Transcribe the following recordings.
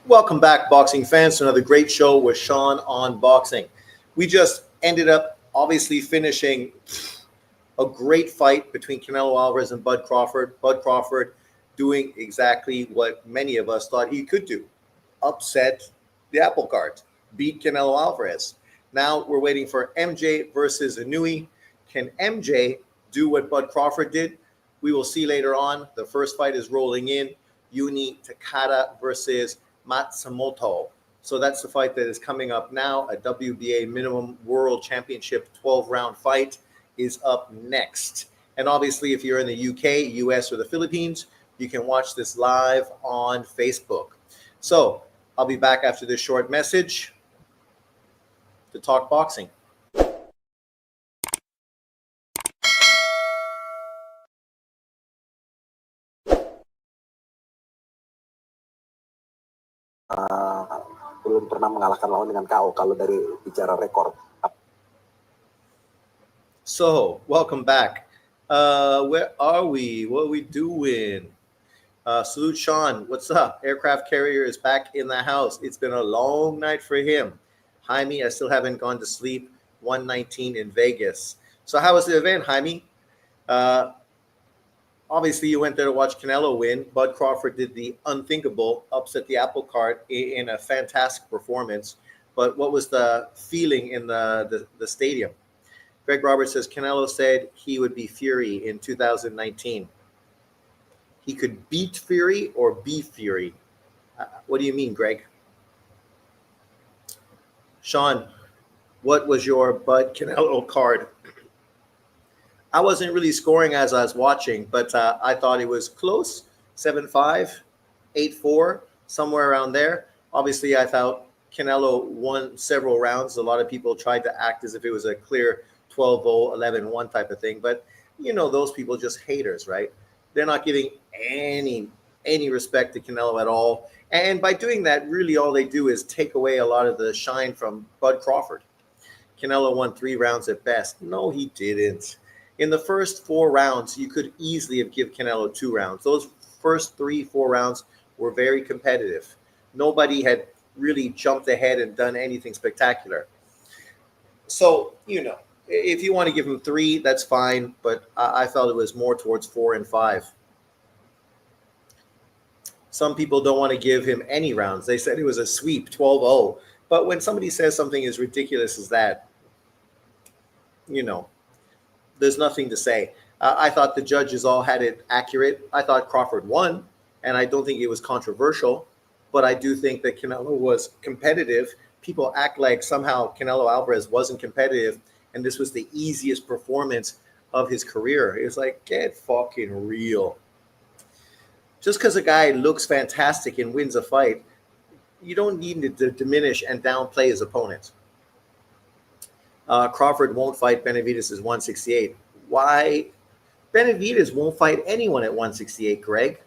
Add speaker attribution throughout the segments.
Speaker 1: Welcome back, boxing fans, to another great show with Sean on boxing. We just ended up obviously finishing a great fight between Canelo Alvarez and Bud Crawford. Bud Crawford doing exactly what many of us thought he could do: upset the apple cart, beat Canelo Alvarez. Now we're waiting for MJ versus Inoue. Can MJ do what Bud Crawford did? We will see later on. The first fight is rolling in. Uni Takada versus Matsumoto. So that's the fight that is coming up now. A WBA minimum world championship 12-round fight is up next. And obviously, if you're in the UK, US, or the Philippines, you can watch this live on Facebook. So I'll be back after this short message to talk boxing.
Speaker 2: Belum pernah mengalahkan lawan dengan KO kalau dari bicara rekor.
Speaker 1: So, welcome back. Where are we? What are we doing? Salute Sean. What's up? Aircraft carrier is back in the house. It's been a long night for him. Jaime, I still haven't gone to sleep. 119 in Vegas. So how was the event, Jaime? Obviously, you went there to watch Canelo win. Bud Crawford did the unthinkable, upset the apple cart in a fantastic performance. But what was the feeling in the stadium? Greg Roberts says Canelo said he would be Fury in 2019. He could beat Fury or be Fury. What do you mean, Greg? Sean, what was your Bud Canelo card? I wasn't really scoring as I was watching, but I thought it was close. 7-5, 8-4, somewhere around there. Obviously, I thought Canelo won several rounds. A lot of people tried to act as if it was a clear 12-0, 11-1 type of thing. But, you know, those people just haters, right? They're not giving any respect to Canelo at all. And by doing that, really all they do is take away a lot of the shine from Bud Crawford. Canelo won 3 rounds at best. No, he didn't. In the first 4 rounds, you could easily have given Canelo 2 rounds. Those first 3-4 rounds were very competitive. Nobody had really jumped ahead and done anything spectacular. So, you know, if you want to give him 3, that's fine. But I felt it was more towards 4 and 5. Some people don't want to give him any rounds. They said it was a sweep, 12-0. But when somebody says something as ridiculous as that, you know, there's nothing to say. I thought the judges all had it accurate. I thought Crawford won, and I don't think it was controversial. But I do think that Canelo was competitive. People act like somehow Canelo Alvarez wasn't competitive, and this was the easiest performance of his career. It's like, get fucking real. Just because a guy looks fantastic and wins a fight, you don't need to diminish and downplay his opponent. Crawford won't fight Benavidez' 168. Why? Benavidez won't fight anyone at 168, Greg.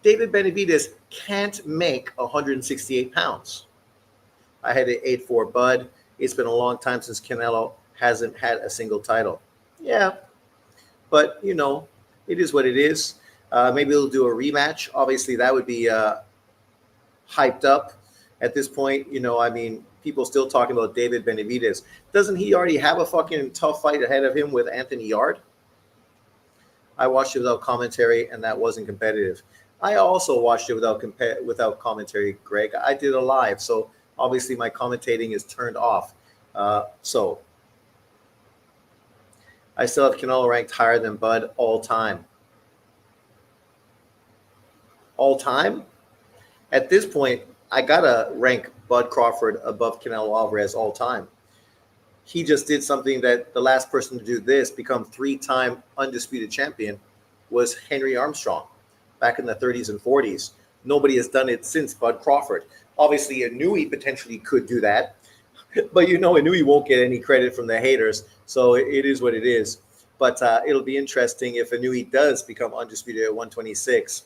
Speaker 1: David Benavidez can't make 168 pounds. I had an 8-4 Bud. It's been a long time since Canelo hasn't had a single title. Yeah, but, you know, it is what it is. Maybe they'll do a rematch. Obviously, that would be hyped up at this point. You know, I mean, people still talking about David Benavidez. Doesn't he already have a fucking tough fight ahead of him with Anthony Yard? I watched it without commentary, and that wasn't competitive. I also watched it without commentary, Greg. I did a live, so obviously my commentating is turned off. So I still have Canelo ranked higher than Bud all time. All time? At this point, I got to rank Bud Crawford above Canelo Alvarez all time. He just did something that the last person to do this, become 3-time undisputed champion, was Henry Armstrong back in the 30s and 40s. Nobody has done it since Bud Crawford. Obviously, Inoue potentially could do that. But you know, Inoue won't get any credit from the haters. So it is what it is. But it'll be interesting if Inoue does become undisputed at 126.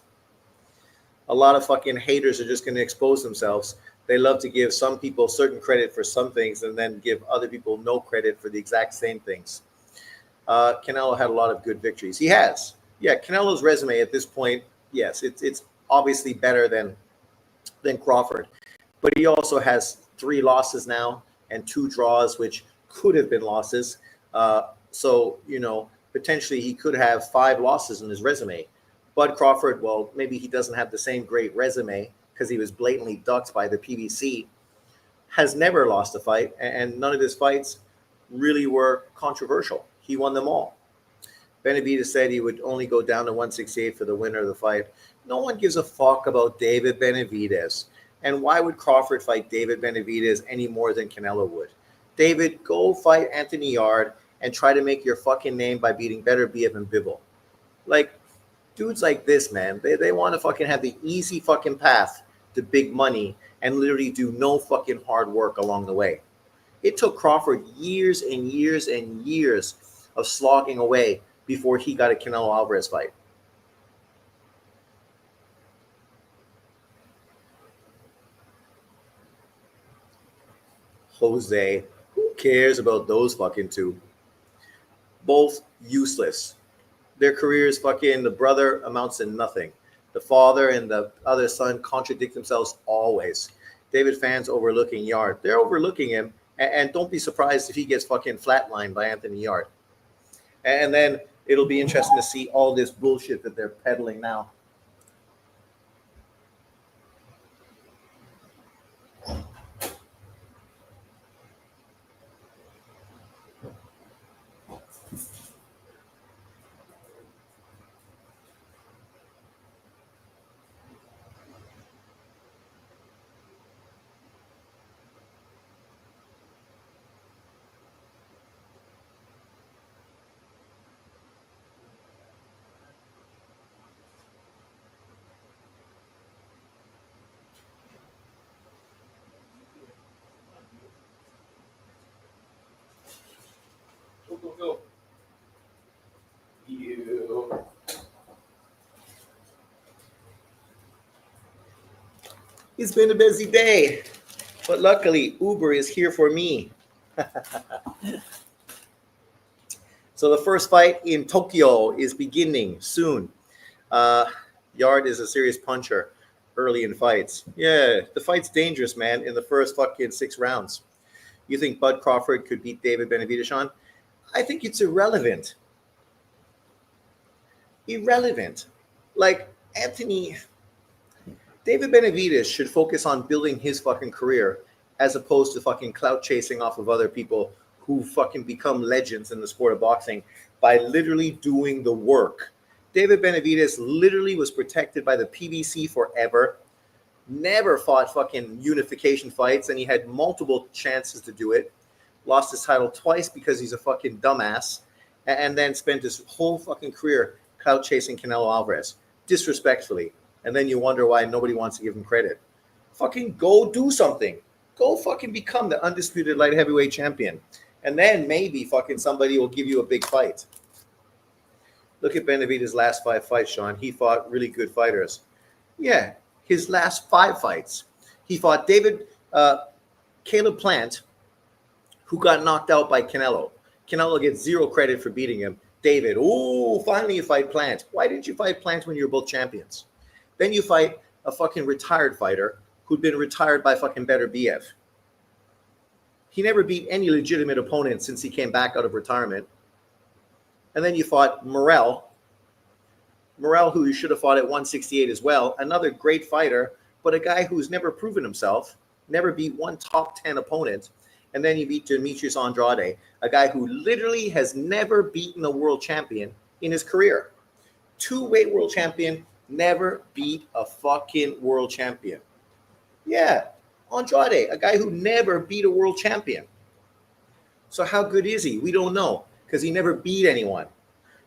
Speaker 1: A lot of fucking haters are just going to expose themselves. They love to give some people certain credit for some things and then give other people no credit for the exact same things. Canelo had a lot of good victories. He has. Yeah, Canelo's resume at this point, yes, it's obviously better than than Crawford. But he also has 3 losses now and 2 draws, which could have been losses. So, potentially he could have 5 losses in his resume. Bud Crawford, well, maybe he doesn't have the same great resume because he was blatantly ducked by the PBC, has never lost a fight, and none of his fights really were controversial. He won them all. Benavidez said he would only go down to 168 for the winner of the fight. No one gives a fuck about David Benavidez. And why would Crawford fight David Benavidez any more than Canelo would? David, go fight Anthony Yard and try to make your fucking name by beating Beterbiev and Bivol. Like, dudes like this, man, they want to fucking have the easy fucking path to big money and literally do no fucking hard work along the way. It took Crawford years and years and years of slogging away before he got a Canelo Alvarez fight. Jose, who cares about those fucking two? Both useless. Their careers fucking, the brother amounts to nothing. The father and the other son contradict themselves always. David fans overlooking Yard. They're overlooking him, and don't be surprised if he gets fucking flatlined by Anthony Yard. And then it'll be interesting to see all this bullshit that they're peddling now. Go. You. It's been a busy day, but luckily Uber is here for me. So the first fight in Tokyo is beginning soon. Yard is a serious puncher early in fights. Yeah, the fight's dangerous, man, in the first fucking 6 rounds. You think Bud Crawford could beat David Benavidez, Sean? I think it's irrelevant. Like, David Benavidez should focus on building his fucking career as opposed to fucking clout chasing off of other people who fucking become legends in the sport of boxing by literally doing the work. David Benavidez literally was protected by the PBC forever, never fought fucking unification fights, and he had multiple chances to do it. Lost his title twice because he's a fucking dumbass, and then spent his whole fucking career clout chasing Canelo Alvarez disrespectfully. And then you wonder why nobody wants to give him credit. Fucking go do something. Go fucking become the undisputed light heavyweight champion. And then maybe fucking somebody will give you a big fight. Look at Benavidez' last 5 fights, Sean. He fought really good fighters. Yeah, his last 5 fights. He fought Caleb Plant, who got knocked out by Canelo. Canelo gets 0 credit for beating him. David, finally you fight Plant. Why didn't you fight Plant when you were both champions? Then you fight a fucking retired fighter who'd been retired by fucking Beterbiev. He never beat any legitimate opponent since he came back out of retirement. And then you fought Morrell, who you should have fought at 168 as well. Another great fighter, but a guy who's never proven himself, never beat one top 10 opponent. And then you beat Demetrius Andrade, a guy who literally has never beaten a world champion in his career. 2-weight world champion, never beat a fucking world champion. Yeah, Andrade, a guy who never beat a world champion. So how good is he? We don't know because he never beat anyone.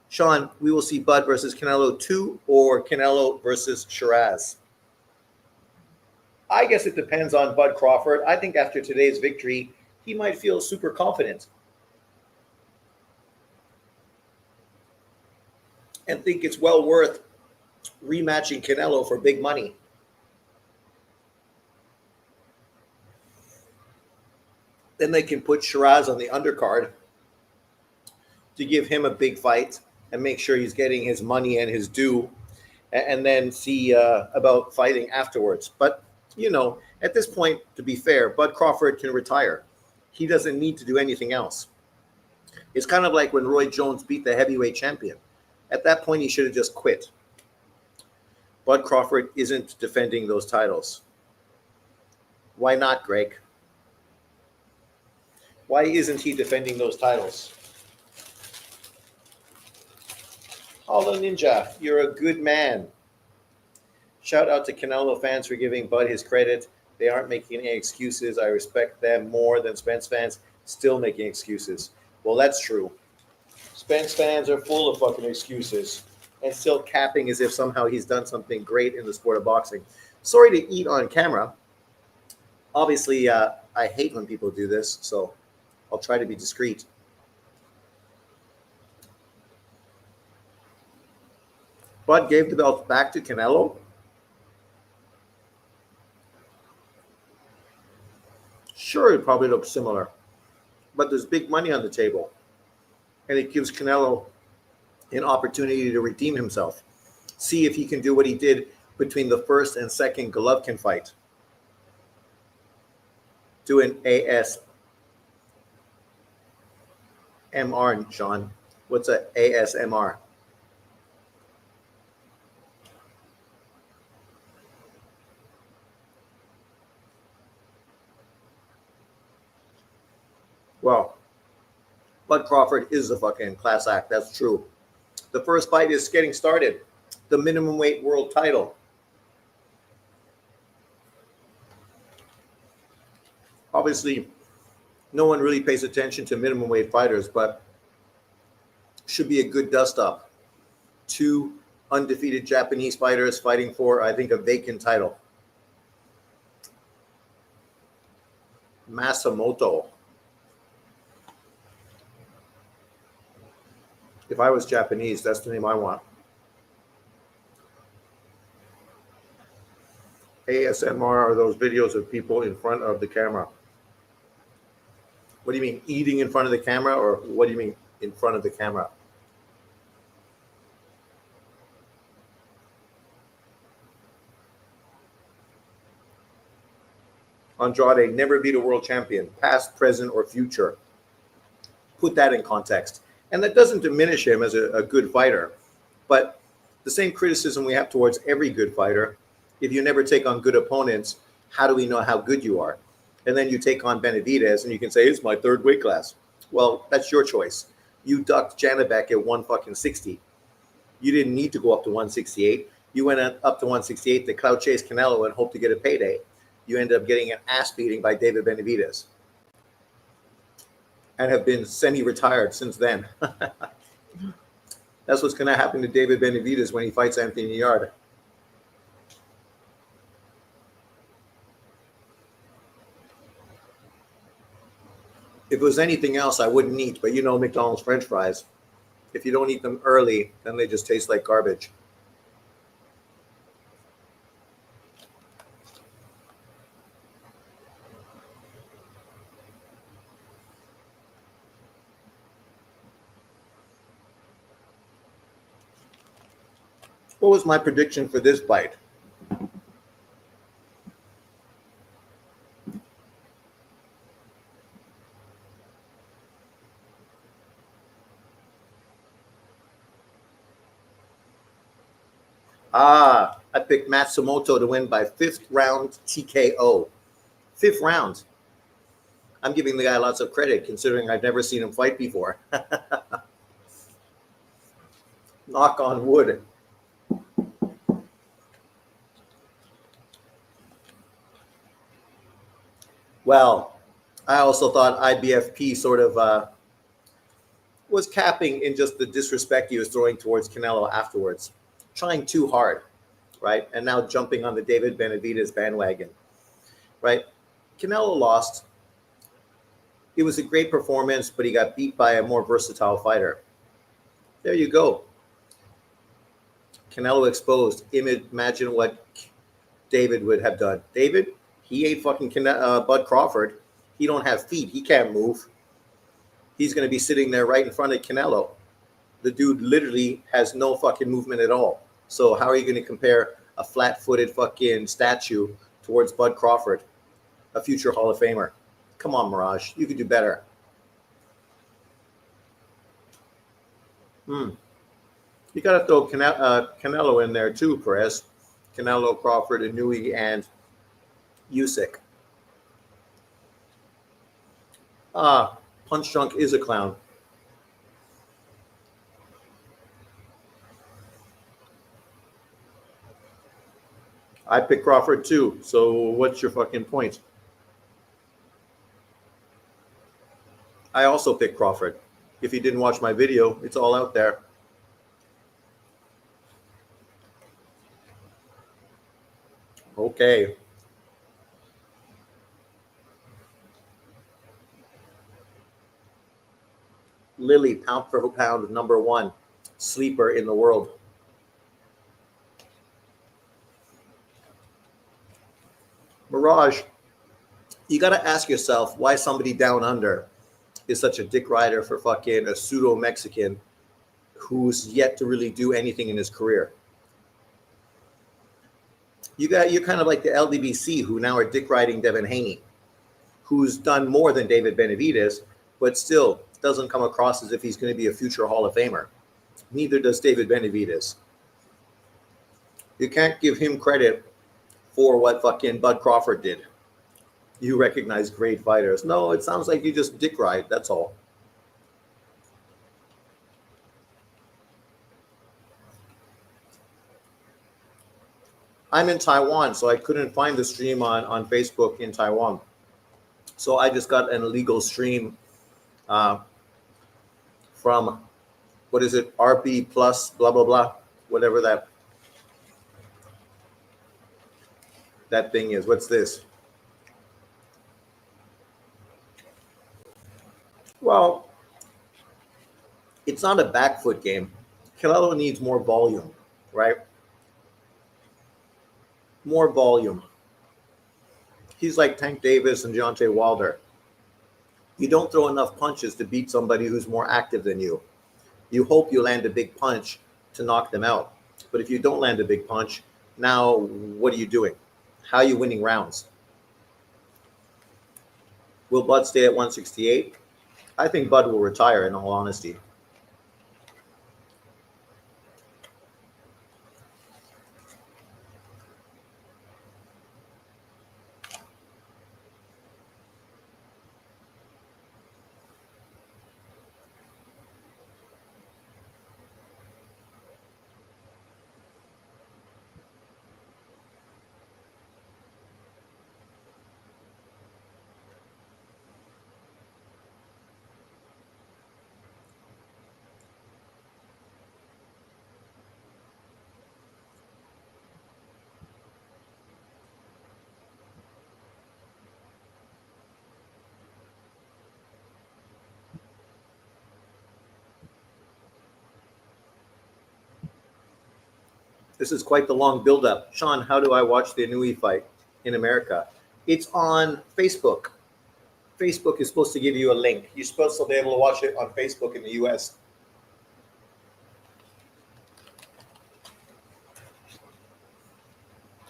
Speaker 1: Sean, we will see Bud versus Canelo 2 or Canelo versus Shiraz. I guess it depends on Bud Crawford. I think after today's victory, he might feel super confident and think it's well worth rematching Canelo for big money. Then they can put Shiraz on the undercard to give him a big fight and make sure he's getting his money and his due, and then see about fighting afterwards. But You know, at this point, to be fair, Bud Crawford can retire. He doesn't need to do anything else. It's kind of like when Roy Jones beat the heavyweight champion. At that point, he should have just quit. Bud Crawford isn't defending those titles. Why not, Greg? Why isn't he defending those titles? Hollow Ninja, you're a good man. Shout out to Canelo fans for giving Bud his credit. They aren't making any excuses. I respect them more than Spence fans still making excuses. Well, that's true. Spence fans are full of fucking excuses and still capping as if somehow he's done something great in the sport of boxing. Sorry to eat on camera. Obviously, I hate when people do this, so I'll try to be discreet. Bud gave the belt back to Canelo. Sure, it probably looks similar, but there's big money on the table, and it gives Canelo an opportunity to redeem himself. See if he can do what he did between the first and second Golovkin fight. Do an ASMR, Sean. What's a ASMR? Well, Bud Crawford is a fucking class act. That's true. The first fight is getting started. The minimum weight world title. Obviously, no one really pays attention to minimum weight fighters, but should be a good dust up. 2 undefeated Japanese fighters fighting for, I think, a vacant title. Matsumoto. If I was Japanese, that's the name I want. ASMR are those videos of people in front of the camera. What do you mean, eating in front of the camera, or what do you mean in front of the camera? Andrade, never beat a world champion, past, present, or future. Put that in context. And that doesn't diminish him as a good fighter. But the same criticism we have towards every good fighter, if you never take on good opponents, how do we know how good you are? And then you take on Benavidez and you can say, it's my 3rd weight class. Well, that's your choice. You ducked Janibek at 160. You didn't need to go up to 168. You went up to 168 to clout chase Canelo and hope to get a payday. You ended up getting an ass beating by David Benavidez and have been semi-retired since then. That's what's going to happen to David Benavidez when he fights Anthony Yarde. If it was anything else, I wouldn't eat, but you know McDonald's French fries. If you don't eat them early, then they just taste like garbage. What was my prediction for this fight? I picked Matsumoto to win by 5th round TKO. 5th round. I'm giving the guy lots of credit considering I've never seen him fight before. Knock on wood. Well, I also thought IBFP sort of was capping in just the disrespect he was throwing towards Canelo afterwards. Trying too hard, right? And now jumping on the David Benavidez bandwagon, right? Canelo lost. It was a great performance, but he got beat by a more versatile fighter. There you go. Canelo exposed. Imagine what David would have done. David, he ate fucking Bud Crawford. He don't have feet. He can't move. He's going to be sitting there right in front of Canelo. The dude literally has no fucking movement at all. So how are you going to compare a flat-footed fucking statue towards Bud Crawford, a future Hall of Famer. Come on, Mirage. You could do better. You got to throw Canelo in there too, Perez. Canelo, Crawford, Inoue, and Usyk. Punch Drunk is a clown. I picked Crawford too. So what's your fucking point? I also picked Crawford. If you didn't watch my video, it's all out there. Okay. Lily, pound for pound, number one sleeper in the world. Mirage, you got to ask yourself why somebody down under is such a dick rider for fucking a pseudo Mexican who's yet to really do anything in his career. You're kind of like the LDBC who now are dick riding Devin Haney, who's done more than David Benavidez, but still doesn't come across as if he's going to be a future Hall of Famer. Neither does David Benavidez. You can't give him credit for what fucking Bud Crawford did. You recognize great fighters. No, it sounds like you just dick ride. That's all. I'm in Taiwan, so I couldn't find the stream on Facebook in Taiwan. So I just got an illegal stream from, what is it, RB plus, blah, blah, blah, whatever that thing is. What's this? Well, it's not a back foot game. Canelo needs more volume, right? More volume. He's like Tank Davis and Deontay Wilder. You don't throw enough punches to beat somebody who's more active than you. You hope you land a big punch to knock them out. But if you don't land a big punch, now what are you doing? How are you winning rounds? Will Bud stay at 168? I think Bud will retire, in all honesty. This is quite the long build-up. Sean, how do I watch the Inoue fight in America? It's on Facebook. Facebook is supposed to give you a link. You're supposed to be able to watch it on Facebook in the US.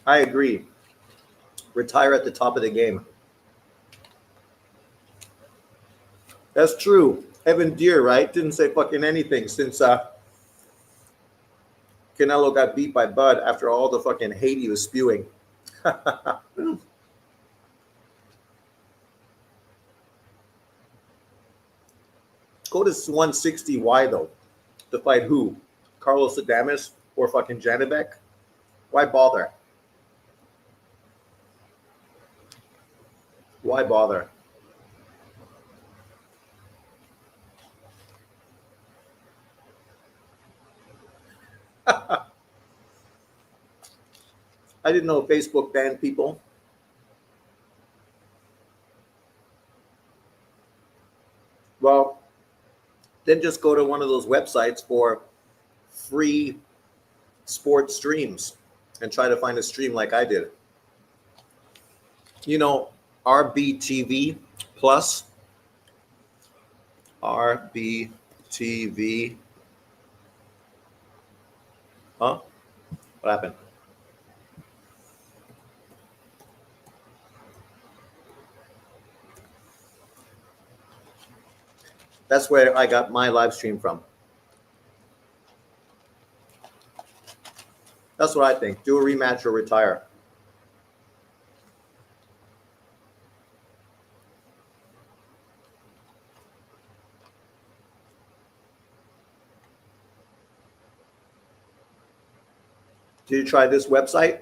Speaker 1: I agree. Retire at the top of the game. That's true. Evan Deere, right? Didn't say fucking anything since Canelo got beat by Bud after all the fucking hate he was spewing. Go to 160. Why though? To fight who? Carlos Adames or fucking Janibek? Why bother? Why bother? I didn't know Facebook banned people. Well, then just go to one of those websites for free sports streams and try to find a stream like I did. You know, RBTV Plus. RBTV. Huh? What happened? That's where I got my live stream from. That's what I think. Do a rematch or retire. Did you try this website?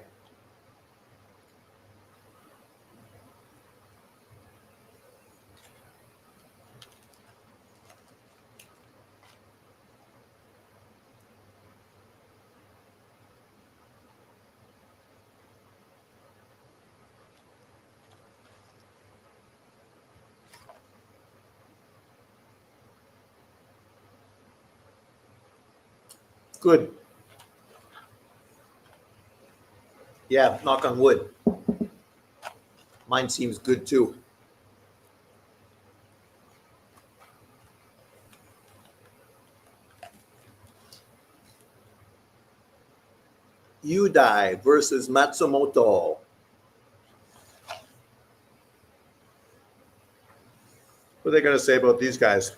Speaker 1: Good. Yeah, knock on wood. Mine seems good too. Udai versus Matsumoto. What are they going to say about these guys?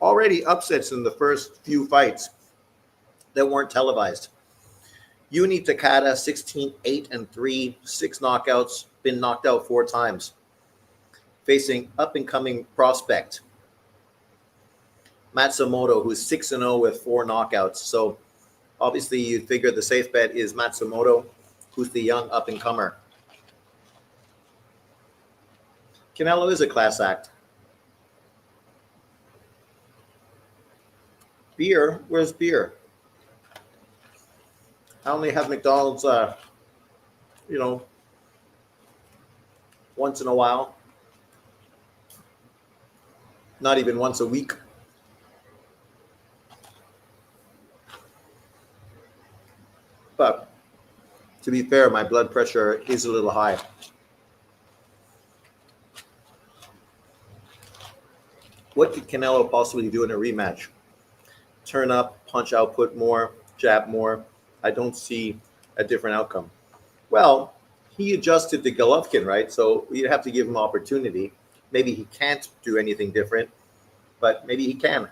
Speaker 1: Already upsets in the first few fights that weren't televised. Uni Takada, 16-8-3, 6 knockouts, been knocked out 4 times. Facing up-and-coming prospect Matsumoto, who's 6-0 with 4 knockouts. So obviously you'd figure the safe bet is Matsumoto, who's the young up-and-comer. Canelo is a class act. Beer? Where's beer? I only have McDonald's, once in a while. Not even once a week. But to be fair, my blood pressure is a little high. What could Canelo possibly do in a rematch? Turn up, punch output more, jab more. I don't see a different outcome. Well, he adjusted to Golovkin, right? So you'd have to give him opportunity. Maybe he can't do anything different, but maybe he can.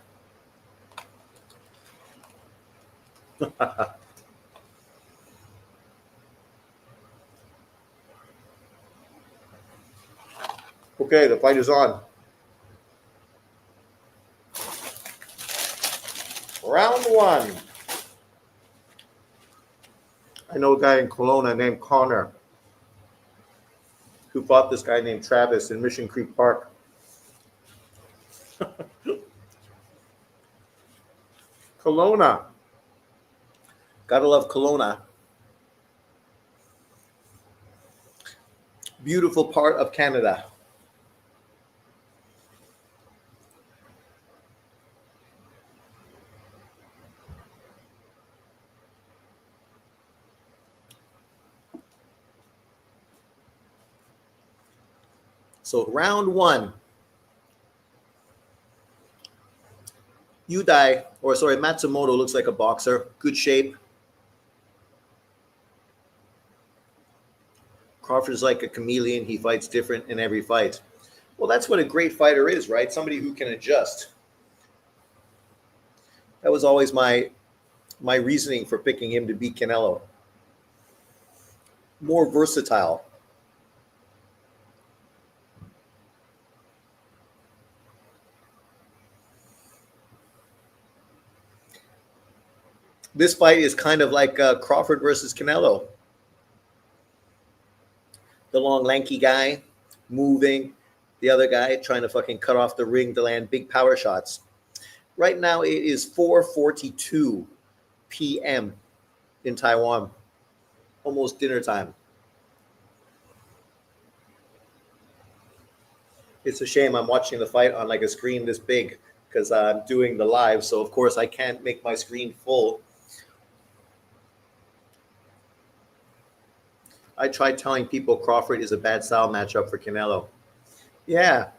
Speaker 1: Okay, the fight is on. Round 1. I know a guy in Kelowna named Connor who fought this guy named Travis in Mission Creek Park. Kelowna. Gotta love Kelowna. Beautiful part of Canada. So round 1. Matsumoto looks like a boxer. Good shape. Crawford is like a chameleon. He fights different in every fight. Well, that's what a great fighter is, right? Somebody who can adjust. That was always my reasoning for picking him to beat Canelo. More versatile. This fight is kind of like Crawford versus Canelo. The long, lanky guy moving, the other guy trying to fucking cut off the ring to land big power shots. Right now it is 4:42 p.m. in Taiwan. Almost dinner time. It's a shame I'm watching the fight on like a screen this big because I'm doing the live, so of course I can't make my screen full. I tried telling people Crawford is a bad style matchup for Canelo. Yeah.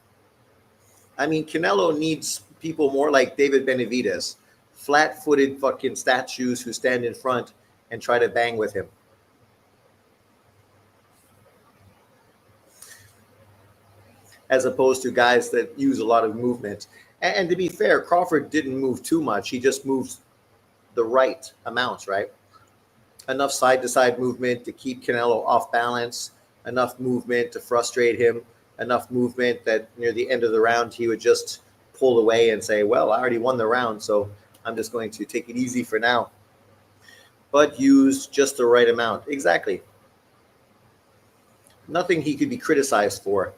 Speaker 1: I mean, Canelo needs people more like David Benavidez, flat-footed fucking statues who stand in front and try to bang with him. as opposed to guys that use a lot of movement. And to be fair, Crawford didn't move too much. He just moved the right amounts, right? Enough side to side movement to keep Canelo off balance, enough movement to frustrate him, enough movement that near the end of the round he would just pull away and say, well, I already won the round, so I'm just going to take it easy for now. But used just the right amount. Exactly. Nothing he could be criticized for.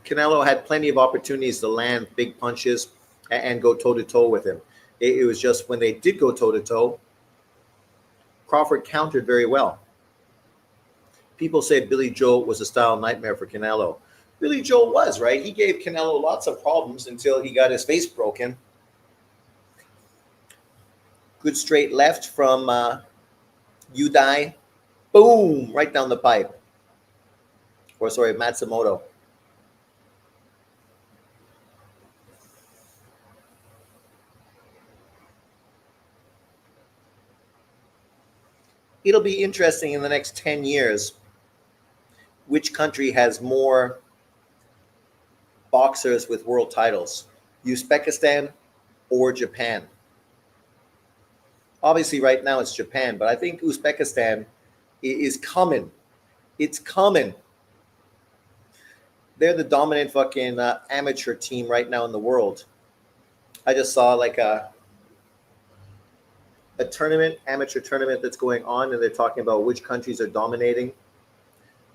Speaker 1: Canelo had plenty of opportunities to land big punches and go toe-to-toe with him. It was just when they did go toe-to-toe, Crawford countered very well. People say Billy Joe was a style nightmare for Canelo. Billy Joe was, right? He gave Canelo lots of problems until he got his face broken. Good straight left from Udai. Boom! Right down the pipe. Or sorry, Matsumoto. It'll be interesting in the next 10 years which country has more boxers with world titles, Uzbekistan or Japan. Obviously, right now it's Japan, but I think Uzbekistan is coming. It's coming. They're the dominant fucking amateur team right now in the world. I just saw like a tournament, amateur tournament that's going on, and they're talking about which countries are dominating.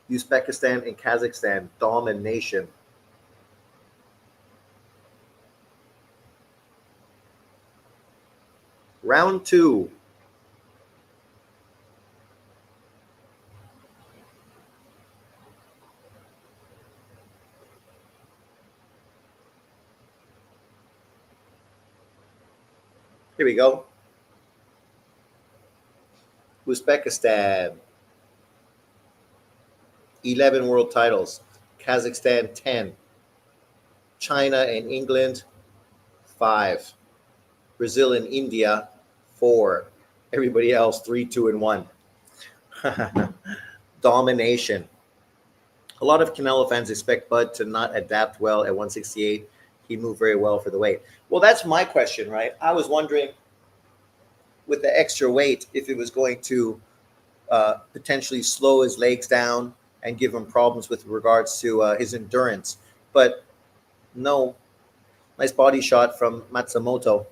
Speaker 1: Uzbekistan and Kazakhstan, domination. Round 2. Here we go. Uzbekistan, 11 world titles. Kazakhstan, 10. China and England, 5. Brazil and India, 4. Everybody else, 3, 2, and 1. Domination. A lot of Canelo fans expect Bud to not adapt well at 168. He moved very well for the weight. Well, that's my question, right? I was wondering, with the extra weight, if it was going to potentially slow his legs down and give him problems with regards to his endurance. But no. Nice body shot from Matsumoto.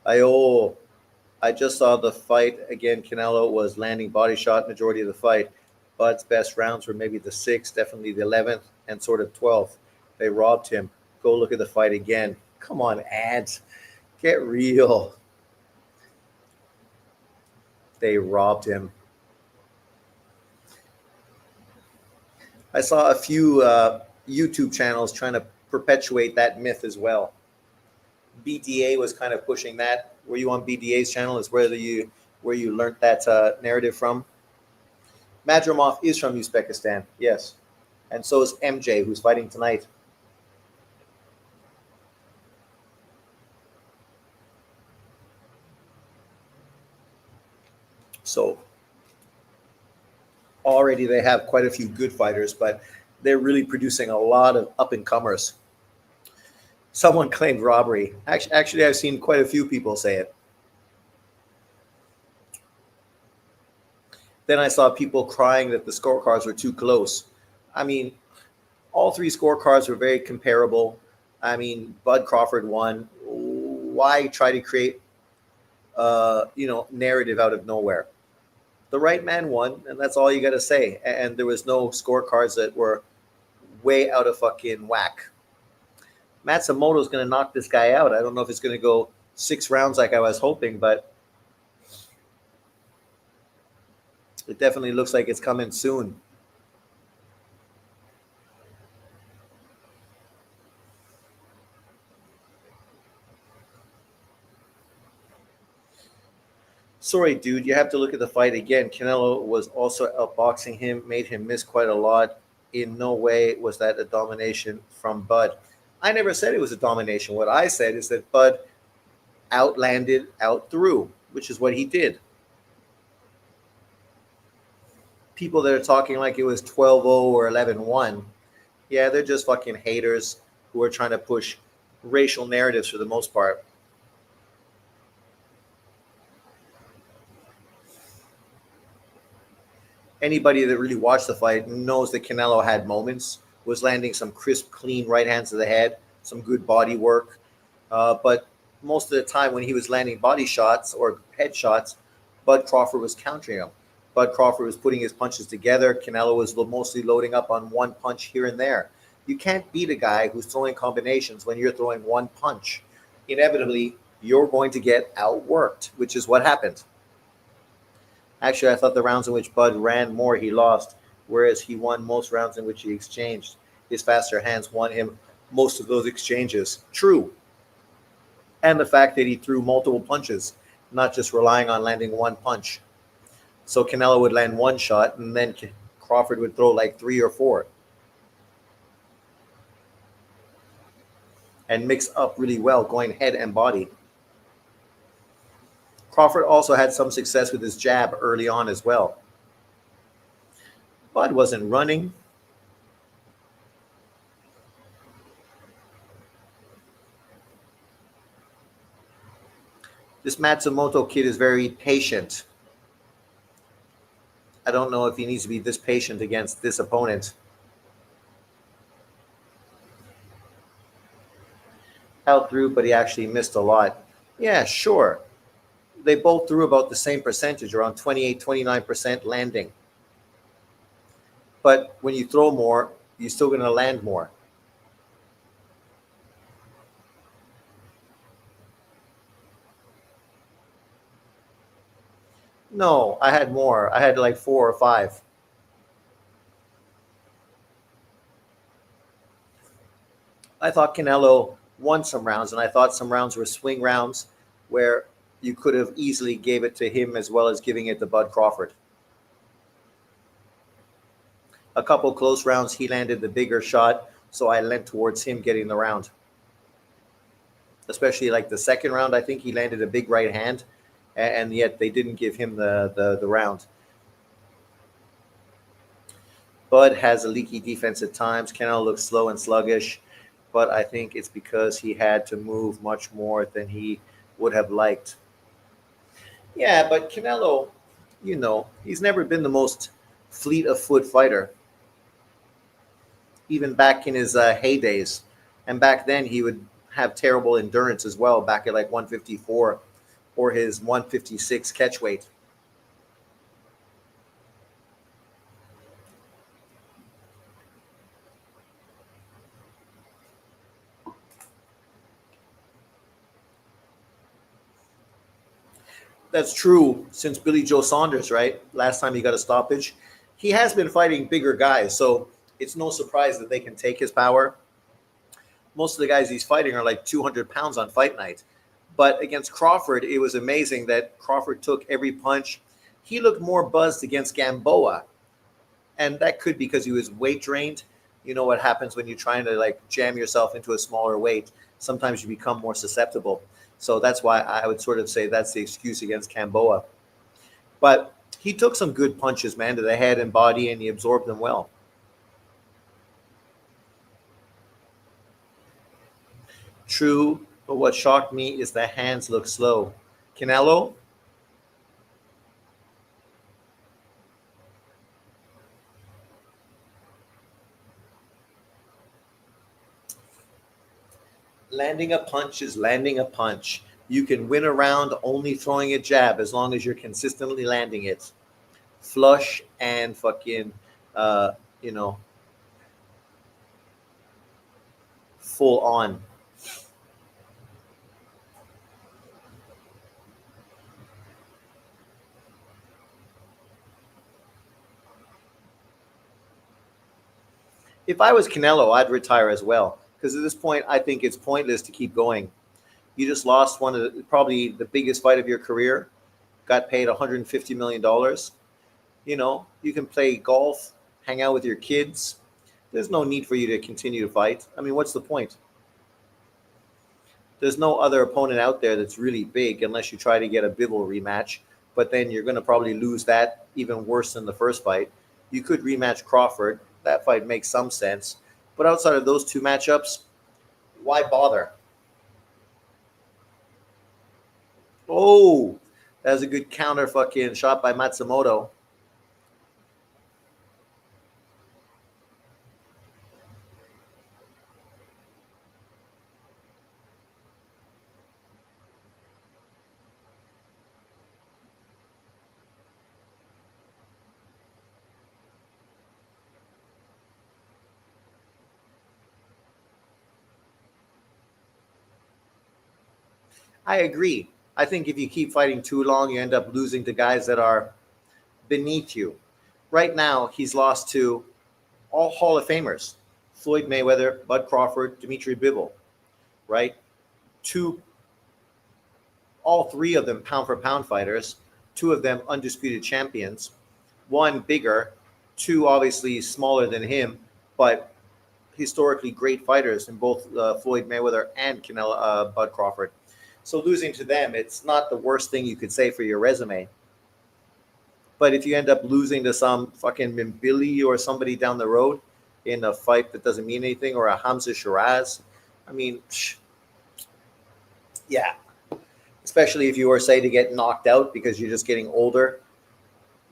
Speaker 1: I just saw the fight again. Canelo was landing body shot majority of the fight. Bud's best rounds were maybe the 6th, definitely the 11th, and sort of 12th. They robbed him. Go look at the fight again. Come on, ads. Get real. They robbed him. I saw a few YouTube channels trying to perpetuate that myth as well. BDA was kind of pushing that. Were you on BDA's channel? Is where you learned that narrative from? Madrimov is from Uzbekistan, yes. And so is MJ, who's fighting tonight. So already they have quite a few good fighters, but they're really producing a lot of up-and-comers. Someone claimed robbery. Actually, I've seen quite a few people say it. Then I saw people crying that the scorecards were too close. I mean, all 3 scorecards were very comparable. I mean, Bud Crawford won. Why try to create, narrative out of nowhere? The right man won, and that's all you got to say. And there was no scorecards that were way out of fucking whack. Matsumoto's going to knock this guy out. I don't know if it's going to go 6 rounds like I was hoping, but it definitely looks like it's coming soon. Sorry, dude, you have to look at the fight again. Canelo was also outboxing him, made him miss quite a lot. In no way was that a domination from Bud. I never said it was a domination. What I said is that Bud outlanded, outthrew, which is what he did. People that are talking like it was 12-0 or 11-1, Yeah, they're just fucking haters who are trying to push racial narratives for the most part. Anybody that really watched the fight knows that Canelo had moments, was landing some crisp, clean right hands to the head, some good body work. But most of the time, when he was landing body shots or head shots, Bud Crawford was countering him. Bud Crawford was putting his punches together. Canelo was mostly loading up on one punch here and there. You can't beat a guy who's throwing combinations when you're throwing one punch. Inevitably, you're going to get outworked, which is what happened. Actually, I thought the rounds in which Bud ran more, he lost, whereas he won most rounds in which he exchanged. His faster hands won him most of those exchanges. True. And the fact that he threw multiple punches, not just relying on landing one punch. So Canelo would land one shot, and then Crawford would throw like three or four and mix up really well, going head and body. Crawford also had some success with his jab early on as well. Bud wasn't running. This Matsumoto kid is very patient. I don't know if he needs to be this patient against this opponent. Out through, but he actually missed a lot. Yeah, sure. They both threw about the same percentage, around 28, 29% landing. But when you throw more, you're still going to land more. No, I had more. I had like 4 or 5. I thought Canelo won some rounds, and I thought some rounds were swing rounds where you could have easily gave it to him as well as giving it to Bud Crawford. A couple close rounds, he landed the bigger shot, so I leant towards him getting the round. Especially like the second round, I think he landed a big right hand, and yet they didn't give him the round. Bud has a leaky defense at times. Canelo looks slow and sluggish, but I think it's because he had to move much more than he would have liked. Yeah, but Canelo, he's never been the most fleet of foot fighter, even back in his heydays. And back then, he would have terrible endurance as well, back at like 154 or his 156 catch weight. That's true since Billy Joe Saunders, right? Last time he got a stoppage. He has been fighting bigger guys, so it's no surprise that they can take his power. Most of the guys he's fighting are like 200 pounds on fight night. But against Crawford, it was amazing that Crawford took every punch. He looked more buzzed against Gamboa. And that could be because he was weight drained. You know what happens when you're trying to like jam yourself into a smaller weight. Sometimes you become more susceptible. So that's why I would sort of say that's the excuse against Gamboa. But he took some good punches, man, to the head and body, and he absorbed them well. True, but what shocked me is the hands look slow. Canelo, landing a punch is landing a punch. You can win a round only throwing a jab as long as you're consistently landing it. Flush and fucking, uh, you know, full on. If I was Canelo, I'd retire as well. Because at this point, I think it's pointless to keep going. You just lost one of probably the biggest fight of your career, got paid $150 million. You can play golf, hang out with your kids. There's no need for you to continue to fight. I mean, what's the point? There's no other opponent out there that's really big unless you try to get a Bivol rematch. But then you're going to probably lose that even worse than the first fight. You could rematch Crawford. That fight makes some sense. But outside of those two matchups, why bother? Oh, that was a good counter fucking shot by Matsumoto. I agree. I think if you keep fighting too long, you end up losing to guys that are beneath you. Right now, he's lost to all Hall of Famers: Floyd Mayweather, Bud Crawford, Dimitri Bivol, right? Two, all three of them pound for pound fighters, two of them undisputed champions, one bigger, two obviously smaller than him, but historically great fighters in both Floyd Mayweather and Canelo, Bud Crawford. So losing to them, it's not the worst thing you could say for your resume. But if you end up losing to some fucking Billy or somebody down the road in a fight that doesn't mean anything, or a Hamza Shiraz, I mean, yeah. Especially if you were, say, to get knocked out because you're just getting older,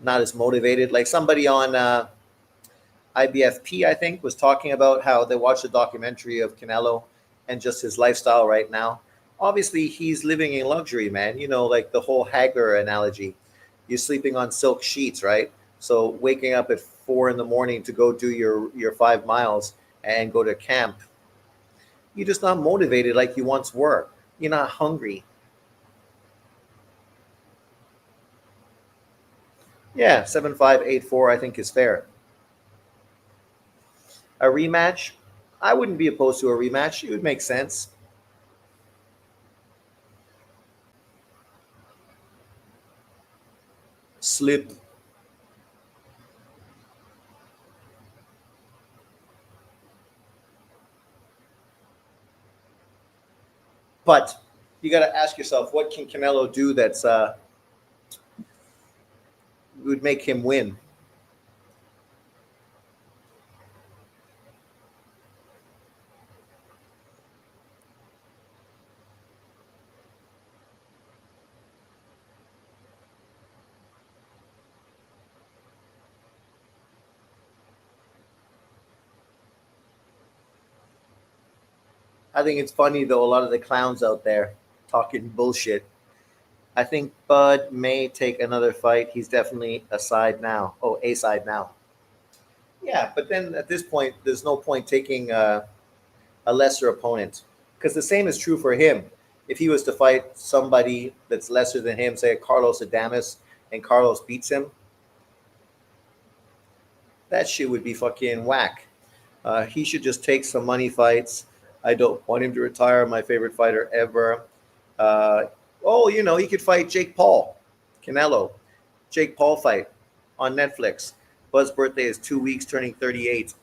Speaker 1: not as motivated. Like somebody on IBFP, I think, was talking about how they watched a documentary of Canelo and just his lifestyle right now. Obviously, he's living in luxury, man. You know, like the whole Hagler analogy. You're sleeping on silk sheets, right? So waking up at 4 in the morning to go do your 5 miles and go to camp, you're just not motivated like you once were. You're not hungry. Yeah, 7-5, 8-4, I think is fair. A rematch, I wouldn't be opposed to a rematch. It would make sense. Slip. But you got to ask yourself, what can Canelo do that's would make him win? I think it's funny though. A lot of the clowns out there talking bullshit. I think Bud may take another fight. He's definitely a side now. Oh, a side now. Yeah, but then at this point, there's no point taking a lesser opponent, because the same is true for him. If he was to fight somebody that's lesser than him, say Carlos Adames, and Carlos beats him, that shit would be fucking whack. He should just take some money fights. I don't want him to retire. My favorite fighter ever. Uh, oh, you know, he could fight Jake Paul, Canelo. Jake Paul fight on Netflix. Bud's birthday is 2 weeks, turning 38.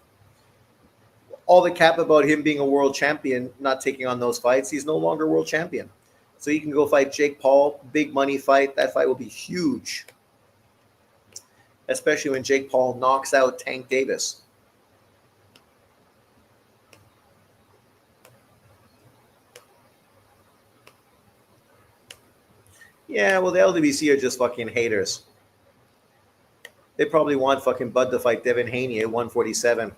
Speaker 1: All the cap about him being a world champion, not taking on those fights, he's no longer world champion. So he can go fight Jake Paul, big money fight. That fight will be huge, especially when Jake Paul knocks out Tank Davis. Yeah, well, the LWC are just fucking haters. They probably want fucking Bud to fight Devin Haney at 147.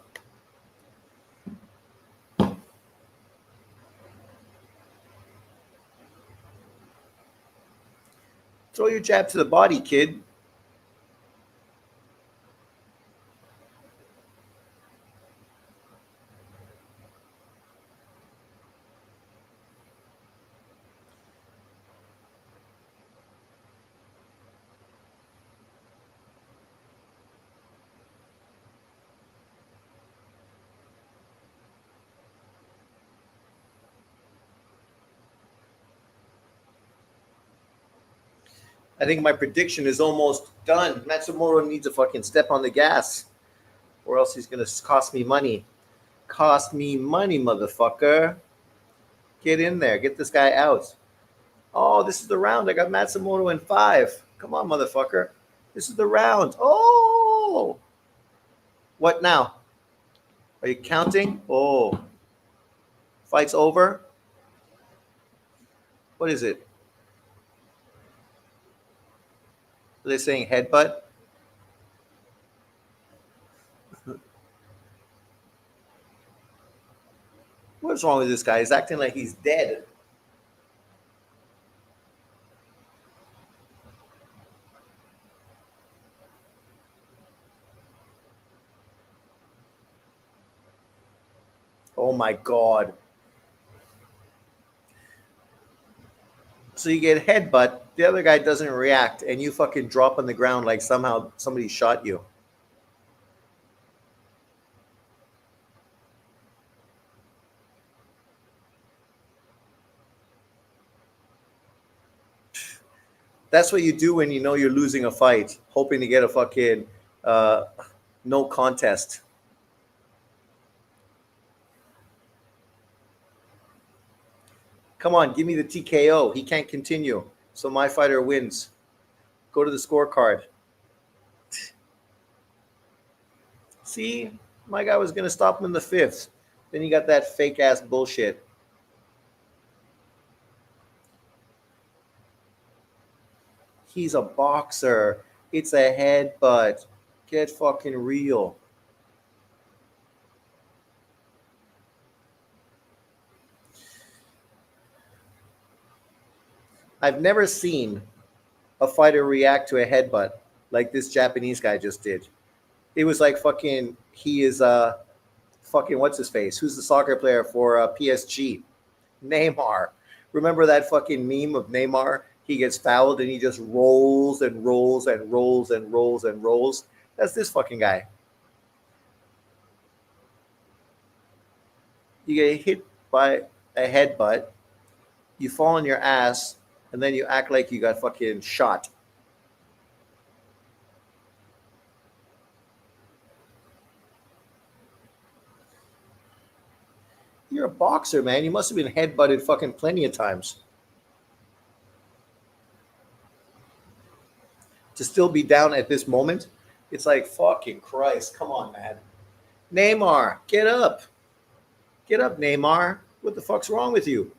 Speaker 1: Throw your jab to the body, kid. I think my prediction is almost done. Matsumoto needs to fucking step on the gas, or else he's gonna cost me money. Cost me money, motherfucker. Get in there. Get this guy out. Oh, this is the round. I got Matsumoto in 5. Come on, motherfucker. This is the round. Oh, what now? Are you counting? Oh, fight's over. What is it? Are they saying headbutt? What's wrong with this guy? He's acting like he's dead. Oh my god. So you get headbutt, the other guy doesn't react, and you fucking drop on the ground like somehow somebody shot you. That's what you do when you know you're losing a fight, hoping to get a fucking uh, no contest. Come on, give me the TKO. He can't continue. So my fighter wins. Go to the scorecard. See, my guy was going to stop him in the fifth. Then you got that fake ass bullshit. He's a boxer. It's a headbutt. Get fucking real. I've never seen a fighter react to a headbutt like this Japanese guy just did. It was like fucking, he is fucking, what's his face? Who's the soccer player for PSG? Neymar. Remember that fucking meme of Neymar? He gets fouled and he just rolls and rolls and rolls and rolls and rolls. That's this fucking guy. You get hit by a headbutt, you fall on your ass, and then you act like you got fucking shot. You're a boxer, man. You must have been headbutted fucking plenty of times. To still be down at this moment, it's like, fucking Christ. Come on, man. Neymar, get up. Get up, Neymar. What the fuck's wrong with you?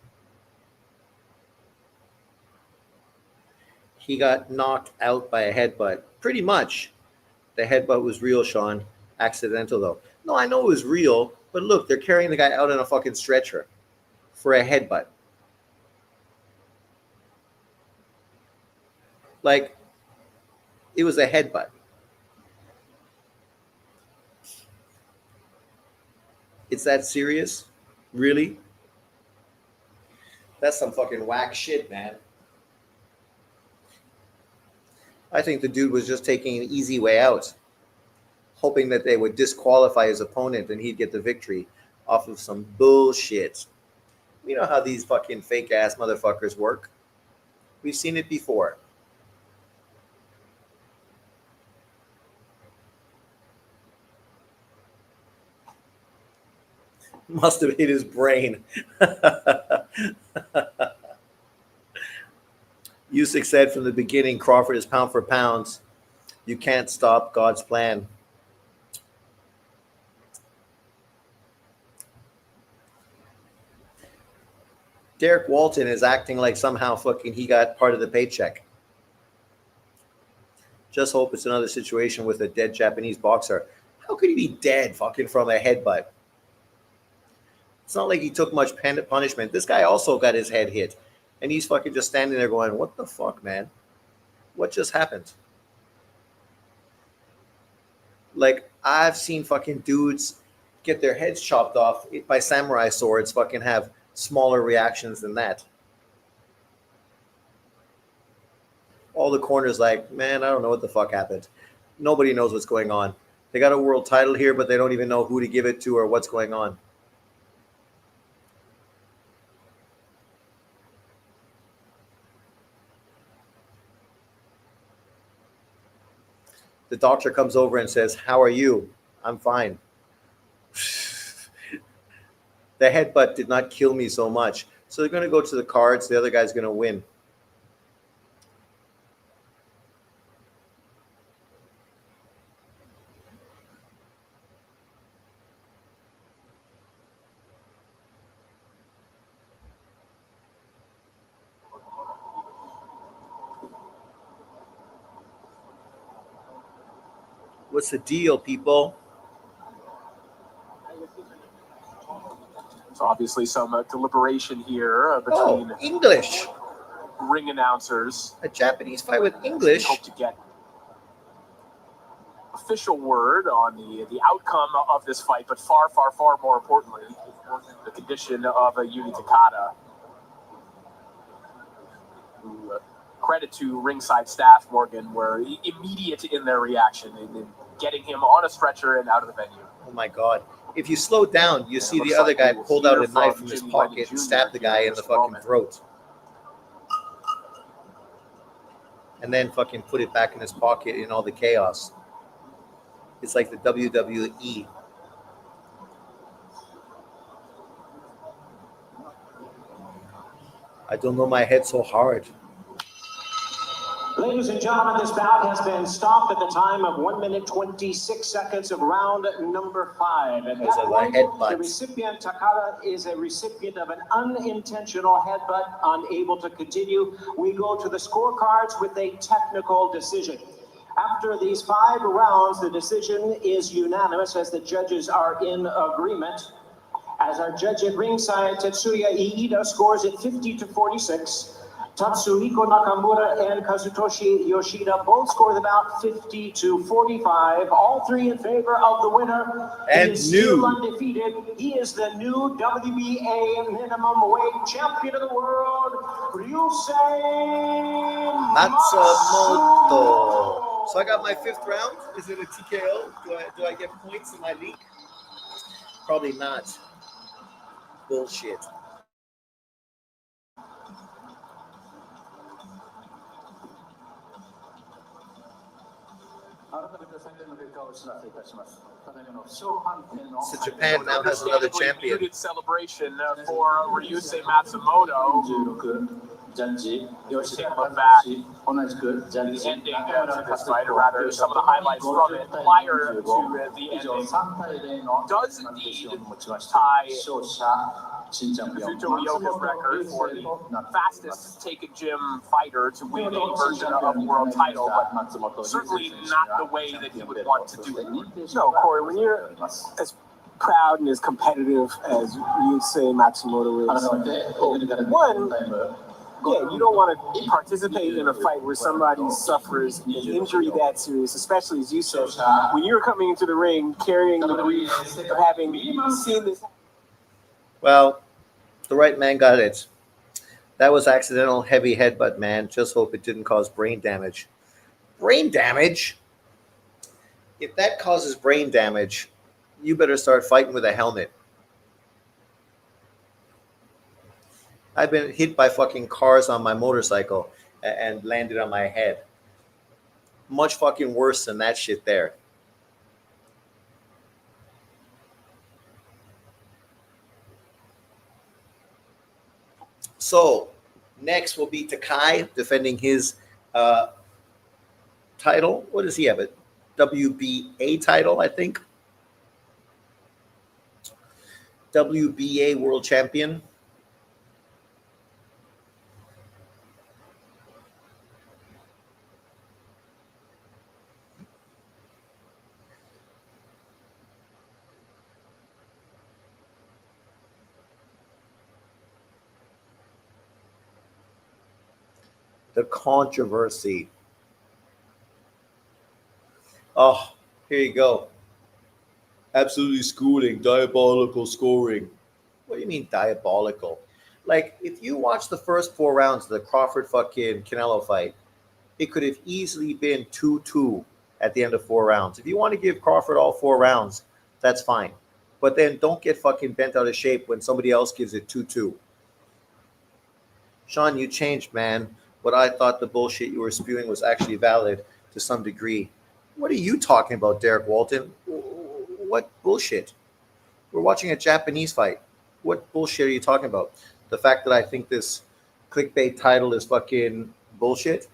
Speaker 1: He got knocked out by a headbutt. Pretty much. The headbutt was real, Sean. Accidental, though. No, I know it was real, but look, they're carrying the guy out on a fucking stretcher for a headbutt. Like, it was a headbutt. It's that serious? Really? That's some fucking whack shit, man. I think the dude was just taking an easy way out, hoping that they would disqualify his opponent and he'd get the victory off of some bullshit. You know how these fucking fake ass motherfuckers work. We've seen it before. Must have hit his brain. Usyk said from the beginning, Crawford is pound for pound. You can't stop God's plan. Derek Walton is acting like somehow fucking he got part of the paycheck. Just hope it's another situation with a dead Japanese boxer. How could he be dead fucking from a headbutt? It's not like he took much punishment. This guy also got his head hit. And he's fucking just standing there going, what the fuck, man? What just happened? Like, I've seen fucking dudes get their heads chopped off by samurai swords fucking have smaller reactions than that. All the corners like, man, I don't know what the fuck happened. Nobody knows what's going on. They got a world title here, but they don't even know who to give it to or what's going on. The doctor comes over and says, how are you? I'm fine. The headbutt did not kill me so much. So they're going to go to the cards. The other guy's going to win. What's the deal, people?
Speaker 3: So obviously some deliberation here between
Speaker 1: English.
Speaker 3: ring announcers.
Speaker 1: A Japanese fight with English.
Speaker 3: Hope to get official word on the outcome of this fight, but far more importantly, the condition of Yuri Takada. Credit to ringside staff, Morgan, were immediate in their reaction in getting him on a stretcher and out of the venue.
Speaker 1: Oh my God. If you slow down, you see the other guy pulled out a knife from his pocket and stabbed the guy in the fucking throat. And then fucking put it back in his pocket in all the chaos. It's like the WWE. I don't know my head so hard.
Speaker 4: Ladies and gentlemen, this bout has been stopped at the time of 1 minute 26 seconds of round number 5. At that point, the recipient, Takada, is a recipient of an unintentional headbutt, unable to continue. We go to the scorecards with a technical decision. After these 5 rounds, the decision is unanimous as the judges are in agreement. As our judge at ringside, Tetsuya Iida, scores it 50-46. Tatsuhiko Nakamura and Kazutoshi Yoshida both score the bout 50-45. All 3 in favor of the winner.
Speaker 1: And
Speaker 4: he is still undefeated. He is the new WBA minimum weight champion of the world, Ryusei
Speaker 1: Matsumoto. So I got my 5th round. Is it a TKO? Do I get points in my league? Probably not. Bullshit. So Japan now has another champion.
Speaker 3: Celebration for Ryusei Matsumoto. The ending to this fight, or rather some of the highlights from it prior to the ending, does indeed tie Kazuto Ioka's record for the fastest taken gym fighter to win a version of the world title, but certainly not the way that he would want to do it.
Speaker 5: No, Corey, when you're as proud and as competitive as Ryusei Matsumoto is, one, yeah, you don't want to participate in a fight where somebody suffers an injury that serious, especially as you said, when you're coming into the ring carrying the grief of having seen this.
Speaker 1: Well, the right man got it. That was accidental heavy headbutt, man. Just hope it didn't cause brain damage. Brain damage? If that causes brain damage, you better start fighting with a helmet. I've been hit by fucking cars on my motorcycle and landed on my head. Much fucking worse than that shit there. So, next will be Takai defending his title. What does he have? A WBA title, I think. WBA World Champion. The controversy. Oh, here you go. Absolutely schooling, diabolical scoring. What do you mean diabolical? Like, if you watch the first 4 rounds of the Crawford fucking Canelo fight, it could have easily been 2-2 at the end of 4 rounds. If you want to give Crawford all 4 rounds, that's fine. But then don't get fucking bent out of shape when somebody else gives it 2-2. Sean, you changed, man. What I thought the bullshit you were spewing was actually valid to some degree. What are you talking about, Derek Walton? What bullshit? We're watching a Japanese fight. What bullshit are you talking about? The fact that I think this clickbait title is fucking bullshit?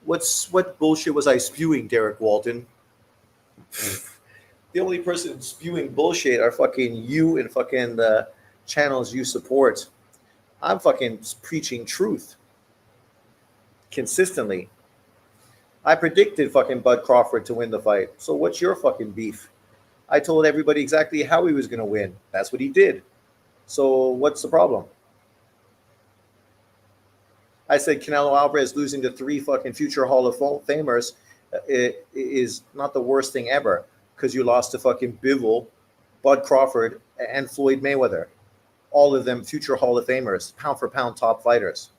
Speaker 1: What bullshit was I spewing, Derek Walton? The only person spewing bullshit are fucking you and fucking the channels you support. I'm fucking preaching truth consistently. I predicted fucking Bud Crawford to win the fight. So what's your fucking beef? I told everybody exactly how he was going to win. That's what he did. So what's the problem? I said Canelo Alvarez losing to 3 fucking future Hall of Famers is not the worst thing ever, because you lost to fucking Bivol, Bud Crawford, and Floyd Mayweather. All of them future Hall of Famers, pound for pound top fighters.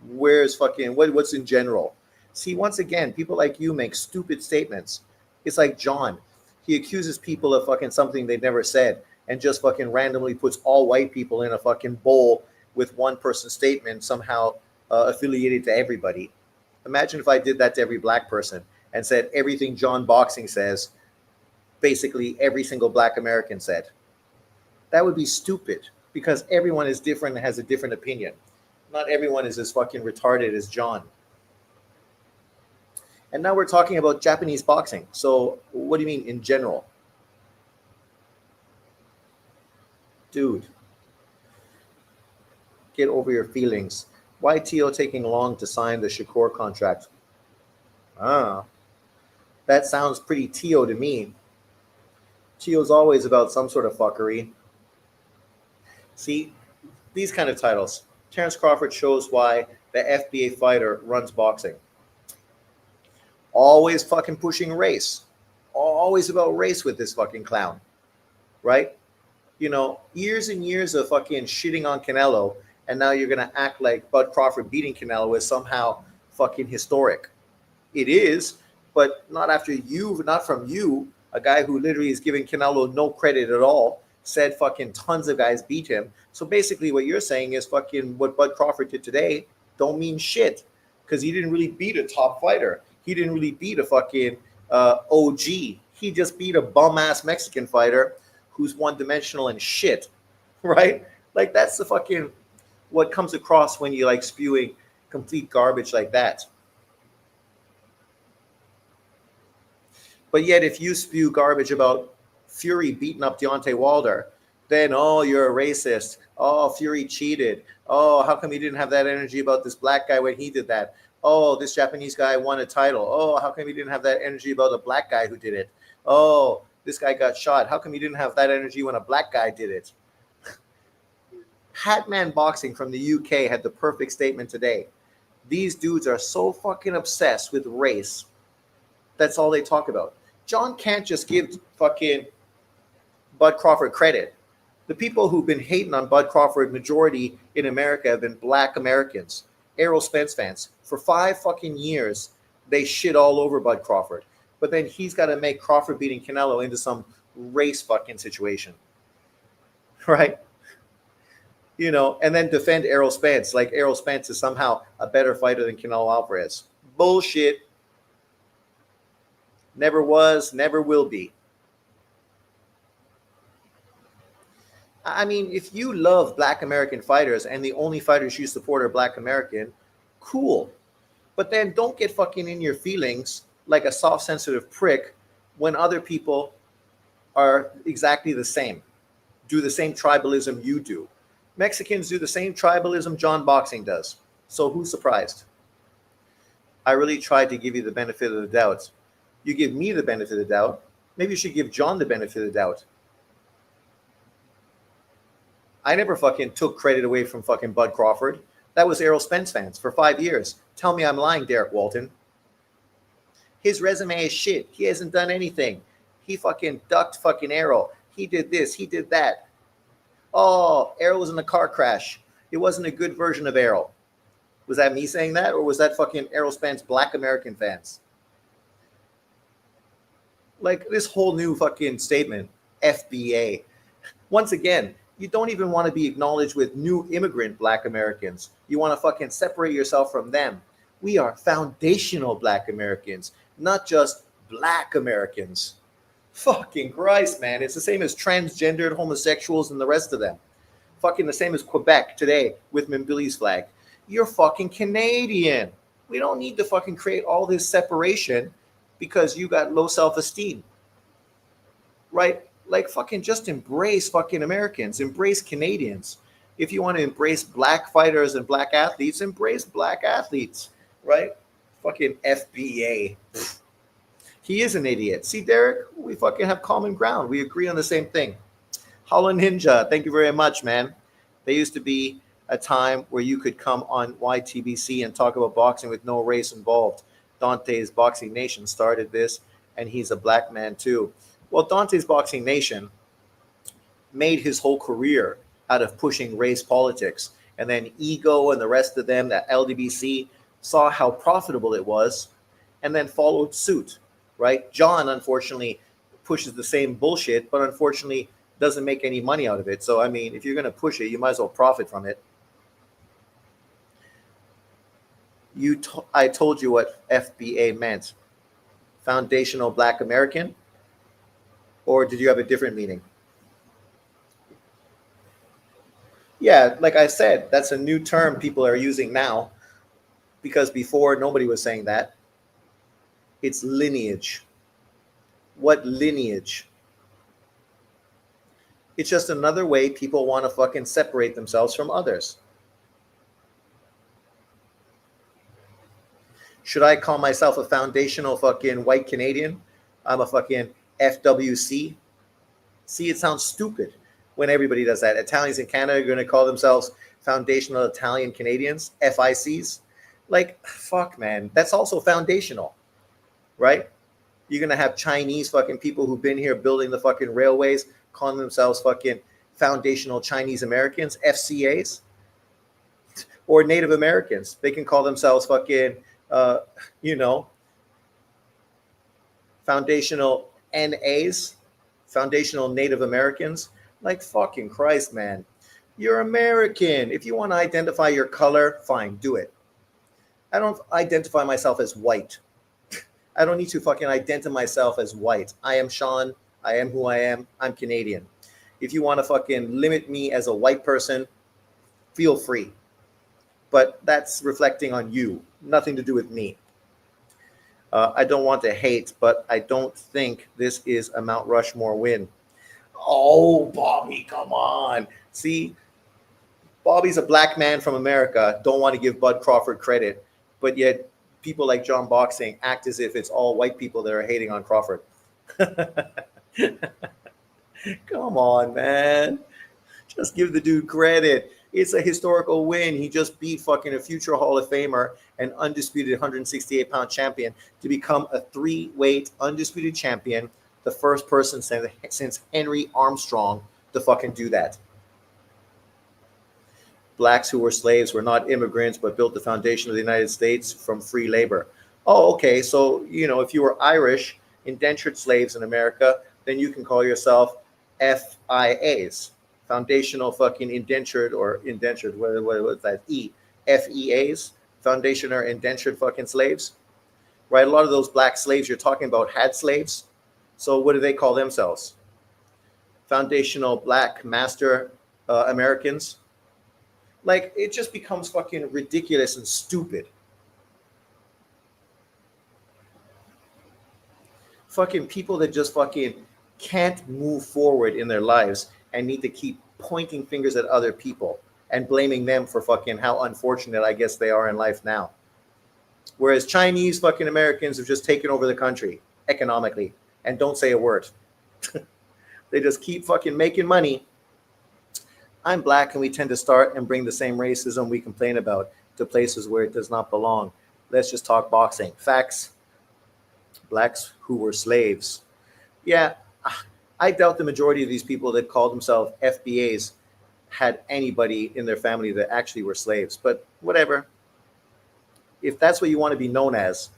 Speaker 1: Where's fucking what's in general? See, once again, people like you make stupid statements. It's like John. He accuses people of fucking something they've never said and just fucking randomly puts all white people in a fucking bowl with one person's statement somehow affiliated to everybody. Imagine if I did that to every black person and said everything John Boxing says, basically every single black American said. That would be stupid, because everyone is different and has a different opinion. Not everyone is as fucking retarded as John. And now we're talking about Japanese boxing. So what do you mean in general? Dude, get over your feelings. Why Tio taking long to sign the Shakur contract? That sounds pretty Tio to me. Tio's always about some sort of fuckery. See, these kind of titles. Terence Crawford shows why the FBA fighter runs boxing. Always fucking pushing race. Always about race with this fucking clown. Right? You know, years and years of fucking shitting on Canelo, and now you're going to act like Bud Crawford beating Canelo is somehow fucking historic. It is, but not after you, not from you, a guy who literally is giving Canelo no credit at all, said fucking tons of guys beat him. So basically what you're saying is fucking what Bud Crawford did today don't mean shit, because he didn't really beat a top fighter. He didn't really beat a fucking OG. He just beat a bum-ass Mexican fighter who's one-dimensional and shit, right? Like, that's the fucking what comes across when you like spewing complete garbage like that. But yet if you spew garbage about Fury beating up Deontay Wilder, then, oh, you're a racist. Oh, Fury cheated. Oh, how come he didn't have that energy about this black guy when he did that? Oh, this Japanese guy won a title. Oh, how come he didn't have that energy about a black guy who did it? Oh, this guy got shot. How come he didn't have that energy when a black guy did it? Hatman Boxing from the UK had the perfect statement today. These dudes are so fucking obsessed with race. That's all they talk about. John can't just give fucking Bud Crawford credit. The people who've been hating on Bud Crawford, majority in America, have been black Americans, Errol Spence fans. For 5 fucking years, they shit all over Bud Crawford. But then he's got to make Crawford beating Canelo into some race fucking situation. Right? You know, and then defend Errol Spence like Errol Spence is somehow a better fighter than Canelo Alvarez. Bullshit. Never was, never will be. I mean, if you love black American fighters and the only fighters you support are black American, cool. But then don't get fucking in your feelings like a soft, sensitive prick when other people are exactly the same, do the same tribalism you do. Mexicans do the same tribalism John Boxing does. So who's surprised? I really tried to give you the benefit of the doubt. You give me the benefit of the doubt. Maybe you should give John the benefit of the doubt. I never fucking took credit away from fucking Bud Crawford. That was Errol Spence fans for 5 years. Tell me I'm lying, Derek Walton. His resume is shit. He hasn't done anything. He fucking ducked fucking Errol. He did this. He did that. Oh, Errol was in a car crash. It wasn't a good version of Errol. Was that me saying that? Or was that fucking Errol Spence black American fans? Like this whole new fucking statement, FBA. Once again, you don't even want to be acknowledged with new immigrant black Americans. You want to fucking separate yourself from them. We are foundational black Americans, not just black Americans. Fucking Christ, man. It's the same as transgendered homosexuals and the rest of them. Fucking the same as Quebec today with Mbili's flag. You're fucking Canadian. We don't need to fucking create all this separation because you got low self-esteem. Right? Like fucking just embrace fucking Americans. Embrace Canadians. If you want to embrace black fighters and black athletes, embrace black athletes. Right? Fucking FBA. He is an idiot. See, Derek, we fucking have common ground. We agree on the same thing. Hollow Ninja, thank you very much, man. There used to be a time where you could come on YTBC and talk about boxing with no race involved. Dante's Boxing Nation started this, and he's a black man too. Well, Dante's Boxing Nation made his whole career out of pushing race politics. And then Ego and the rest of them, that LDBC, saw how profitable it was and then followed suit, right? John, unfortunately, pushes the same bullshit, but unfortunately doesn't make any money out of it. So, I mean, if you're going to push it, you might as well profit from it. I told you what FBA meant. Foundational Black American? Or did you have a different meaning? Yeah, like I said, that's a new term people are using now, because before nobody was saying that. It's lineage. What lineage? It's just another way people want to fucking separate themselves from others. Should I call myself a foundational fucking white Canadian? I'm a fucking FWC. See, it sounds stupid when everybody does that. Italians in Canada are going to call themselves foundational Italian Canadians, FICs. Like, fuck, man. That's also foundational, right? You're going to have Chinese fucking people who've been here building the fucking railways calling themselves fucking foundational Chinese Americans, FCAs, or Native Americans. They can call themselves fucking, foundational NAs, foundational Native Americans. Like, fucking Christ, man. You're American. If you want to identify your color, fine, do it. I don't identify myself as white. I don't need to fucking identify myself as white. I am Sean. I am who I am. I'm Canadian. If you want to fucking limit me as a white person, feel free. But that's reflecting on you. Nothing to do with me. I don't want to hate, but I don't think this is a Mount Rushmore win. Oh, Bobby, come on. See, Bobby's a black man from America. Don't want to give Bud Crawford credit. But yet people like John Boxing act as if it's all white people that are hating on Crawford. Come on, man. Just give the dude credit. It's a historical win. He just beat fucking a future Hall of Famer and undisputed 168-pound champion to become a 3-weight undisputed champion, the first person since Henry Armstrong to fucking do that. Blacks who were slaves were not immigrants, but built the foundation of the United States from free labor. Oh, okay. So, if you were Irish, indentured slaves in America, then you can call yourself FIAs, foundational fucking indentured, what was that? FEAs, foundation or indentured fucking slaves, right? A lot of those black slaves you're talking about had slaves. So what do they call themselves? Foundational Black Master Americans. Like, it just becomes fucking ridiculous and stupid. Fucking people that just fucking can't move forward in their lives and need to keep pointing fingers at other people and blaming them for fucking how unfortunate I guess they are in life now. Whereas Chinese fucking Americans have just taken over the country economically and don't say a word. They just keep fucking making money. I'm black, and we tend to start and bring the same racism we complain about to places where it does not belong. Let's just talk boxing. Facts. Blacks who were slaves. Yeah, I doubt the majority of these people that call themselves FBAs had anybody in their family that actually were slaves. But whatever. If that's what you want to be known as,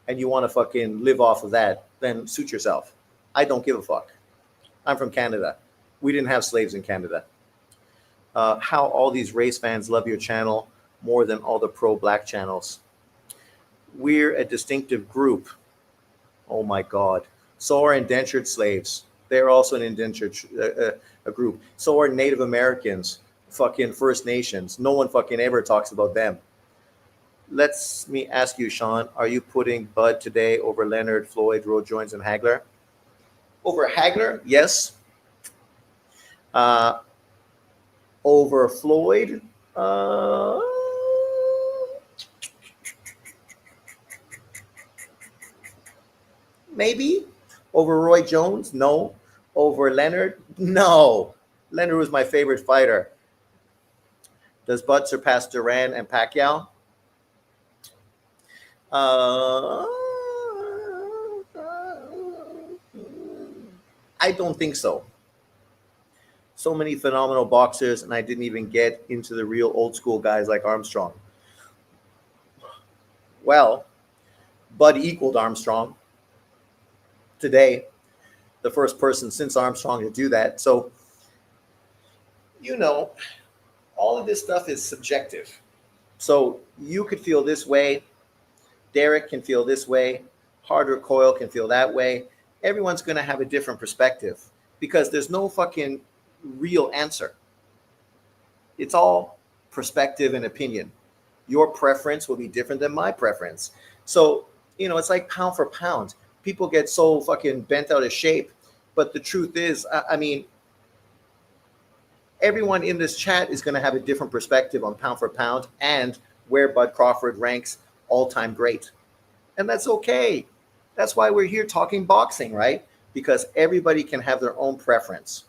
Speaker 1: and you want to fucking live off of that, then suit yourself. I don't give a fuck. I'm from Canada. We didn't have slaves in Canada. How all these race fans love your channel more than all the pro-black channels. We're a distinctive group. Oh my God. So are indentured slaves. They're also an indentured a group. So are Native Americans, fucking First Nations. No one fucking ever talks about them. Let me ask you, Sean, are you putting Bud today over Leonard, Floyd, Roe Jones, and Hagler? Over Hagler? Yes. Over Floyd, Maybe. Over Roy Jones? No. Over Leonard? No. Leonard was my favorite fighter. Does Bud surpass Duran and Pacquiao? I don't think so. So many phenomenal boxers, and I didn't even get into the real old school guys like Armstrong. Well, Bud equaled Armstrong today, the first person since Armstrong to do that. So, all of this stuff is subjective. So you could feel this way. Derek can feel this way. Hard Recoil can feel that way. Everyone's going to have a different perspective because there's no fucking real answer. It's all perspective and opinion. Your preference will be different than my preference. So, it's like pound for pound. People get so fucking bent out of shape. But the truth is, everyone in this chat is going to have a different perspective on pound for pound and where Bud Crawford ranks all-time great. And that's okay. That's why we're here talking boxing, right? Because everybody can have their own preference.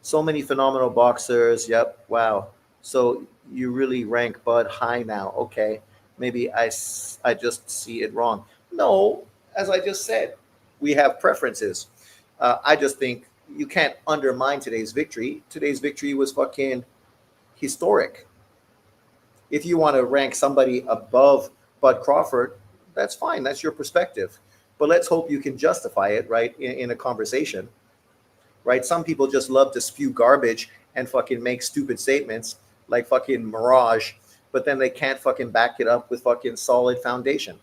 Speaker 1: So many phenomenal boxers. Yep. Wow. So you really rank Bud high now. Okay. Maybe I just see it wrong. No, as I just said, we have preferences. I just think you can't undermine today's victory. Today's victory was fucking historic. If you want to rank somebody above Bud Crawford, that's fine. That's your perspective. But let's hope you can justify it, right, in a conversation, right? Some people just love to spew garbage and fucking make stupid statements like fucking Mirage, but then they can't fucking back it up with fucking solid foundation.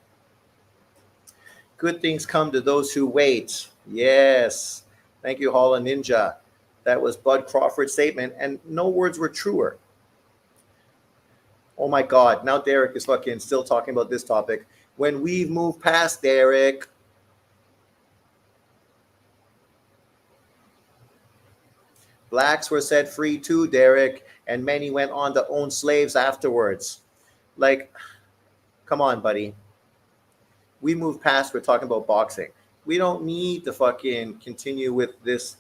Speaker 1: Good things come to those who wait. Yes. Thank you, Hall and Ninja. That was Bud Crawford's statement, and no words were truer. Oh my God. Now Derek is fucking still talking about this topic. When we've moved past Derek. Blacks were set free too, Derek, and many went on to own slaves afterwards. Like, come on, buddy. We moved past, we're talking about boxing. We don't need to fucking continue with this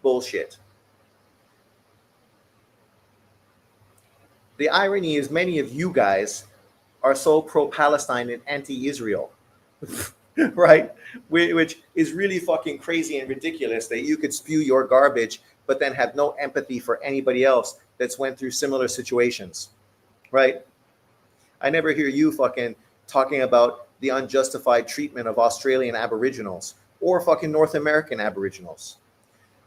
Speaker 1: bullshit. The irony is many of you guys are so pro-Palestine and anti-Israel, right? Which is really fucking crazy and ridiculous that you could spew your garbage but then have no empathy for anybody else that's went through similar situations, right? I never hear you fucking talking about the unjustified treatment of Australian Aboriginals or fucking North American Aboriginals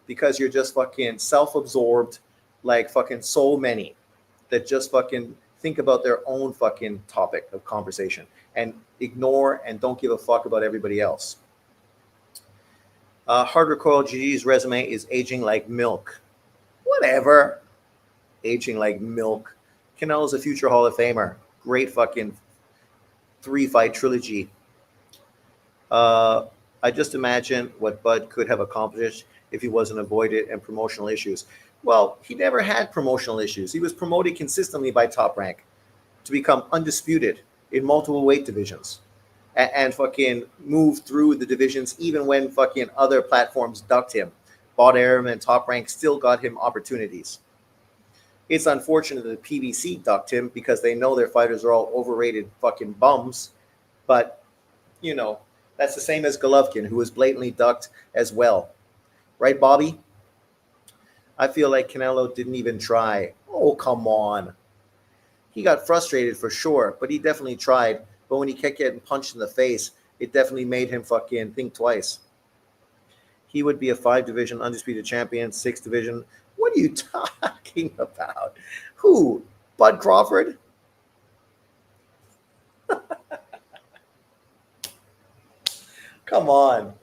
Speaker 1: because you're just fucking self-absorbed like fucking so many that just fucking think about their own fucking topic of conversation and ignore and don't give a fuck about everybody else. Hard Recoil GG's resume is aging like milk. Whatever. Aging like milk. Canelo's a future Hall of Famer. Great fucking 3-fight trilogy. I just imagine what Bud could have accomplished if he wasn't avoided and promotional issues. Well, he never had promotional issues. He was promoted consistently by Top Rank to become undisputed in multiple weight divisions and fucking move through the divisions even when fucking other platforms ducked him. Bot Aram and Top Rank still got him opportunities. It's unfortunate that PBC ducked him because they know their fighters are all overrated fucking bums. But, that's the same as Golovkin, who was blatantly ducked as well. Right, Bobby? I feel like Canelo didn't even try. Oh, come on. He got frustrated for sure, but he definitely tried. But when he kept getting punched in the face, it definitely made him fucking think twice. He would be a 5-division undisputed champion, 6-division. What are you talking about? Who? Bud Crawford? Come on.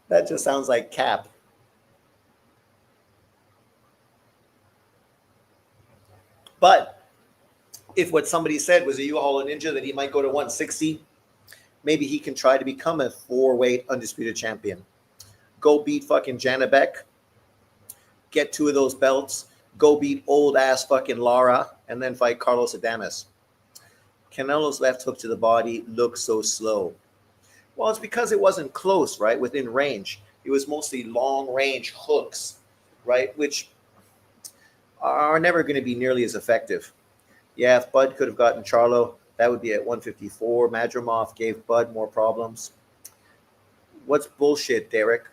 Speaker 1: That just sounds like cap. But if what somebody said was a U-Haul Ninja that he might go to 160, maybe he can try to become a 4-weight undisputed champion. Go beat fucking Janabek. Get 2 of those belts. Go beat old ass fucking Lara and then fight Carlos Adames. Canelo's left hook to the body looks so slow. Well, it's because it wasn't close, right? Within range. It was mostly long range hooks, right? Which are never going to be nearly as effective. Yeah, if Bud could have gotten Charlo, that would be at 154. Madrimov gave Bud more problems. What's bullshit, Derek?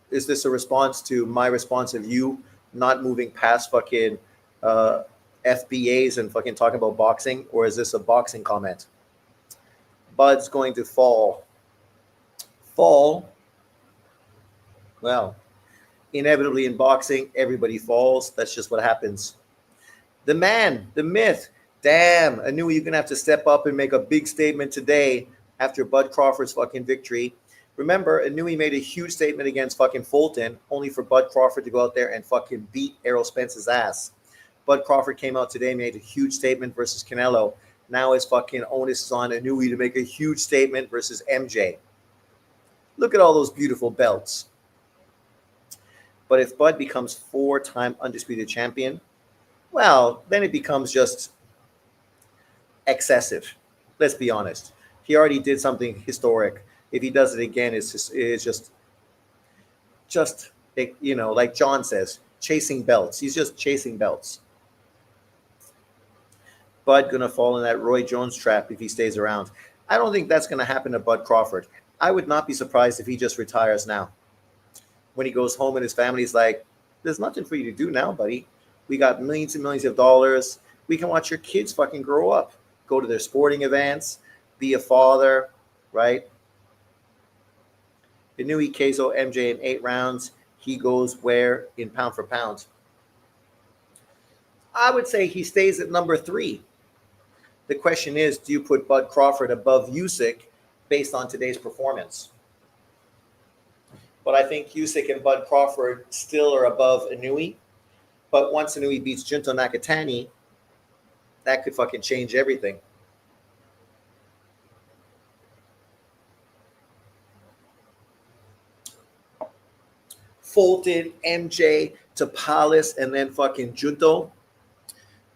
Speaker 1: Is this a response to my response of you not moving past fucking FBAs and fucking talking about boxing? Or is this a boxing comment? Bud's going to fall. Fall? Well, inevitably in boxing, everybody falls. That's just what happens. The man, the myth. Damn, Inoue, you're going to have to step up and make a big statement today after Bud Crawford's fucking victory. Remember, Inoue made a huge statement against fucking Fulton, only for Bud Crawford to go out there and fucking beat Errol Spence's ass. Bud Crawford came out today and made a huge statement versus Canelo. Now his fucking onus is on Inoue to make a huge statement versus MJ. Look at all those beautiful belts. But if Bud becomes 4-time undisputed champion, well, then it becomes just excessive. Let's be honest. He already did something historic. If he does it again, it's just you know, like John says, chasing belts. He's just chasing belts. Bud gonna fall in that Roy Jones trap if he stays around. I don't think that's gonna happen to Bud Crawford. I would not be surprised if he just retires now. When he goes home and his family's like, there's nothing for you to do now, buddy. We got millions and millions of dollars. We can watch your kids fucking grow up, go to their sporting events, be a father, right? Inoue KO MJ in 8 rounds. He goes where in pound for pound? I would say he stays at number 3. The question is, do you put Bud Crawford above Usyk based on today's performance? But I think Usyk and Bud Crawford still are above Inoue. But once Inoue beats Junto Nakatani, that could fucking change everything. Fulton, MJ, Tapales, and then fucking Junto.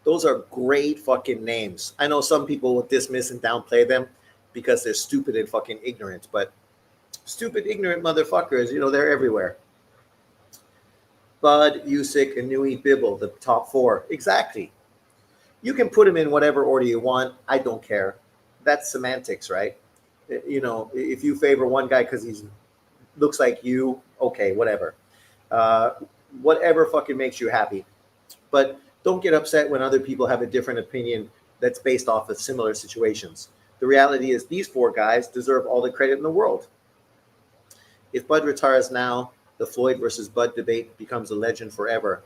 Speaker 1: Those are great fucking names. I know some people will dismiss and downplay them because they're stupid and fucking ignorant, but stupid, ignorant motherfuckers, you know, they're everywhere. Bud, Usyk, Inoue, Bibble, the top 4. Exactly. You can put them in whatever order you want. I don't care. That's semantics, right? You know, if you favor one guy because he looks like you, okay, whatever. Whatever fucking makes you happy. But don't get upset when other people have a different opinion that's based off of similar situations. The reality is these 4 guys deserve all the credit in the world. If Bud retires now, the Floyd versus Bud debate becomes a legend forever.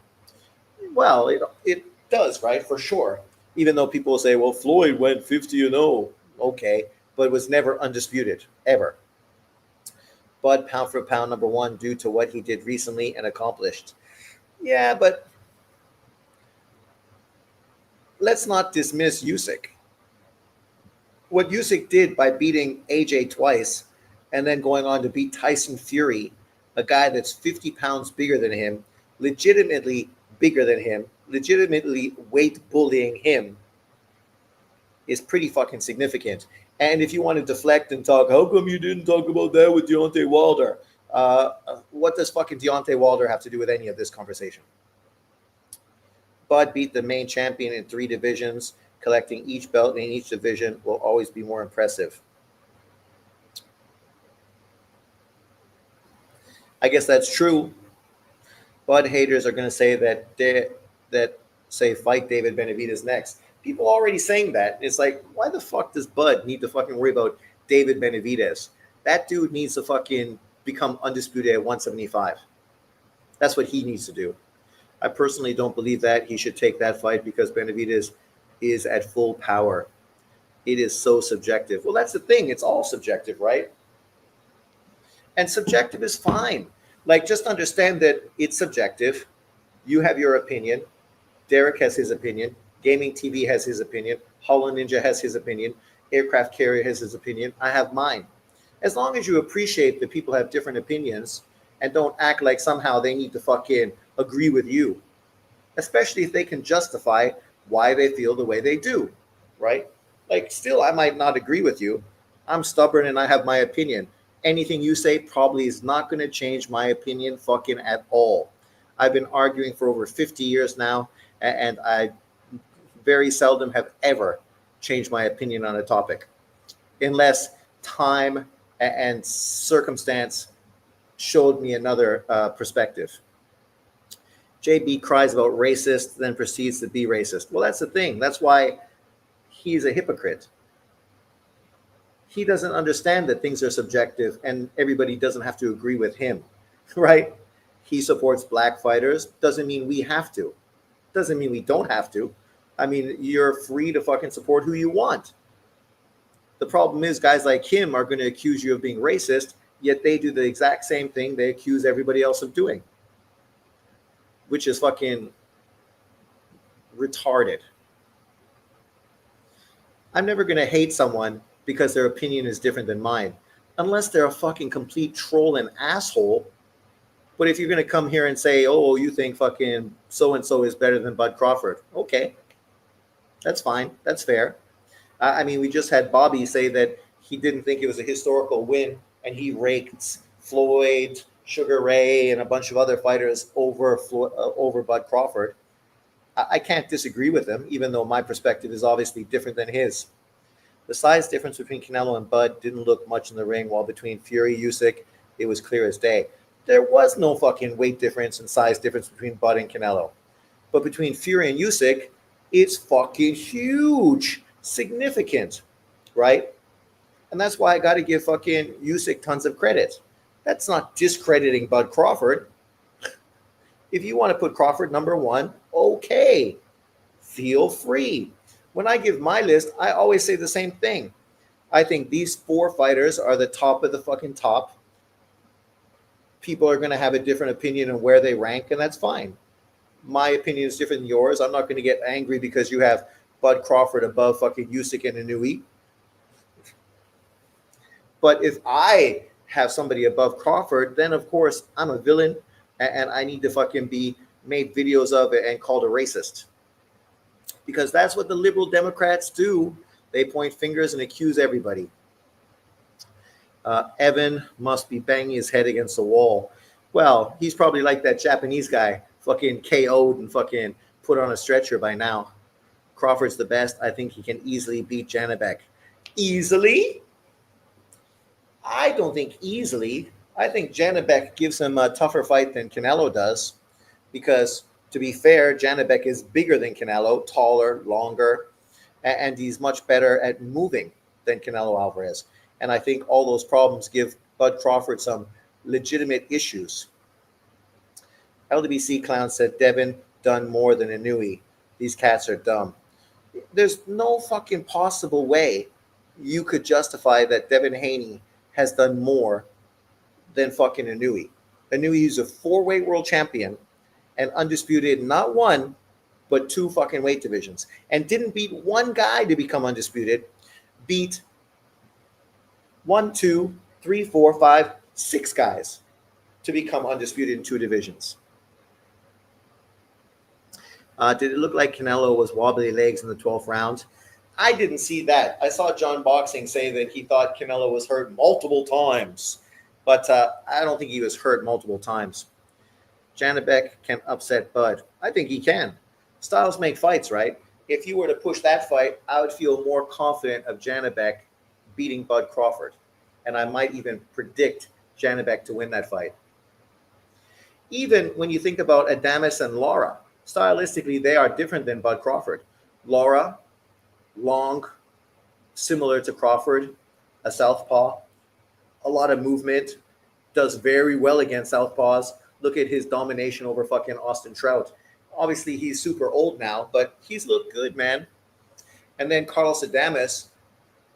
Speaker 1: Well, it does, right? For sure. Even though people say, well, Floyd went 50-0. Okay, but it was never undisputed, ever. Bud pound for pound number 1 due to what he did recently and accomplished. Yeah, but let's not dismiss Usyk. What Usyk did by beating AJ twice and then going on to beat Tyson Fury, a guy that's 50 pounds bigger than him, legitimately bigger than him, legitimately weight bullying him, is pretty fucking significant. And if you want to deflect and talk, how come you didn't talk about that with Deontay Wilder? What does fucking Deontay Wilder have to do with any of this conversation? Bud beat the main champion in 3 divisions. Collecting each belt in each division will always be more impressive. I guess that's true. Bud haters are going to say that say fight David Benavidez next. People are already saying that. It's like, why the fuck does Bud need to fucking worry about David Benavidez? That dude needs to fucking become undisputed at 175. That's what he needs to do. I personally don't believe that he should take that fight because Benavidez is at full power. It is so subjective. Well, that's the thing. It's all subjective, right? And subjective is fine. Like, just understand that it's subjective. You have your opinion. Derek has his opinion. Gaming TV has his opinion. Hollow Ninja has his opinion. Aircraft Carrier has his opinion. I have mine. As long as you appreciate that people have different opinions and don't act like somehow they need to fucking agree with you. especially if they can justify why they feel the way they do, right? Like, still, I might not agree with you. I'm stubborn and I have my opinion. Anything you say probably is not going to change my opinion fucking at all. I've been arguing for over 50 years now, and I very seldom have ever changed my opinion on a topic, unless time and circumstance showed me another perspective. JB cries about racist, then proceeds to be racist. Well, that's the thing. That's why he's a hypocrite. He doesn't understand that things are subjective and everybody doesn't have to agree with him, right? He supports black fighters. Doesn't mean we have to. Doesn't mean we don't have to. I mean, you're free to fucking support who you want. The problem is guys like him are going to accuse you of being racist, yet they do the exact same thing they accuse everybody else of doing, which is fucking retarded. I'm never going to hate someone because their opinion is different than mine, unless they're a fucking complete troll and asshole. But if you're going to come here and say, oh, you think fucking so-and-so is better than Bud Crawford, okay, that's fine. That's fair. I mean, we just had Bobby say that he didn't think it was a historical win, and he raked Floyd, Sugar Ray, and a bunch of other fighters over Bud Crawford. I can't disagree with him, even though my perspective is obviously different than his. The size difference between Canelo and Bud didn't look much in the ring, while between Fury, Usyk, it was clear as day. There was no fucking weight difference and size difference between Bud and Canelo. But between Fury and Usyk, it's fucking huge, significant, right? And that's why I got to give fucking Usyk tons of credit. That's not discrediting Bud Crawford. If you want to put Crawford number one, okay, feel free. When I give my list, I always say the same thing. I think these four fighters are the top of the fucking top. People are going to have a different opinion on where they rank, and that's fine. My opinion is different than yours. I'm not going to get angry because you have Bud Crawford above fucking Usyk and Inoue. But if I have somebody above Crawford, then of course I'm a villain and I need to fucking be made videos of it and called a racist. Because that's what the liberal Democrats do. They point fingers and accuse everybody. Evan must be banging his head against the wall. Well, he's probably like that Japanese guy, fucking KO'd and fucking put on a stretcher by now. Crawford's the best. I think he can easily beat Janibek. Easily? I don't think easily. I think Janibek gives him a tougher fight than Canelo does, because to be fair, Janibek is bigger than Canelo, taller, longer, and he's much better at moving than Canelo Alvarez. And I think all those problems give Bud Crawford some legitimate issues. LWC Clown said Devin done more than Inoue. These cats are dumb. There's no fucking possible way you could justify that Devin Haney has done more than fucking Inoue. Inoue is a 4-weight world champion and undisputed not one, but 2 fucking weight divisions. And didn't beat one guy to become undisputed. Beat 1, 2, 3, 4, 5, 6 guys to become undisputed in 2 divisions. Did it look like Canelo was wobbly legs in the 12th round? I didn't see that. I saw John Boxing say that he thought Canelo was hurt multiple times, but I don't think he was hurt multiple times. Janibek can upset Bud. I think he can. Styles make fights, right? If you were to push that fight, I would feel more confident of Janibek beating Bud Crawford, and I might even predict Janibek to win that fight. Even when you think about Adames and Lara, stylistically, they are different than Bud Crawford. Lara, long, similar to Crawford, a southpaw, a lot of movement, does very well against southpaws. Look at his domination over fucking Austin Trout. Obviously, he's super old now, but he's looked good, man. And then Carlos Adames,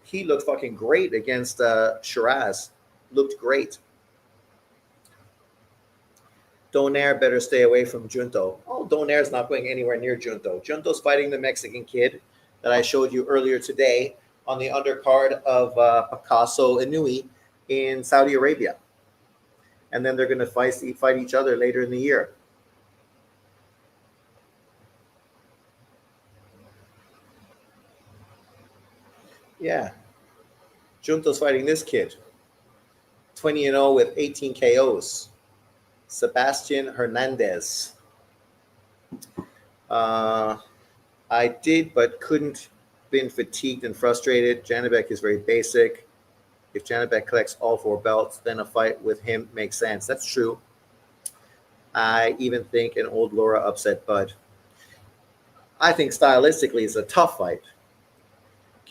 Speaker 1: he looked fucking great against Shiraz. Looked great. Donaire better stay away from Junto. Oh, Donaire's not going anywhere near Junto. Junto's fighting the Mexican kid that I showed you earlier today on the undercard of Picasso Inoue in Saudi Arabia. And then they're going to fight each other later in the year. Yeah. Junto's fighting this kid. 20-0 with 18 KOs. Sebastian Hernandez. I did, but couldn't. Been fatigued and frustrated. Janibek is very basic. If Janibek collects all 4 belts, then a fight with him makes sense. That's true. I even think an old Laura upset Bud. I think stylistically it's a tough fight.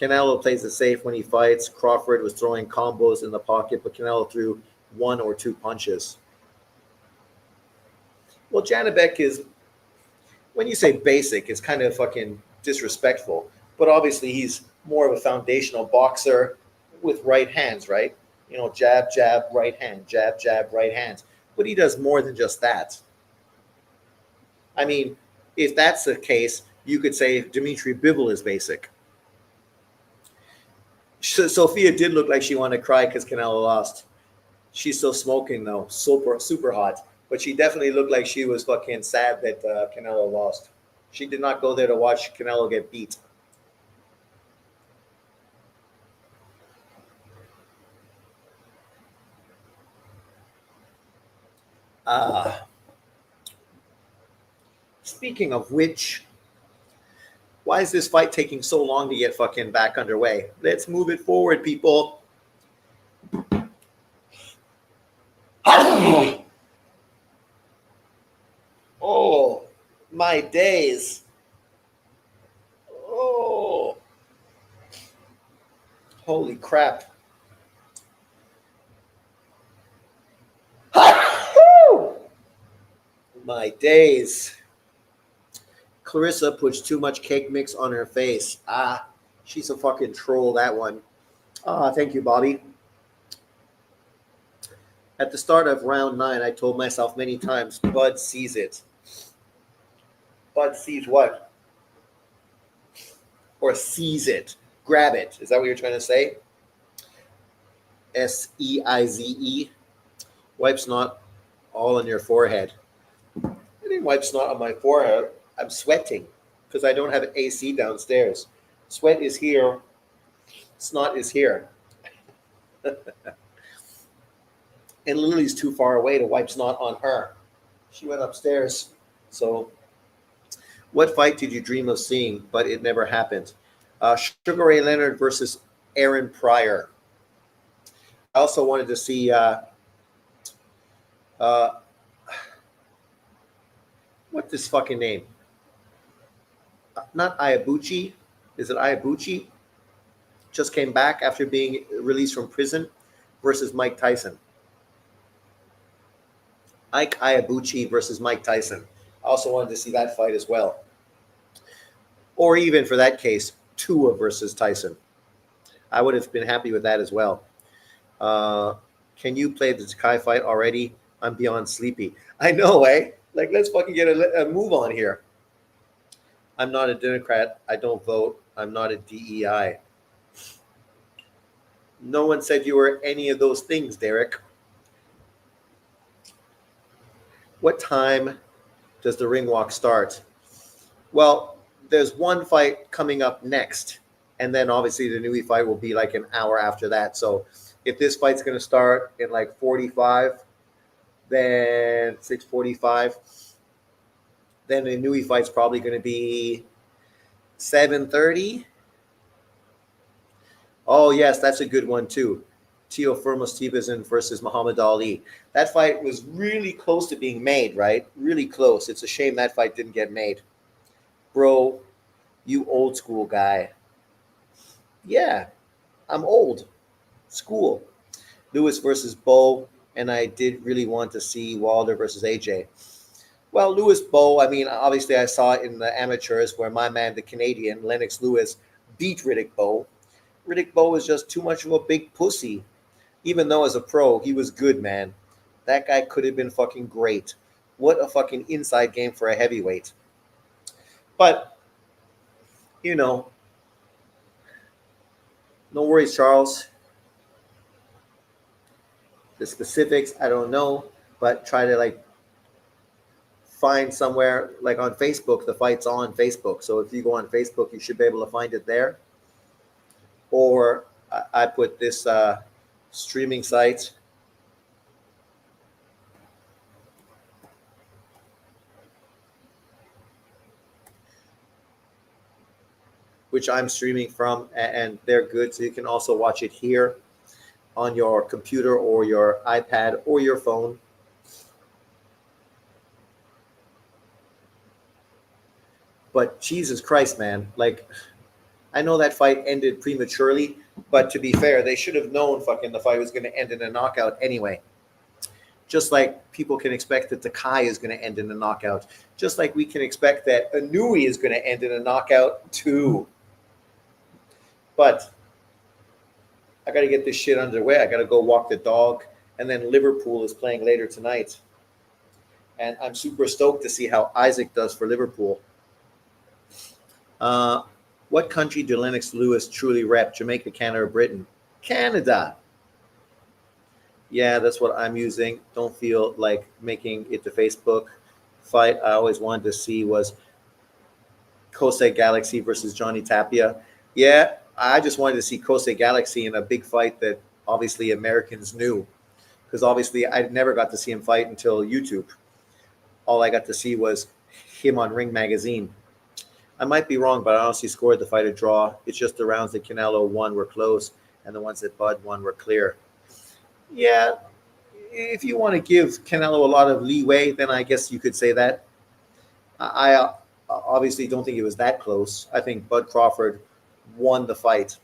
Speaker 1: Canelo plays it safe when he fights. Crawford was throwing combos in the pocket, but Canelo threw 1 or 2 punches. Well, Janibek is, when you say basic, it's kind of fucking disrespectful. But obviously he's more of a foundational boxer with right hands, right? You know, jab, jab, right hand, jab, jab, right hand. But he does more than just that. I mean, if that's the case, you could say Dimitri Bivol is basic. Sophia did look like she wanted to cry because Canelo lost. She's still smoking though, super hot. But she definitely looked like she was fucking sad that Canelo lost. She did not go there to watch Canelo get beat. Speaking of which, why is this fight taking so long to get fucking back underway? Let's move it forward, people. Oh, my days. Oh, holy crap. My days. Clarissa puts too much cake mix on her face. She's a fucking troll, that one. Thank you, Bobby. At the start of round 9, I told myself many times, Bud sees it. Bud sees what? Or sees it. Grab it. Is that what you're trying to say? Seize. Wipe snot all on your forehead. I didn't wipe snot on my forehead. I'm sweating because I don't have AC downstairs. Sweat is here. Snot is here. And Lily's too far away to wipe snot on her. She went upstairs. So, what fight did you dream of seeing, but it never happened? Sugar Ray Leonard versus Aaron Pryor. I also wanted to see what this fucking name? Not Iabuchi. Is it Iabuchi? Just came back after being released from prison versus Mike Tyson. Ike Iabuchi versus Mike Tyson. I also wanted to see that fight as well. Or even for that case, Tua versus Tyson. I would have been happy with that as well. Can you play the Takai fight already? I'm beyond sleepy. I know, eh? Like, let's fucking get a move on here. I'm not a Democrat. I don't vote. I'm not a DEI. No one said you were any of those things, Derek. What time does the ring walk start? Well, there's one fight coming up next. And then obviously the Inoue fight will be like an hour after that. So if this fight's going to start in like 45, then 6:45, then the Inoue fight's probably going to be 7:30. Oh, yes, that's a good one too. Teofimo Stevenson versus Muhammad Ali. That fight was really close to being made, right? Really close. It's a shame that fight didn't get made. Bro, you old school guy. Yeah, I'm old. School. Lewis versus Bo, and I did really want to see Wilder versus AJ. Well, Lewis Bo, I mean, obviously I saw it in the amateurs where my man, the Canadian, Lennox Lewis, beat Riddick Bowe. Riddick Bowe was just too much of a big pussy. Even though as a pro, he was good, man. That guy could have been fucking great. What a fucking inside game for a heavyweight. But, you know, no worries, Charles. The specifics, I don't know, but try to like find somewhere, like on Facebook, the fight's on Facebook. So if you go on Facebook, you should be able to find it there. or I put this streaming site. Which I'm streaming from, and they're good. So you can also watch it here on your computer or your iPad or your phone. But Jesus Christ, man, like, I know that fight ended prematurely, but to be fair, they should have known fucking the fight was going to end in a knockout anyway. Just like people can expect that Takai is going to end in a knockout. Just like we can expect that Inoue is going to end in a knockout too. But I got to get this shit underway. I got to go walk the dog. And then Liverpool is playing later tonight. And I'm super stoked to see how Isaac does for Liverpool. What country do Lennox Lewis truly rep? Jamaica, Canada, or Britain? Canada. Yeah, that's what I'm using. Don't feel like making it to Facebook. Fight I always wanted to see was Kosei Galaxy versus Johnny Tapia. Yeah, I just wanted to see Kosei Galaxy in a big fight that obviously Americans knew. Because obviously I never got to see him fight until YouTube. All I got to see was him on Ring Magazine. I might be wrong, but I honestly scored the fight a draw. It's just the rounds that Canelo won were close, and the ones that Bud won were clear. Yeah, if you want to give Canelo a lot of leeway, then I guess you could say that. I obviously don't think it was that close. I think Bud Crawford won the fight.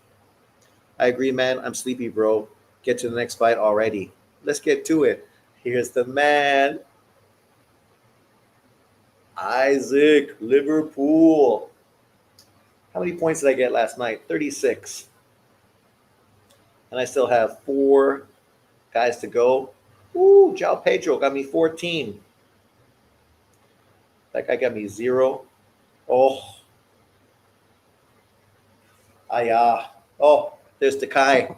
Speaker 1: I agree, man. I'm sleepy, bro. Get to the next fight already. Let's get to it. Here's the man. Isaac, Liverpool. How many points did I get last night? 36. And I still have 4 guys to go. Ooh, João Pedro got me 14. That guy got me 0. Oh. Oh, there's Takai.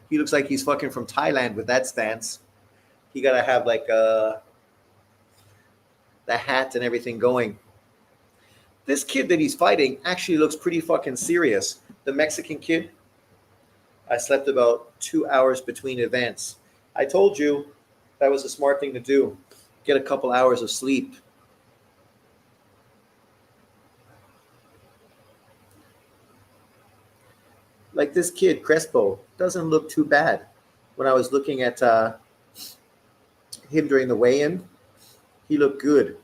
Speaker 1: He looks like he's fucking from Thailand with that stance. He got to have like the hat and everything going. This kid that he's fighting actually looks pretty fucking serious. The Mexican kid. I slept about 2 hours between events. I told you that was a smart thing to do. Get a couple hours of sleep. Like this kid, Crespo, doesn't look too bad. When I was looking at him during the weigh-in, he looked good.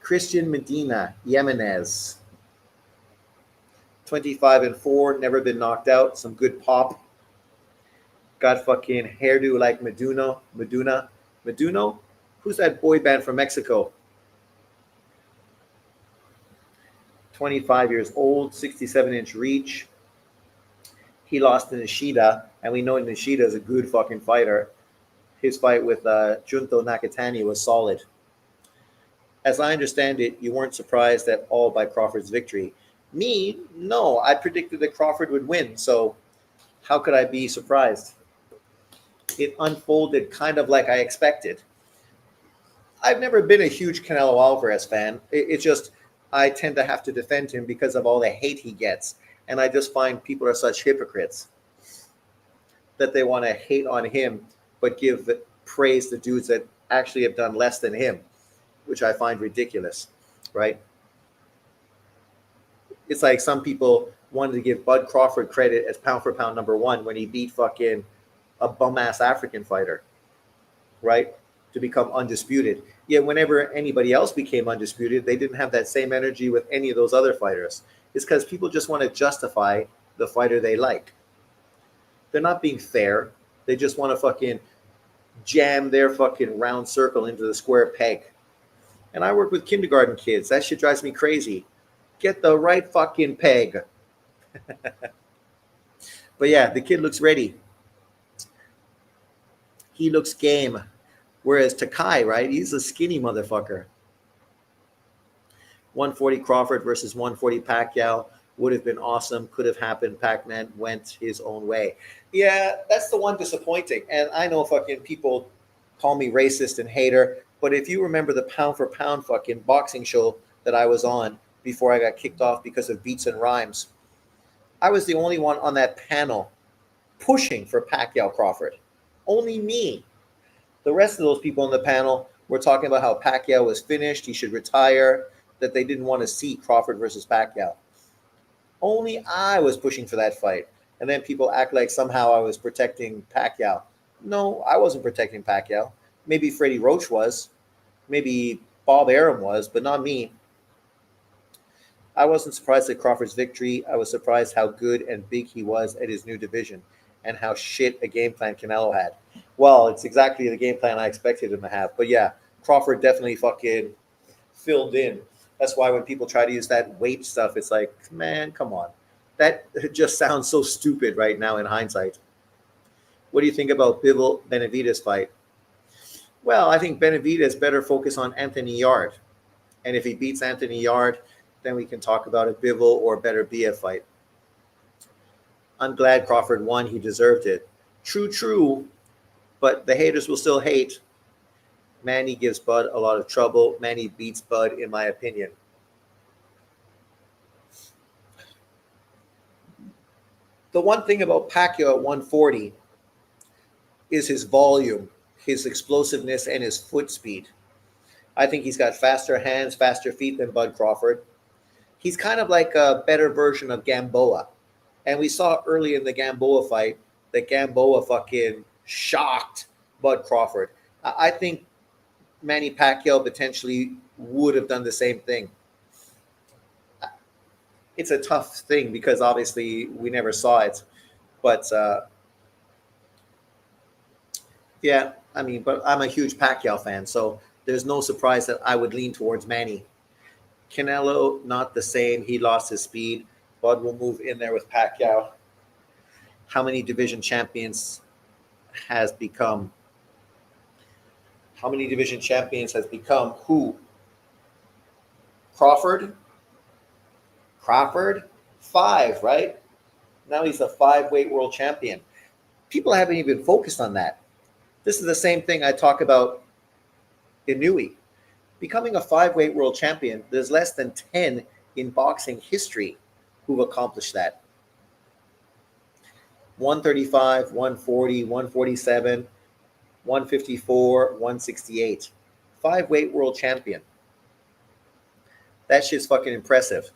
Speaker 1: Christian Medina, Yemenez. 25-4, never been knocked out. Some good pop. Got fucking hairdo like Meduna? Who's that boy band from Mexico? 25 years old, 67-inch reach. He lost to Nishida, and we know Nishida is a good fucking fighter. His fight with Junto Nakatani was solid. As I understand it, you weren't surprised at all by Crawford's victory. Me, no. I predicted that Crawford would win, so how could I be surprised? It unfolded kind of like I expected. I've never been a huge Canelo Alvarez fan. It's just I tend to have to defend him because of all the hate he gets. And I just find people are such hypocrites that they want to hate on him but give praise to dudes that actually have done less than him, which I find ridiculous, right? It's like some people wanted to give Bud Crawford credit as pound for pound #1 when he beat fucking a bum-ass African fighter, right? To become undisputed. Yet whenever anybody else became undisputed, they didn't have that same energy with any of those other fighters. It's because people just want to justify the fighter they like. They're not being fair. They just want to fucking jam their fucking round circle into the square peg. And I work with kindergarten kids. That shit drives me crazy. Get the right fucking peg. But yeah, the kid looks ready. He looks game. Whereas Takai, right? He's a skinny motherfucker. 140 Crawford versus 140 Pacquiao would have been awesome. Could have happened. Pac-Man went his own way. Yeah, that's the one disappointing. And I know fucking people call me racist and hater, but if you remember the pound for pound fucking boxing show that I was on before I got kicked off because of beats and rhymes, I was the only one on that panel pushing for Pacquiao Crawford. Only me. The rest of those people on the panel were talking about how Pacquiao was finished, he should retire, that they didn't want to see Crawford versus Pacquiao. Only I was pushing for that fight. And then people act like somehow I was protecting Pacquiao. No, I wasn't protecting Pacquiao. Maybe Freddie Roach was. Maybe Bob Arum was, but not me. I wasn't surprised at Crawford's victory. I was surprised how good and big he was at his new division and how shit a game plan Canelo had. Well, it's exactly the game plan I expected him to have. But yeah, Crawford definitely fucking filled in. That's why when people try to use that weight stuff, it's like, man, come on. That just sounds so stupid right now in hindsight. What do you think about Bivol Benavidez fight? Well, I think Benavidez better focus on Anthony Yard. And if he beats Anthony Yard, then we can talk about a Bivol or better Bia fight. I'm glad Crawford won. He deserved it. True. But the haters will still hate. Manny gives Bud a lot of trouble. Manny beats Bud, in my opinion. The one thing about Pacquiao at 140 is his volume, his explosiveness, and his foot speed. I think he's got faster hands, faster feet than Bud Crawford. He's kind of like a better version of Gamboa. And we saw early in the Gamboa fight that Gamboa fucking shocked Bud Crawford. I think Manny Pacquiao potentially would have done the same thing. It's a tough thing because obviously we never saw it. But yeah, I mean, but I'm a huge Pacquiao fan, so there's no surprise that I would lean towards Manny. Canelo, not the same. He lost his speed. Bud will move in there with Pacquiao. How many division champions has become? How many division champions has become who? Crawford? 5, right? Now he's a 5-weight world champion. People haven't even focused on that. This is the same thing I talk about Inoue. Becoming a 5-weight world champion, there's less than 10 in boxing history who've accomplished that. 135, 140, 147, 154, 168. 5-weight world champion. That shit's fucking impressive.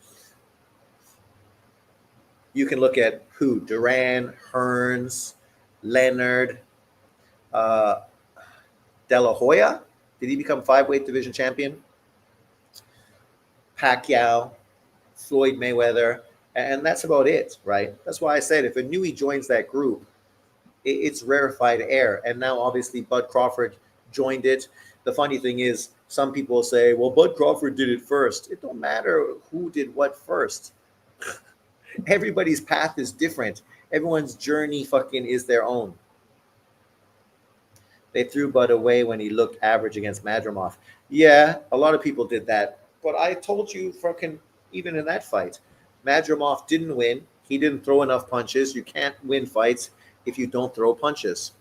Speaker 1: You can look at who? Duran, Hearns, Leonard, De La Hoya. Did he become 5-weight division champion? Pacquiao, Floyd Mayweather, and that's about it, right? That's why I said if Inoue joins that group, it's rarefied air. And now obviously Bud Crawford joined it. The funny thing is, some people say, well, Bud Crawford did it first. It don't matter who did what first. Everybody's path is different. Everyone's journey fucking is their own. They threw Bud away when he looked average against Madrimov. Yeah, a lot of people did that. But I told you fucking even in that fight, Madrimov didn't win. He didn't throw enough punches. You can't win fights if you don't throw punches.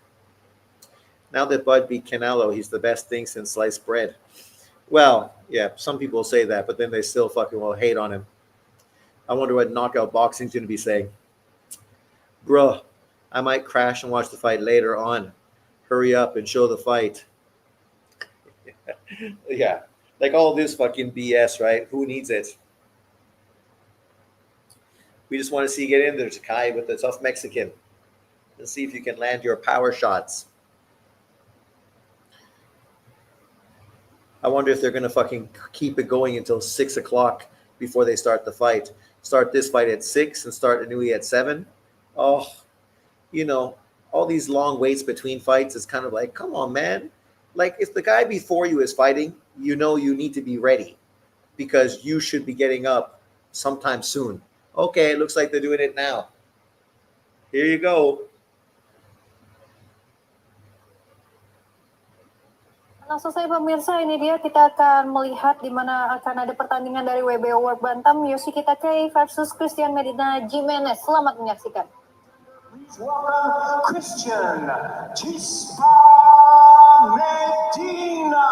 Speaker 1: Now that Bud beat Canelo, he's the best thing since sliced bread. Well, yeah, some people say that, but then they still fucking will hate on him. I wonder what knockout boxing's going to be saying. Bruh, I might crash and watch the fight later on. Hurry up and show the fight. Yeah, like all this fucking BS, right? Who needs it? We just want to see you get in there, Takai, with the tough Mexican. Let's see if you can land your power shots. I wonder if they're going to fucking keep it going until 6 o'clock before they start the fight. Start this fight at 6 and start Inoue at 7. Oh, you know, all these long waits between fights is kind of like, come on, man. Like, if the guy before you is fighting, you know you need to be ready because you should be getting up sometime soon. Okay, it looks like they're doing it now. Here you go.
Speaker 6: Langsung saja pemirsa, ini dia kita akan melihat di mana akan ada pertandingan dari WBO World Bantam Yoshiki Takai versus Christian Medina Jimenez. Selamat menyaksikan.
Speaker 4: Please welcome Christian Chispa Medina.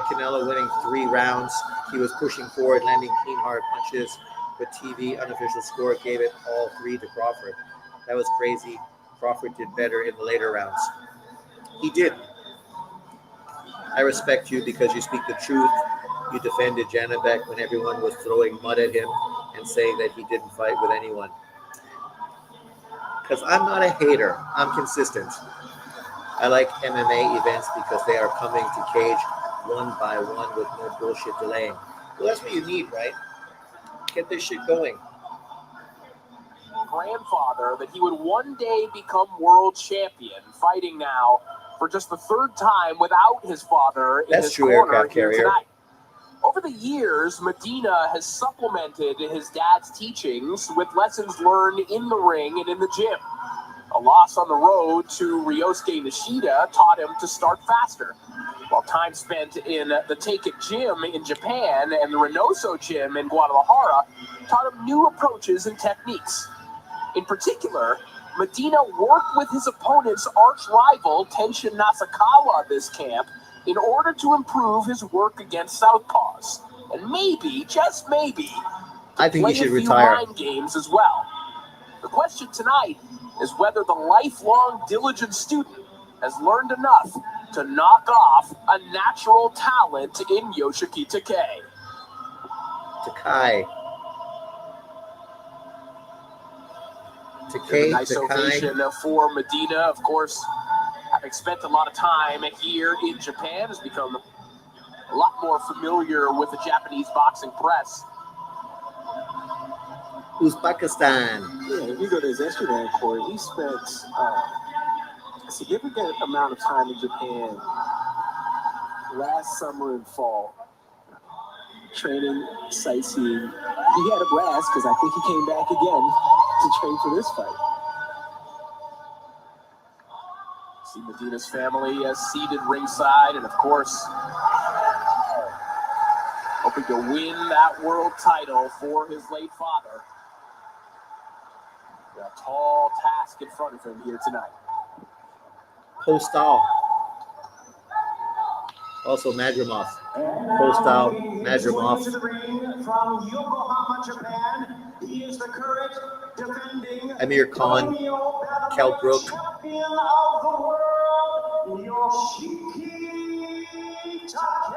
Speaker 1: Canelo winning 3 rounds. He was pushing forward, landing clean, hard punches, but TV unofficial score gave it all 3 to Crawford. That was crazy. Crawford did better in the later rounds. He did. I respect you because you speak the truth. You defended Janabek when everyone was throwing mud at him and saying that he didn't fight with anyone. Because I'm not a hater. I'm consistent. I like MMA events because they are coming to cage one by one with no bullshit delaying. Well, that's what you need, right? Get this shit going.
Speaker 3: Grandfather that he would one day become world champion, fighting now for just the 3rd time without his father in his corner here tonight. Over the years, Medina has supplemented his dad's teachings with lessons learned in the ring and in the gym. A loss on the road to Ryosuke Nishida taught him to start faster, while time spent in the Take It gym in Japan and the Reynoso gym in Guadalajara taught him new approaches and techniques. In particular, Medina worked with his opponent's arch rival Tenshin Nasukawa this camp in order to improve his work against southpaws, and maybe, just maybe,
Speaker 1: I think
Speaker 3: play
Speaker 1: he should
Speaker 3: a few
Speaker 1: retire.
Speaker 3: mind games as well. The question tonight is whether the lifelong diligent student has learned enough to knock off a natural talent in Yoshiki Takai.
Speaker 1: Takai.
Speaker 3: Nice ovation for Medina, of course. Having spent a lot of time here in Japan, has become a lot more familiar with the Japanese boxing press.
Speaker 1: Uzbekistan.
Speaker 5: Yeah, if you go to his Instagram, Corey, he spent a significant amount of time in Japan last summer and fall, training, sightseeing. He had a blast because I think he came back again to train for this fight.
Speaker 3: See Medina's family seated ringside, and of course, hoping to win that world title for his late father. A tall task in front of him here tonight.
Speaker 1: Postal. Also Madrimov. Postal, Madrimov.
Speaker 4: From Yokohama, Japan, he is the current defending
Speaker 1: Amir Khan, Kel Brook.
Speaker 4: champion of the world, Yoshiki Takai.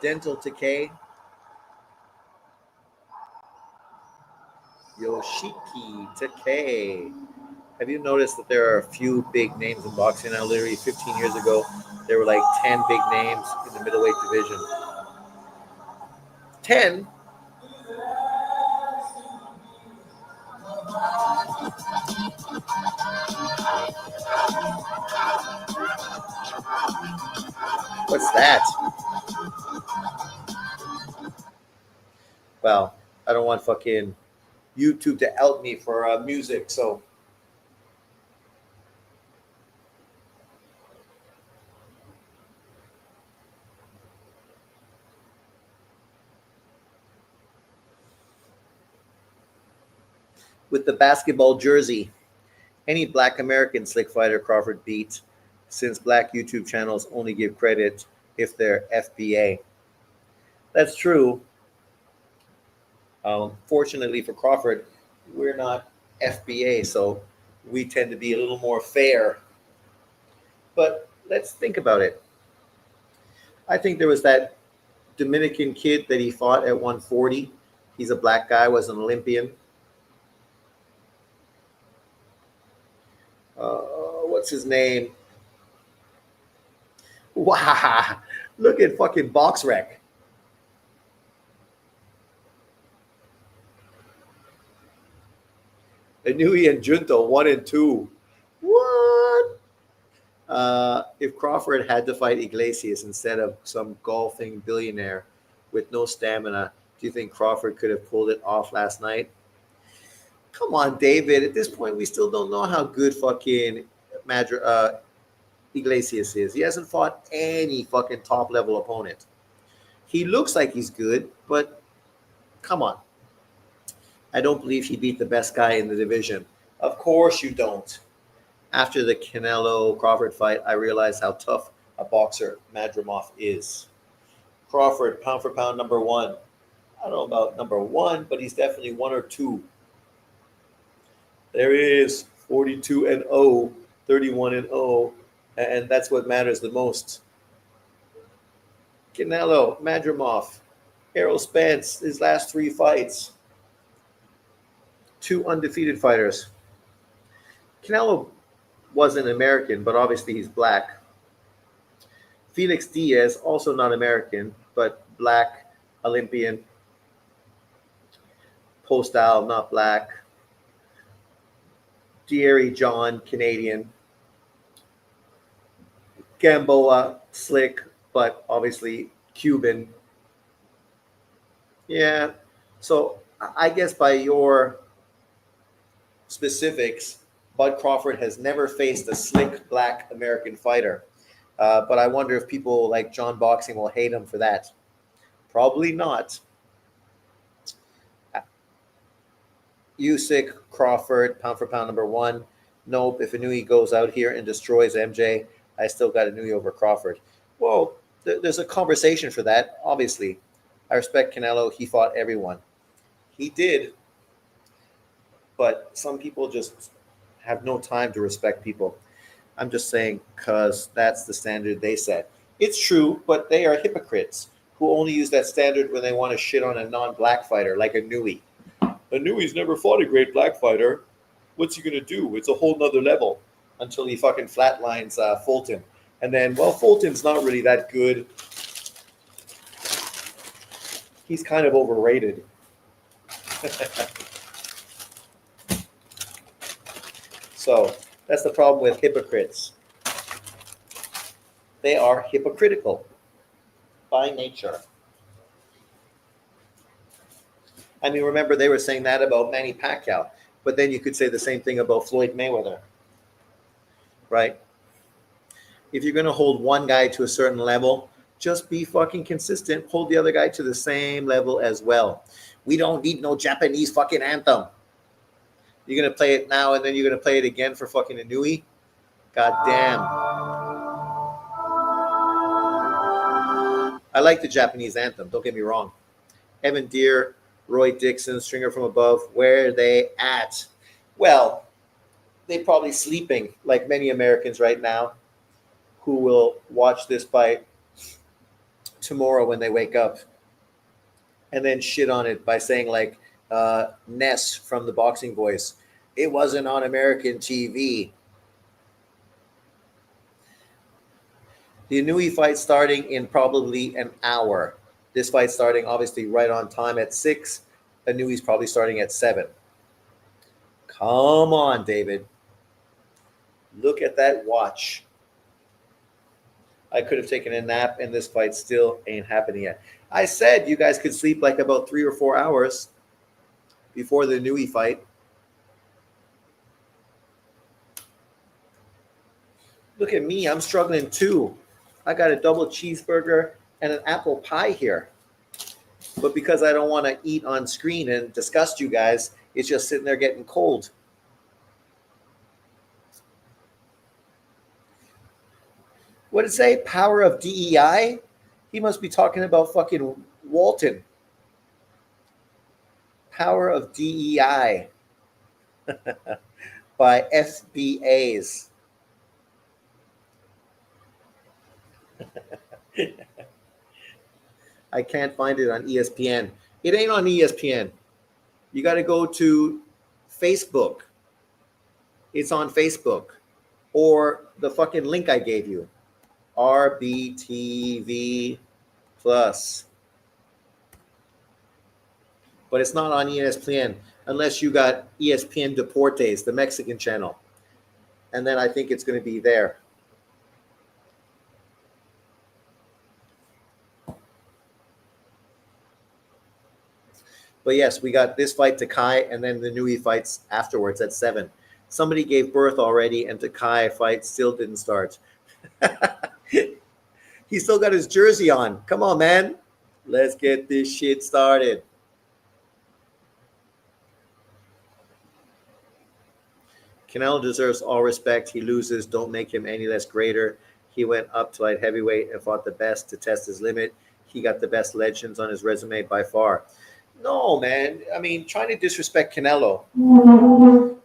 Speaker 1: Dental Takai. Yoshiki Takai. Have you noticed that there are a few big names in boxing now? Literally 15 years ago, there were like 10 big names in the middleweight division. 10? What's that? Well, I don't want fucking YouTube to out me for music, so. With the basketball jersey, any black American slick fighter Crawford beat, since black YouTube channels only give credit if they're FBA. That's true. Fortunately for Crawford, we're not FBA, so we tend to be a little more fair. But let's think about it. I think there was that Dominican kid that he fought at 140. He's a black guy, was an Olympian. What's his name? Wow, look at fucking BoxRec. Inoue and Junto 1 and 2. What? If Crawford had to fight Iglesias instead of some golfing billionaire with no stamina, do you think Crawford could have pulled it off last night? Come on, David. At this point, we still don't know how good fucking Iglesias is. He hasn't fought any fucking top-level opponent. He looks like he's good, but come on. I don't believe he beat the best guy in the division. Of course you don't. After the Canelo Crawford fight, I realized how tough a boxer Madrimov is. Crawford, pound for pound, number one. I don't know about number one, but he's definitely one or two. There he is, 42-0, 31-0, and that's what matters the most. Canelo, Madrimov, Errol Spence, his last 3 fights. 2 undefeated fighters. Canelo wasn't American, but obviously he's black. Felix Diaz, also not American, but black, Olympian. Postal, not black. Thierry John, Canadian. Gamboa, slick, but obviously Cuban. Yeah, so I guess by your specifics, Bud Crawford has never faced a slick black American fighter. But I wonder if people like John Boxing will hate him for that. Probably not. Usyk, Crawford, pound for pound, number one. Nope, if Inoue goes out here and destroys MJ, I still got Inoue over Crawford. Well, there's a conversation for that, obviously. I respect Canelo. He fought everyone. He did. But some people just have no time to respect people. I'm just saying because that's the standard they set. It's true, but they are hypocrites who only use that standard when they want to shit on a non-black fighter like Inoue. Inoue's never fought a great black fighter. What's he going to do? It's a whole nother level until he fucking flatlines Fulton. And then, well, Fulton's not really that good. He's kind of overrated. So that's the problem with hypocrites. They are hypocritical by nature. I mean, remember they were saying that about Manny Pacquiao, but then you could say the same thing about Floyd Mayweather, right? If you're going to hold one guy to a certain level, just be fucking consistent. Hold the other guy to the same level as well. We don't need no Japanese fucking anthem. You're going to play it now and then you're going to play it again for fucking Inoue? God damn. I like the Japanese anthem, don't get me wrong. Evan Deere, Roy Dixon, Stringer from Above, where are they at? Well, they're probably sleeping like many Americans right now who will watch this fight tomorrow when they wake up and then shit on it by saying like Ness from the Boxing Voice. It wasn't on American TV. The Inoue fight starting in probably an hour. This fight starting obviously right on time at 6. Inoue's probably starting at 7. Come on, David. Look at that watch. I could have taken a nap and this fight still ain't happening yet. I said you guys could sleep like about 3 or 4 hours before the Inoue fight. Look at me. I'm struggling too. I got a double cheeseburger and an apple pie here. But because I don't want to eat on screen and disgust you guys, it's just sitting there getting cold. What did it say? Power of DEI? He must be talking about fucking Walton. Power of DEI by FBAs. I can't find it on ESPN. It ain't on ESPN. You got to go to Facebook. It's on Facebook. Or the fucking link I gave you. RBTV Plus. But it's not on ESPN unless you got ESPN Deportes, the Mexican channel. And then I think it's going to be there. But yes, we got this fight, Takai, and then the Inoue fights afterwards at 7. Somebody gave birth already, and Takai fight still didn't start. He still got his jersey on. Come on, man. Let's get this shit started. Canelo deserves all respect. He loses. Don't make him any less greater. He went up to light heavyweight and fought the best to test his limit. He got the best legends on his resume by far. No, man. I mean, trying to disrespect Canelo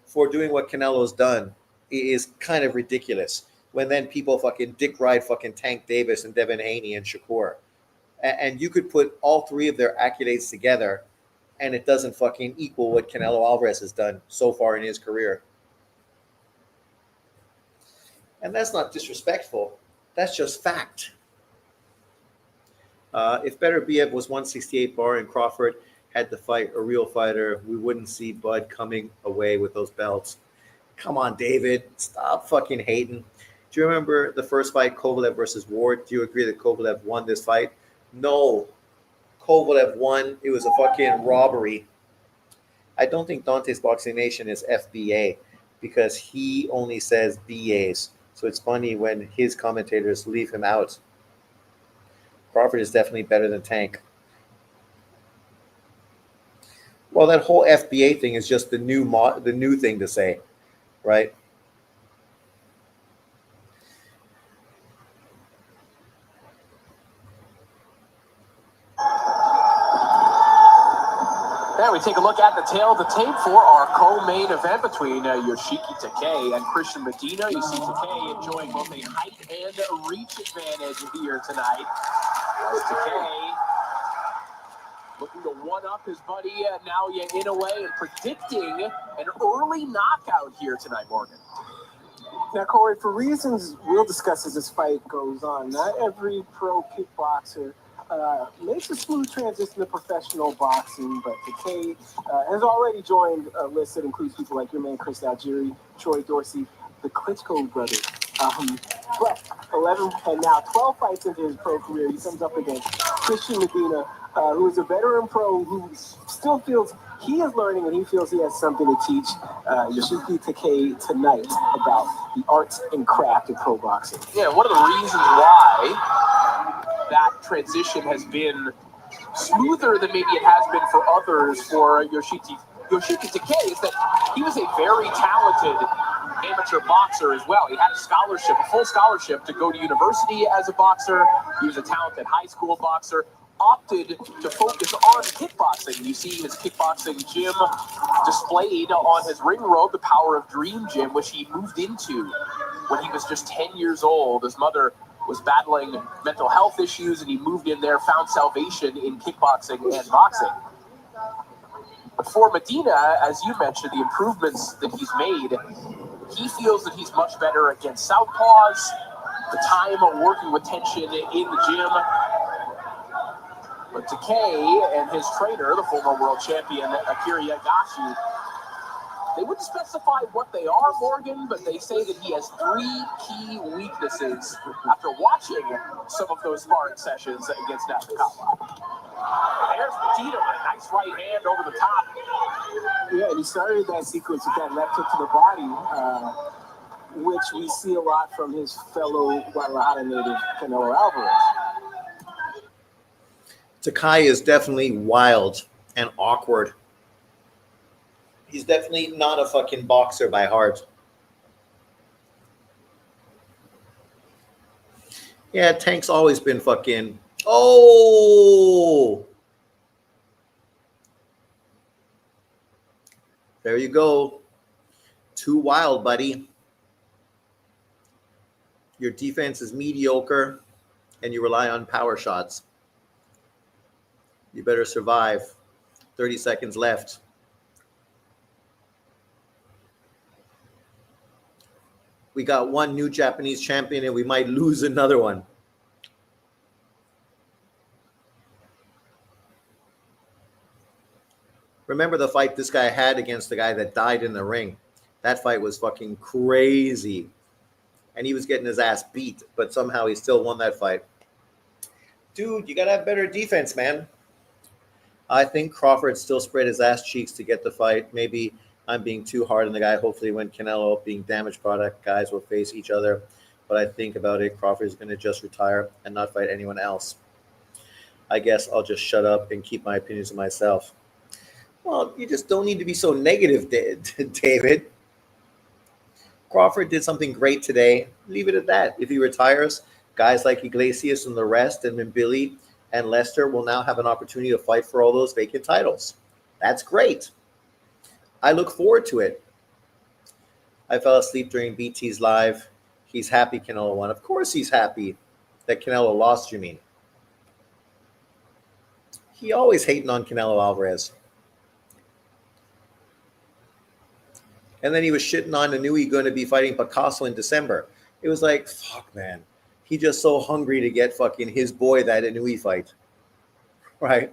Speaker 1: for doing what Canelo's done is kind of ridiculous. When then people fucking dick ride fucking Tank Davis and Devin Haney and Shakur. And you could put all three of their accolades together and it doesn't fucking equal what Canelo Alvarez has done so far in his career. And that's not disrespectful. That's just fact. If Beterbiev was 168 bar and Crawford had to fight a real fighter, we wouldn't see Bud coming away with those belts. Come on, David. Stop fucking hating. Do you remember the first fight, Kovalev versus Ward? Do you agree that Kovalev won this fight? No. Kovalev won. It was a fucking robbery. I don't think Dante's Boxing Nation is FBA because he only says BAs. So it's funny when his commentators leave him out. Crawford is definitely better than Tank. Well, that whole FBA thing is just the new thing to say, right?
Speaker 3: Now we take a look at the tail of the tape for our co-main event between Yoshiki Takai and Christian Medina. You see Takai enjoying both a height and a reach advantage here tonight. As Takai looking to one-up his buddy Naoya Inoue and predicting an early knockout here tonight, Morgan.
Speaker 5: Now, Corey, for reasons we'll discuss as this fight goes on, not every pro kickboxer makes a smooth transition to professional boxing, but Takai has already joined a list that includes people like your man Chris Algieri, Troy Dorsey, the Klitschko brothers. But 11 and now 12 fights into his pro career, he comes up against Christian Medina, who is a veteran pro who still feels he is learning and he feels he has something to teach Yoshiki Takai tonight about the art and craft of pro boxing.
Speaker 3: Yeah, one of the reasons why that transition has been smoother than maybe it has been for others for Yoshiki Takai is that he was a very talented amateur boxer as well. He had a full scholarship to go to university as a boxer. He was a talented high school boxer, opted to focus on kickboxing. You see his kickboxing gym displayed on his ring robe, the Power of Dream gym, which he moved into when he was just 10 years old. His mother was battling mental health issues, and he moved in there, found salvation in kickboxing and boxing. But for Medina, as you mentioned, the improvements that he's made, he feels that he's much better against southpaws, the time of working with tension in the gym. But Takai and his trainer, the former world champion Akira Yagashi, they wouldn't specify what they are, Morgan, but they say that he has 3 key weaknesses after watching some of those sparring sessions against Nakakawa. There's Medina with a nice right hand over the top.
Speaker 5: Yeah, and he started that sequence with that left hook to the body, which we see a lot from his fellow Guadalajara native Canelo Alvarez.
Speaker 1: Takai is definitely wild and awkward. He's definitely not a fucking boxer by heart. Yeah, Tank's always been fucking... Oh! There you go. Too wild, buddy. Your defense is mediocre, and you rely on power shots. You better survive. 30 seconds left. We got one new Japanese champion, and we might lose another one. Remember the fight this guy had against the guy that died in the ring? That fight was fucking crazy. And he was getting his ass beat, but somehow he still won that fight. Dude, you got to have better defense, man. I think Crawford still spread his ass cheeks to get the fight. Maybe I'm being too hard on the guy. Hopefully when Canelo, being damaged product, guys will face each other. But I think about it, Crawford is going to just retire and not fight anyone else. I guess I'll just shut up and keep my opinions to myself. Well, you just don't need to be so negative, David. Crawford did something great today. Leave it at that. If he retires, guys like Iglesias and the rest, and Billy and Lester will now have an opportunity to fight for all those vacant titles. That's great. I look forward to it. I fell asleep during BT's live. He's happy Canelo won. Of course he's happy that Canelo lost, you mean. He always hating on Canelo Alvarez. And then he was shitting on Inoue going to be fighting Picasso in December. It was like, fuck, man. He just so hungry to get fucking his boy that Inoue fight. Right?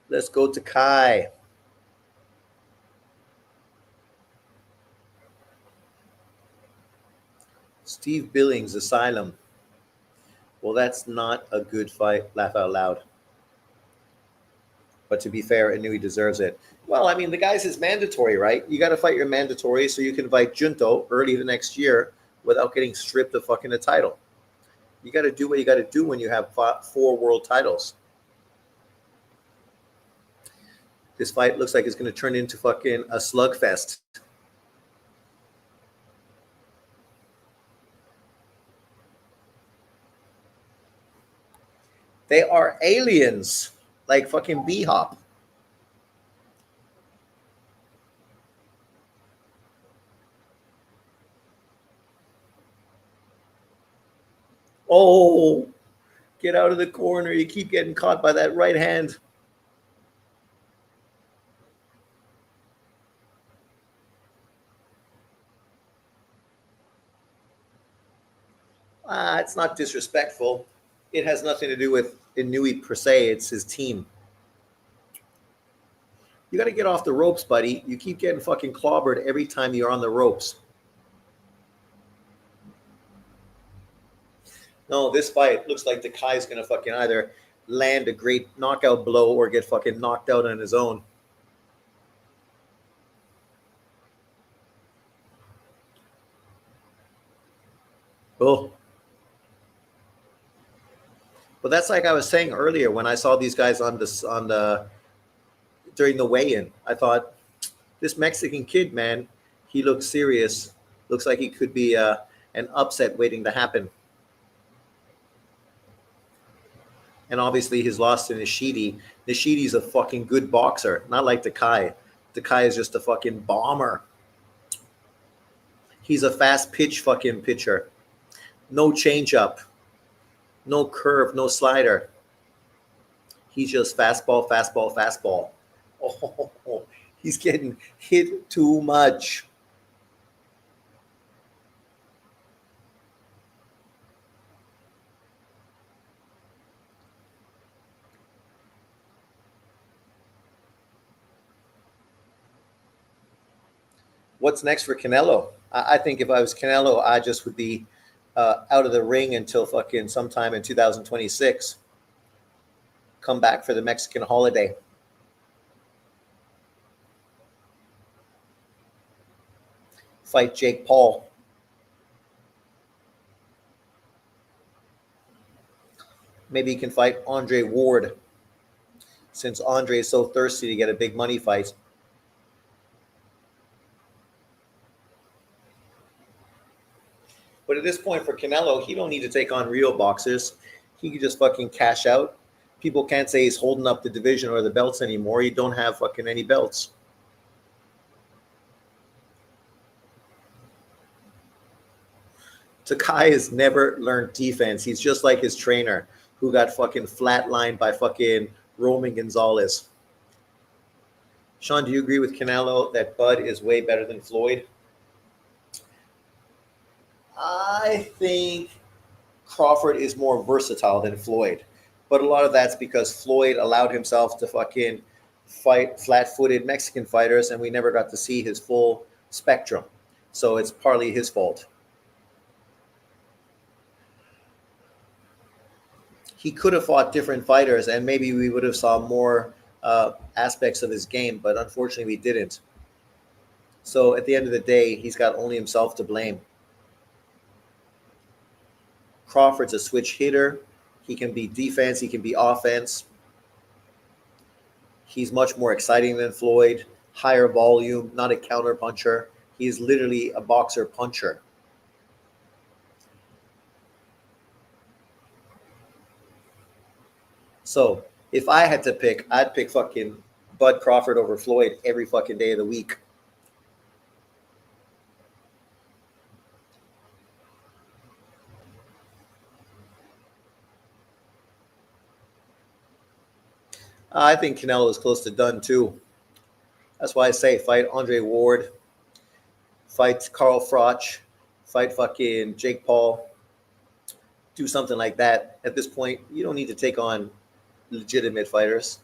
Speaker 1: Let's go to Kai. Steve Billings, Asylum. Well, that's not a good fight, laugh out loud. But to be fair, Inoue deserves it. Well, I mean, the guy's is mandatory, right? You got to fight your mandatory so you can fight Junto early the next year without getting stripped of fucking a title. You got to do what you got to do when you have 4 world titles. This fight looks like it's going to turn into fucking a slugfest. They are aliens, like fucking B-Hop. Oh, get out of the corner. You keep getting caught by that right hand. It's not disrespectful. It has nothing to do with Inoue per se. It's his team. You got to get off the ropes, buddy. You keep getting fucking clobbered every time you're on the ropes. No, this fight looks like Takai is going to fucking either land a great knockout blow or get fucking knocked out on his own. Oh. But that's like I was saying earlier when I saw these guys on the during the weigh-in. I thought, this Mexican kid, man, he looks serious. Looks like he could be an upset waiting to happen. And obviously he's lost to Nishidi. Nishidi's a fucking good boxer, not like Takai. Takai is just a fucking bomber. He's a fast pitch fucking pitcher. No changeup. No curve, no slider. He's just fastball, fastball, fastball. Oh, he's getting hit too much. What's next for Canelo? I think if I was Canelo, I just would be out of the ring until fucking sometime in 2026. Come back for the Mexican holiday. Fight Jake Paul. Maybe he can fight Andre Ward, since Andre is so thirsty to get a big money fight. But at this point for Canelo, he don't need to take on real boxers. He can just fucking cash out. People can't say he's holding up the division or the belts anymore. You don't have fucking any belts. Takai has never learned defense. He's just like his trainer, who got fucking flatlined by fucking Roman Gonzalez. Sean, do you agree with Canelo that Bud is way better than Floyd? I think Crawford is more versatile than Floyd. But a lot of that's because Floyd allowed himself to fucking fight flat-footed Mexican fighters, and we never got to see his full spectrum. So it's partly his fault. He could have fought different fighters, and maybe we would have saw more aspects of his game, but unfortunately we didn't. So at the end of the day, he's got only himself to blame. Crawford's a switch hitter. He can be defense. He can be offense. He's much more exciting than Floyd. Higher volume, not a counter puncher. He's literally a boxer puncher. So if I had to pick, I'd pick fucking Bud Crawford over Floyd every fucking day of the week. I think Canelo is close to done too. That's why I say fight Andre Ward, fight Carl Froch, fight fucking Jake Paul. Do something like that. At this point, you don't need to take on legitimate fighters.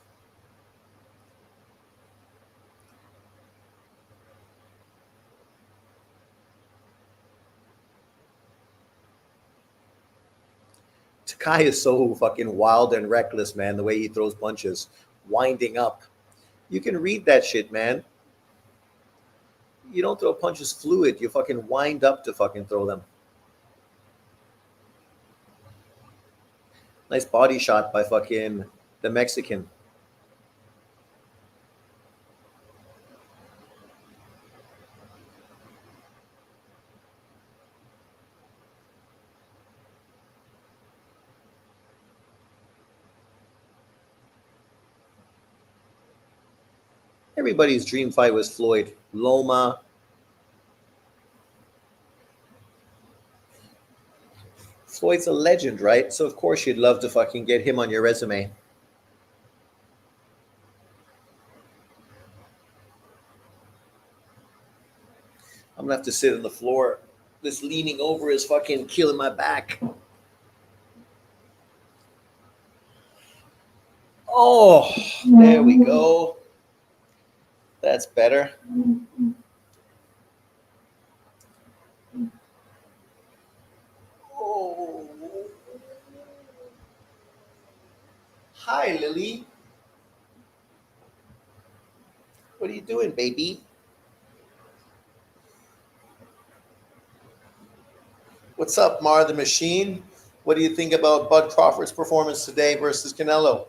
Speaker 1: Takai is so fucking wild and reckless, man, the way he throws punches, winding up. You can read that shit, man. You don't throw punches fluid. You fucking wind up to fucking throw them. Nice body shot by fucking the Mexican. Everybody's dream fight was Floyd. Loma. Floyd's a legend, right? So of course you'd love to fucking get him on your resume. I'm gonna have to sit on the floor. This leaning over is fucking killing my back. Oh, there we go. That's better. Oh. Hi, Lily. What are you doing, baby? What's up, Mar the Machine? What do you think about Bud Crawford's performance today versus Canelo?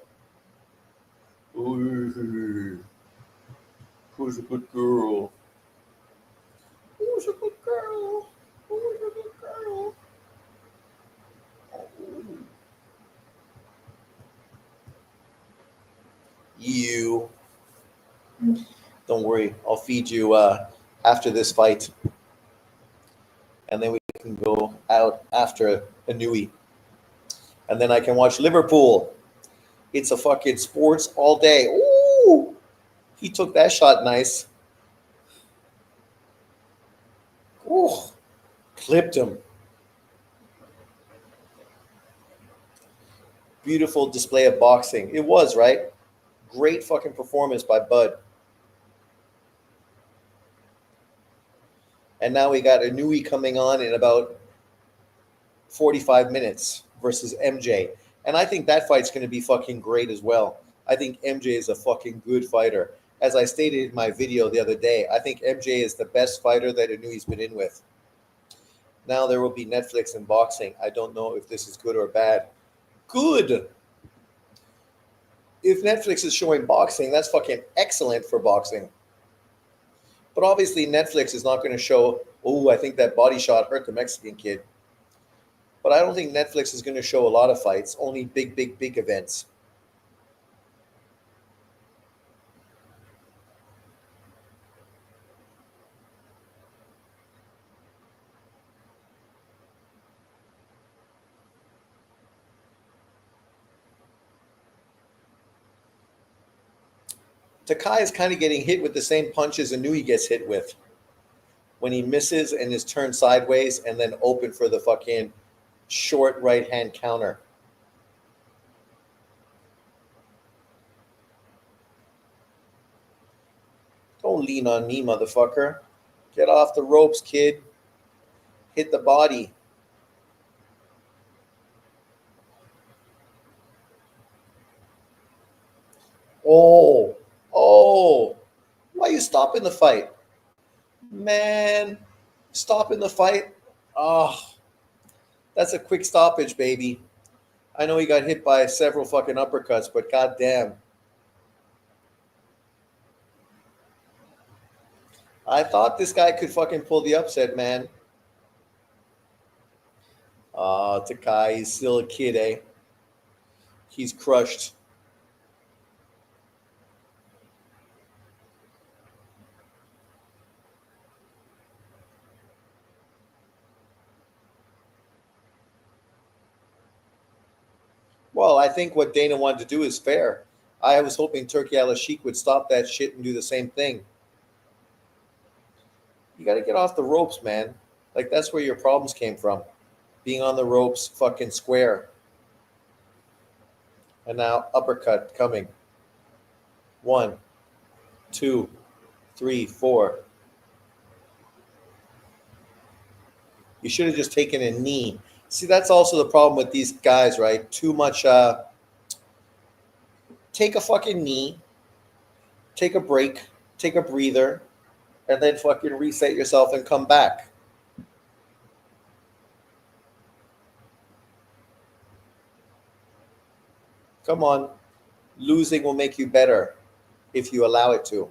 Speaker 1: Ooh. Who's a good girl? Who's a good girl? Who's a good girl? Oh. You. Don't worry, I'll feed you after this fight. And then we can go out after Inoue. And then I can watch Liverpool. It's a fucking sports all day. Ooh! He took that shot nice. Ooh, clipped him. Beautiful display of boxing. It was, right? Great fucking performance by Bud. And now we got Inoue coming on in about 45 minutes versus MJ. And I think that fight's going to be fucking great as well. I think MJ is a fucking good fighter. As I stated in my video the other day, I think MJ is the best fighter that Inoue's been in with. Now there will be Netflix and boxing. I don't know if this is good or bad. Good. If Netflix is showing boxing, that's fucking excellent for boxing. But obviously Netflix is not going to show, oh, I think that body shot hurt the Mexican kid. But I don't think Netflix is going to show a lot of fights, only big events. Takai is kind of getting hit with the same punches Inoue gets hit with. When he misses and is turned sideways and then open for the fucking short right-hand counter. Don't lean on me, motherfucker. Get off the ropes, kid. Hit the body. Oh, why are you stopping the fight? Man, stopping the fight. Oh, That's a quick stoppage, baby. I know he got hit by several fucking uppercuts, but goddamn. I thought this guy could fucking pull the upset, man. Takai, he's still a kid, eh? He's crushed. Well, I think what Dana wanted to do is fair. I was hoping Turki Al-Sheikh would stop that shit and do the same thing. You got to get off the ropes, man. Like, that's where your problems came from. Being on the ropes, fucking square. And now uppercut coming. 1, 2, 3, 4. You should have just taken a knee. See, that's also the problem with these guys, right? Too much. Take a fucking knee. Take a break. Take a breather. And then fucking reset yourself and come back. Come on. Losing will make you better if you allow it to.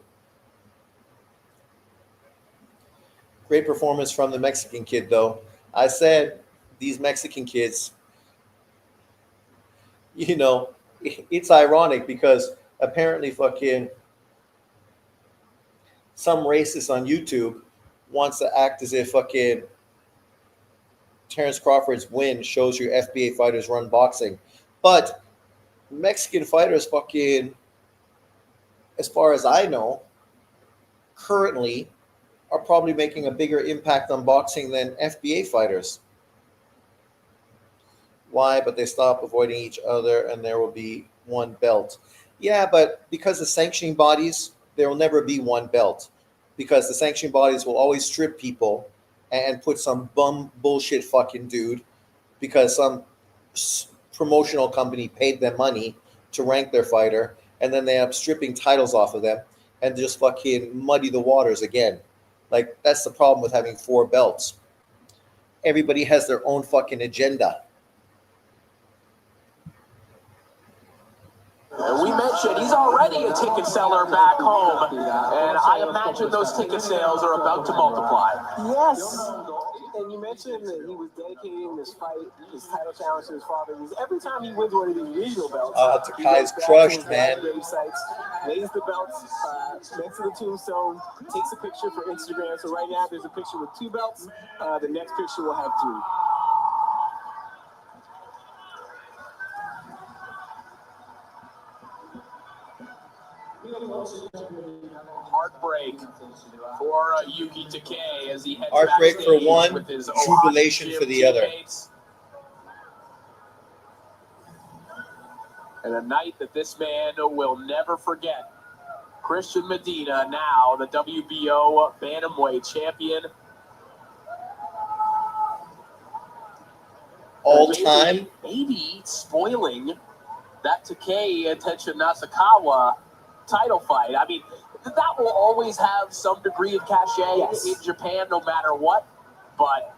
Speaker 1: Great performance from the Mexican kid, though. I said these Mexican kids, you know, it's ironic because apparently fucking some racist on YouTube wants to act as if fucking Terrence Crawford's win shows you FBA fighters run boxing. But Mexican fighters fucking, as far as I know, currently are probably making a bigger impact on boxing than FBA fighters. Why? But they stop avoiding each other and there will be one belt. Yeah, but because the sanctioning bodies, there will never be one belt. Because the sanctioning bodies will always strip people and put some bum bullshit fucking dude because some promotional company paid them money to rank their fighter, and then they end up stripping titles off of them and just fucking muddy the waters again. Like, that's the problem with having 4 belts. Everybody has their own fucking agenda.
Speaker 3: And we mentioned he's already a ticket seller back home, and I imagine those ticket sales are about to multiply.
Speaker 5: Yes. And you mentioned that he was dedicating this fight, this title challenge to his father. Every time he wins one of these regional belts,
Speaker 1: Takai's crushed, man.
Speaker 5: Sites, lays the belts next to the tombstone, takes a picture for Instagram. So right now there's a picture with 2 belts. The next picture will have 3.
Speaker 3: Heartbreak for Yuki Takai as he heads
Speaker 1: Heartbreak for
Speaker 3: backstage
Speaker 1: one,
Speaker 3: with his
Speaker 1: jubilation for the other.
Speaker 3: teammates. And a night that this man will never forget. Christian Medina, now the WBO Bantamweight champion.
Speaker 1: All time?
Speaker 3: Maybe spoiling that Takai and Tenshin Nasukawa title fight. I mean, that will always have some degree of cachet in Japan, no matter what. But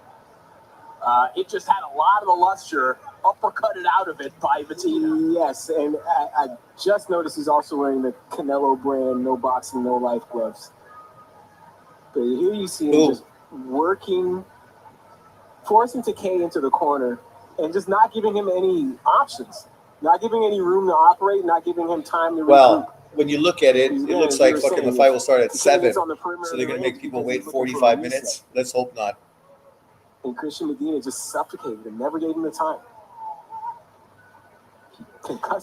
Speaker 3: it just had a lot of the luster uppercutted out of it by Medina.
Speaker 5: Yes, and I just noticed he's also wearing the Canelo brand No Boxing, No Life gloves. But here you see him just working, forcing Takai into the corner and just not giving him any options, not giving any room to operate, not giving him time to regroup.
Speaker 1: When you look at it, it looks like fucking the fight will start at 7. So they're going to make people wait 45 minutes? Let's hope not.
Speaker 5: And Christian Medina just suffocated and never gave him the time.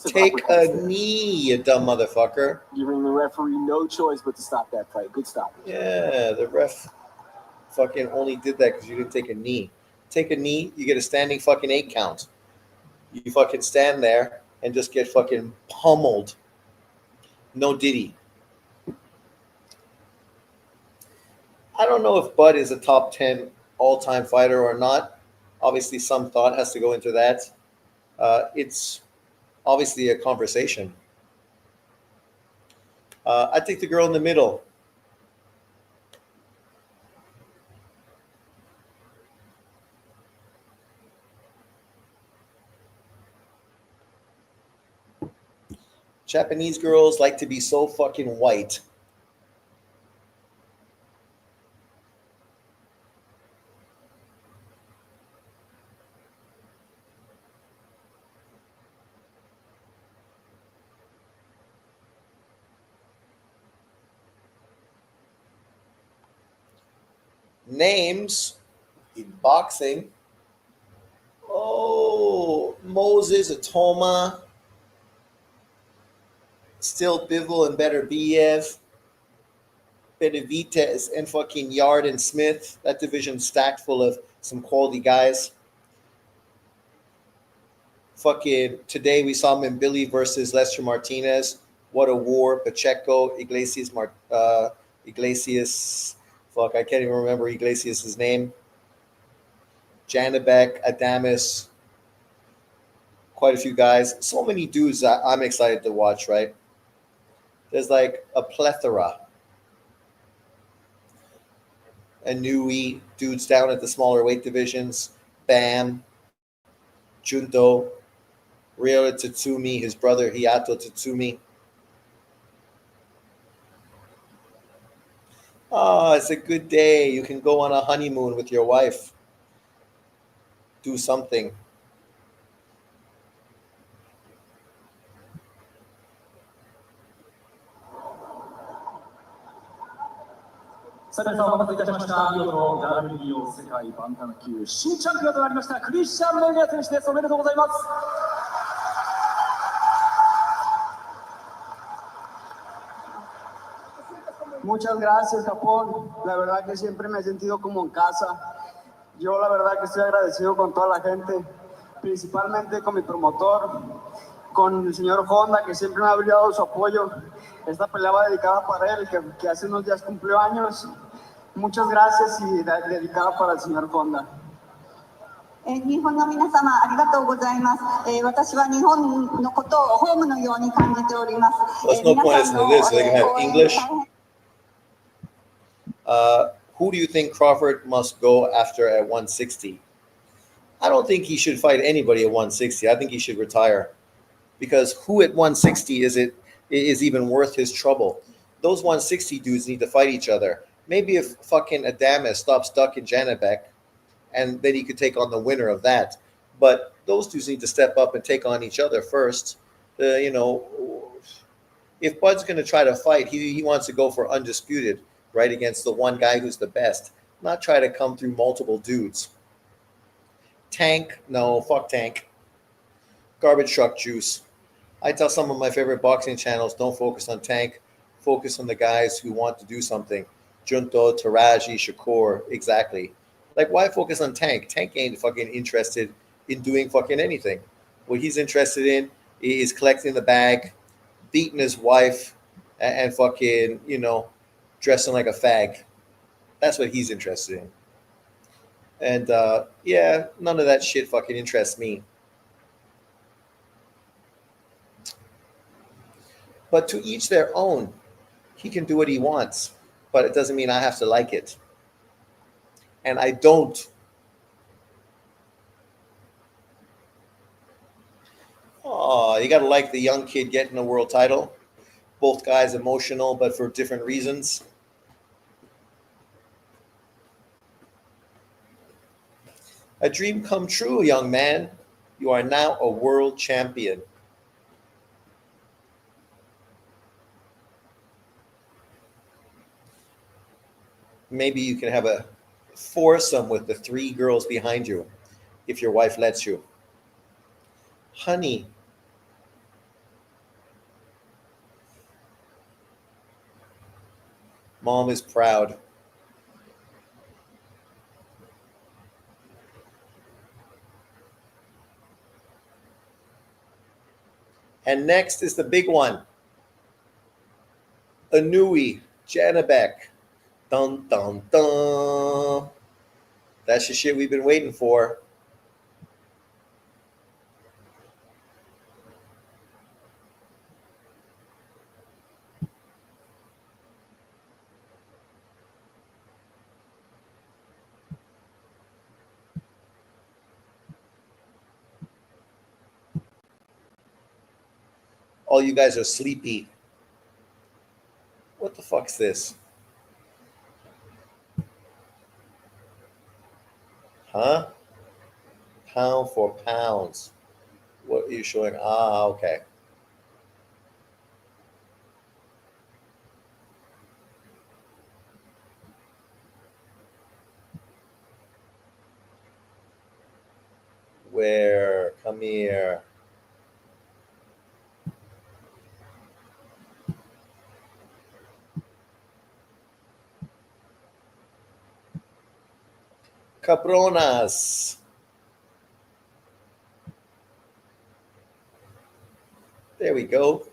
Speaker 1: Take a knee, you dumb motherfucker.
Speaker 5: Giving the referee no choice but to stop that fight. Good stoppage.
Speaker 1: Yeah, the ref fucking only did that because you didn't take a knee. Take a knee, you get a standing fucking 8 count. You fucking stand there and just get fucking pummeled. No Diddy. I don't know if Bud is a top 10 all-time fighter or not. Obviously, some thought has to go into that. It's obviously a conversation. I think the girl in the middle. Japanese girls like to be so fucking white. Names in boxing. Oh, Moses Atoma, still Bivol and Beterbiev, Benavides and fucking Yard and Smith. That division's stacked full of some quality guys. Fucking today we saw him in Billy versus Lester Martinez. What a war. Pacheco, Iglesias. Fuck, I can't even remember Iglesias' name. Janabek, Adamus. Quite a few guys. So many dudes that I'm excited to watch, right? There's like a plethora. Inoue, dudes down at the smaller weight divisions. Bam. Junto. Ryota Tatsumi, his brother Hiyato Tatsumi. Oh, it's a good day. You can go on a honeymoon with your wife. Do something.
Speaker 3: WBO 世界バンタム級新チャンピオンとなりましたクリスチャン・メディナ選手です。おめでとうございます。
Speaker 7: Muchas gracias, Japón. La verdad que siempre me he sentido como en casa. Yo la verdad que estoy agradecido con toda la gente, principalmente con mi promotor, con el señor Honda, que siempre me ha brindado su apoyo. Esta pelea va dedicada para él, que hace unos días cumplió años. Muchas gracias y dedicada para el señor Honda.
Speaker 8: 日本の皆様ありがとうございます。私は日本のことをホームのように感じております。
Speaker 1: There's no point listening to this. They can have English. Who do you think Crawford must go after at 160? I don't think he should fight anybody at 160. I think he should retire. Because who at 160 is even worth his trouble? Those 160 dudes need to fight each other. Maybe if fucking Adamus stops ducking Janabek, and then he could take on the winner of that. But those dudes need to step up and take on each other first. If Bud's going to try to fight, he wants to go for undisputed, right, against the one guy who's the best, not try to come through multiple dudes. Tank, no, fuck Tank. Garbage truck juice. I tell some of my favorite boxing channels, don't focus on Tank, focus on the guys who want to do something. Junto, Taraji, Shakur, exactly. Like, why focus on Tank? Tank ain't fucking interested in doing fucking anything. What he's interested in is collecting the bag, beating his wife, and fucking, dressing like a fag. That's what he's interested in. And, none of that shit fucking interests me. But to each their own. He can do what he wants, but it doesn't mean I have to like it. And I don't. Oh, you got to like the young kid getting a world title. Both guys emotional, but for different reasons. A dream come true, young man. You are now a world champion. Maybe you can have a foursome with the 3 girls behind you, if your wife lets you. Honey. Mom is proud. And next is the big one. Inoue, Janabek. Dun, dun, dun. That's the shit we've been waiting for. All you guys are sleepy. What the fuck's this? Huh? Pound for pounds. What are you showing? Ah, okay. Where? Come here. Cabronas. There we go.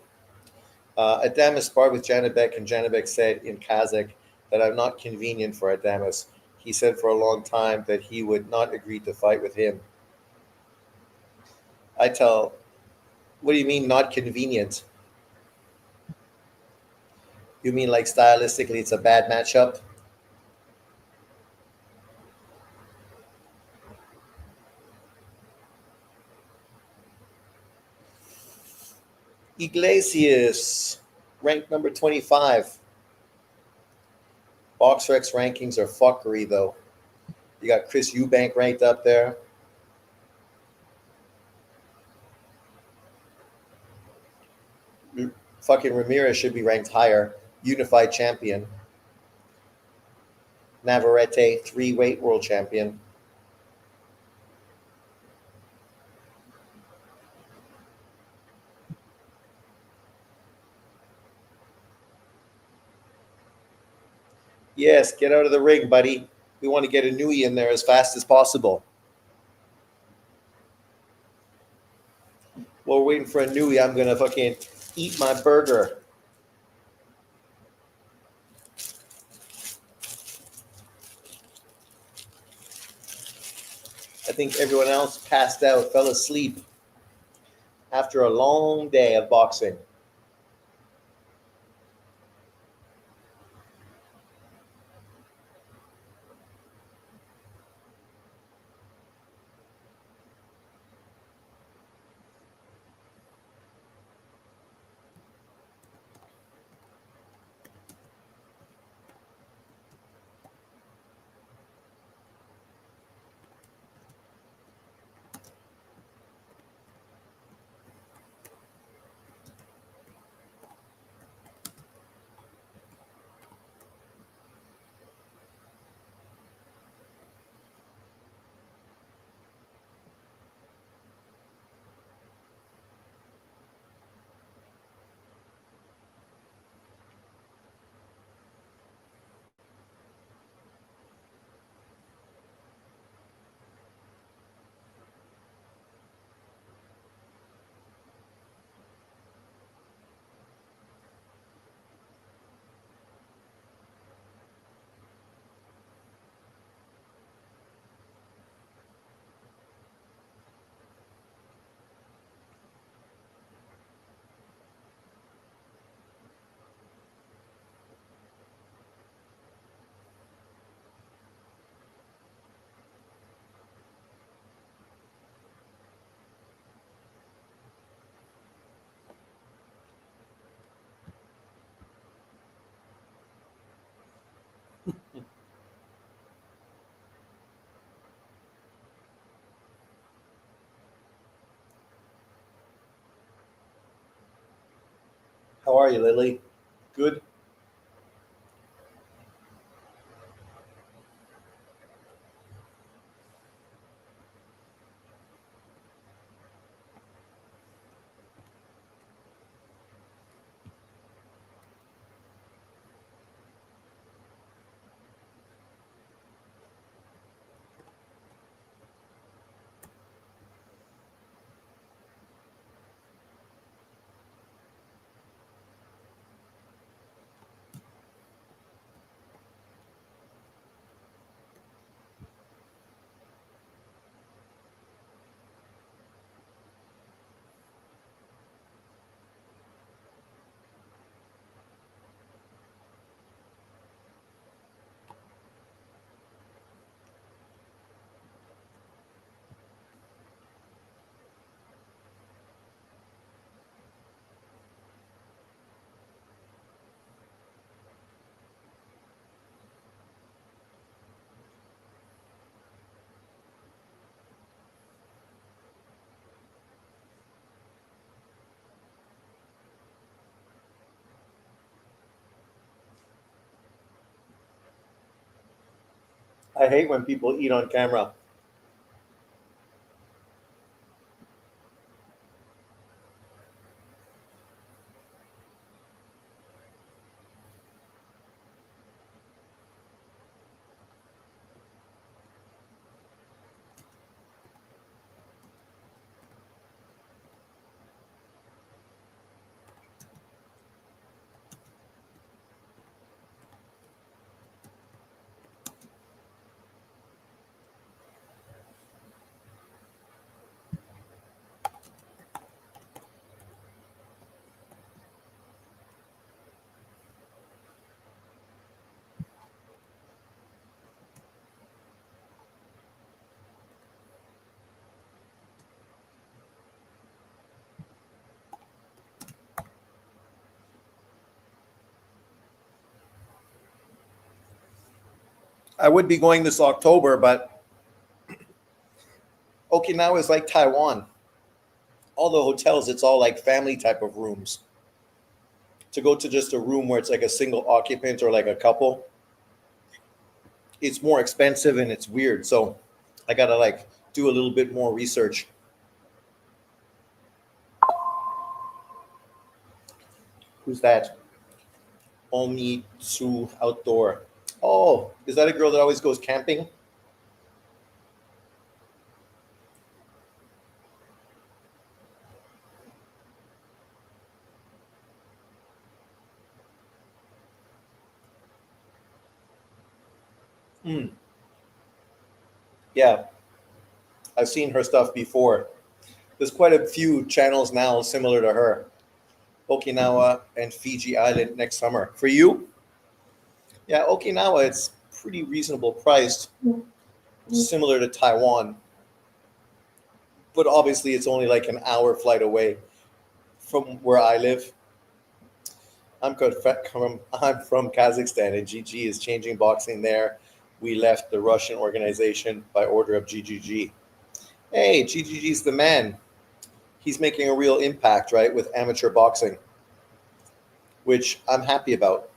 Speaker 1: Adamus sparred with Janibek, and Janibek said in Kazakh that I'm not convenient for Adamus. He said for a long time that he would not agree to fight with him. I tell, what do you mean not convenient? You mean like stylistically it's a bad matchup? Iglesias, ranked number 25. BoxRec rankings are fuckery, though. You got Chris Eubank ranked up there. Fucking Ramirez should be ranked higher. Unified champion. Navarrete, 3-weight world champion. Yes, get out of the ring, buddy. We want to get Inoue in there as fast as possible. While we're waiting for Inoue, I'm going to fucking eat my burger. I think everyone else passed out, fell asleep after a long day of boxing. How are you, Lily? Good? I hate when people eat on camera. I would be going this October, but Okinawa is like Taiwan. All the hotels, it's all like family type of rooms. To go to just a room where it's like a single occupant or like a couple, it's more expensive and it's weird. So I gotta like do a little bit more research. Who's that? Omitsu Outdoor. Oh, is that a girl that always goes camping? Hmm. Yeah, I've seen her stuff before. There's quite a few channels now similar to her. Okinawa and Fiji Island next summer. For you? Yeah, Okinawa, it's pretty reasonable priced, similar to Taiwan. But obviously, it's only like an hour flight away from where I live. I'm from Kazakhstan, and GG is changing boxing there. We left the Russian organization by order of GGG. Hey, GGG's the man. He's making a real impact, right, with amateur boxing, which I'm happy about.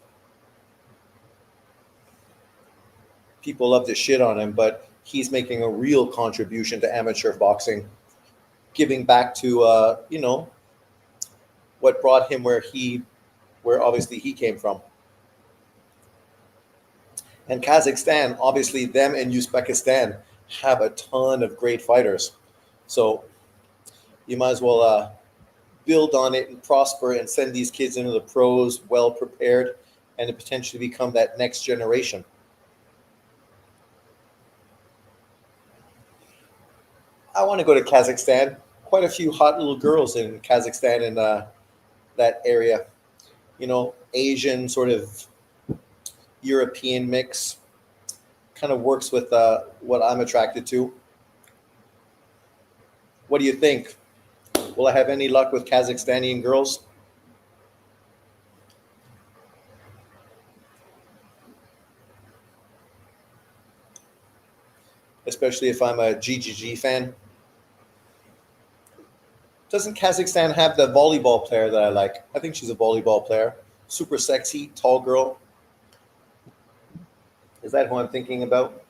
Speaker 1: People love to shit on him, but he's making a real contribution to amateur boxing, giving back to what brought him where obviously he came from. And Kazakhstan, obviously, them and Uzbekistan have a ton of great fighters. So you might as well build on it and prosper and send these kids into the pros well prepared and to potentially become that next generation. I want to go to Kazakhstan. Quite a few hot little girls in Kazakhstan and that area. Asian sort of European mix kind of works with what I'm attracted to. What do you think? Will I have any luck with Kazakhstani girls? Especially if I'm a GGG fan. Doesn't Kazakhstan have the volleyball player that I like? I think she's a volleyball player. Super sexy, tall girl. Is that who I'm thinking about?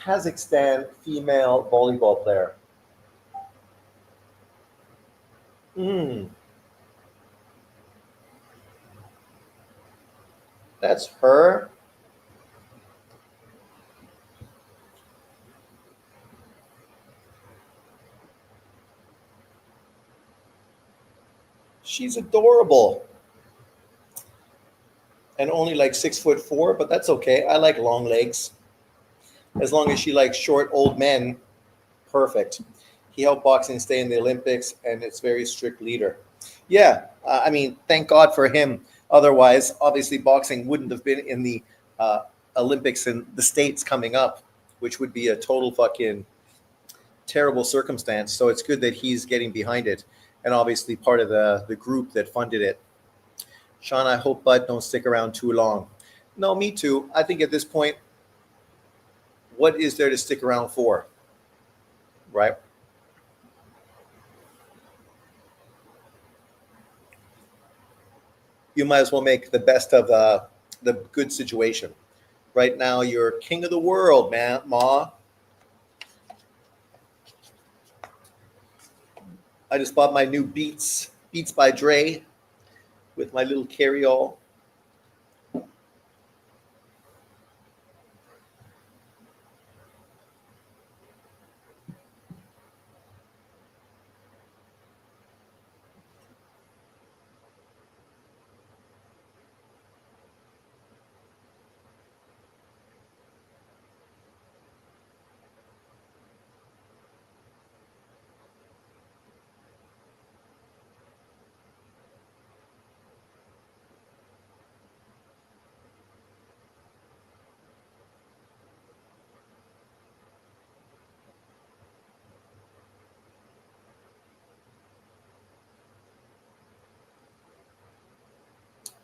Speaker 1: Kazakhstan female volleyball player. That's her. She's adorable. And only like 6'4", but that's okay. I like long legs. As long as she likes short old men, perfect. He helped boxing stay in the Olympics, and it's very strict leader. Yeah, I mean, thank God for him. Otherwise, obviously, boxing wouldn't have been in the Olympics in the States coming up, which would be a total fucking terrible circumstance. So it's good that he's getting behind it, and obviously part of the group that funded it. Sean, I hope Bud don't stick around too long. No, me too. I think at this point, what is there to stick around for? Right? you might as well make the best of the good situation. Right now, you're king of the world, man, Ma. I just bought my new Beats by Dre with my little carry-all.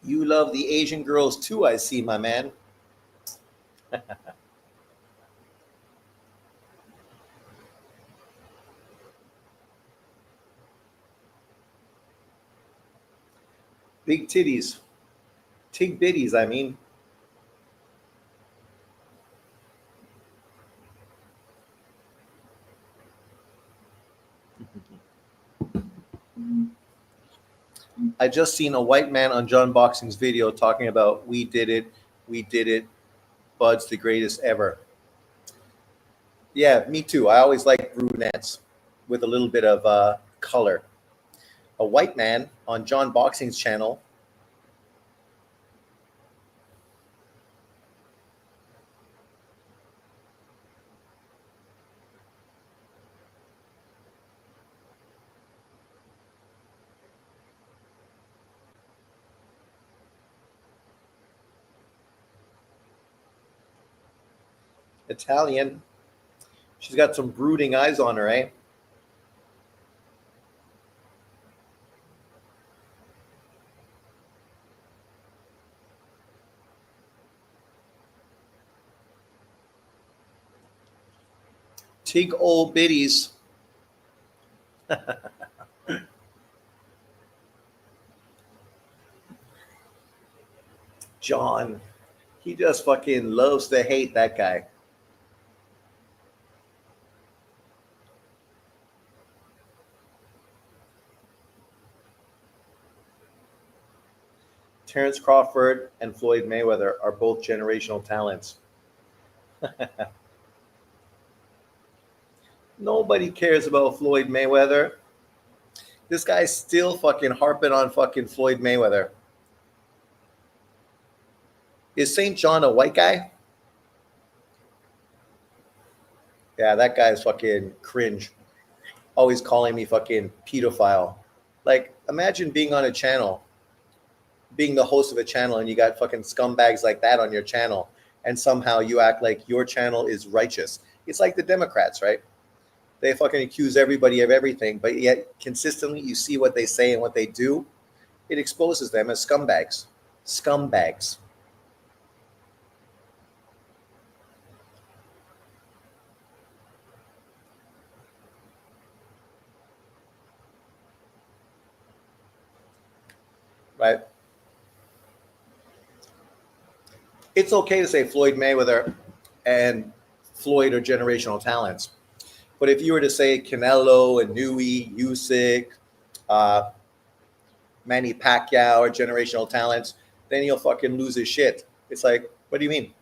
Speaker 1: You love the Asian girls too, I see, my man. Big titties. Tig bitties, I mean. I just seen a white man on John Boxing's video talking about we did it, Bud's the greatest ever. Yeah, me too. I always like brunettes with a little bit of color. A white man on John Boxing's channel. Italian. She's got some brooding eyes on her, eh? Tig old biddies. John, he just fucking loves to hate, that guy. Terrence Crawford and Floyd Mayweather are both generational talents. Nobody cares about Floyd Mayweather. This guy's still fucking harping on fucking Floyd Mayweather. Is St. John a white guy? Yeah, that guy's fucking cringe. Always calling me fucking pedophile. Like, imagine being on a channel, being the host of a channel, and you got fucking scumbags like that on your channel, and somehow you act like your channel is righteous. It's like the Democrats, right? They fucking accuse everybody of everything, but yet consistently you see what they say and what they do. It exposes them as scumbags. Scumbags. Right? It's okay to say Floyd Mayweather and Floyd are generational talents. But if you were to say Canelo, Inoue, Usyk, Manny Pacquiao are generational talents, then he'll fucking lose his shit. It's like, what do you mean?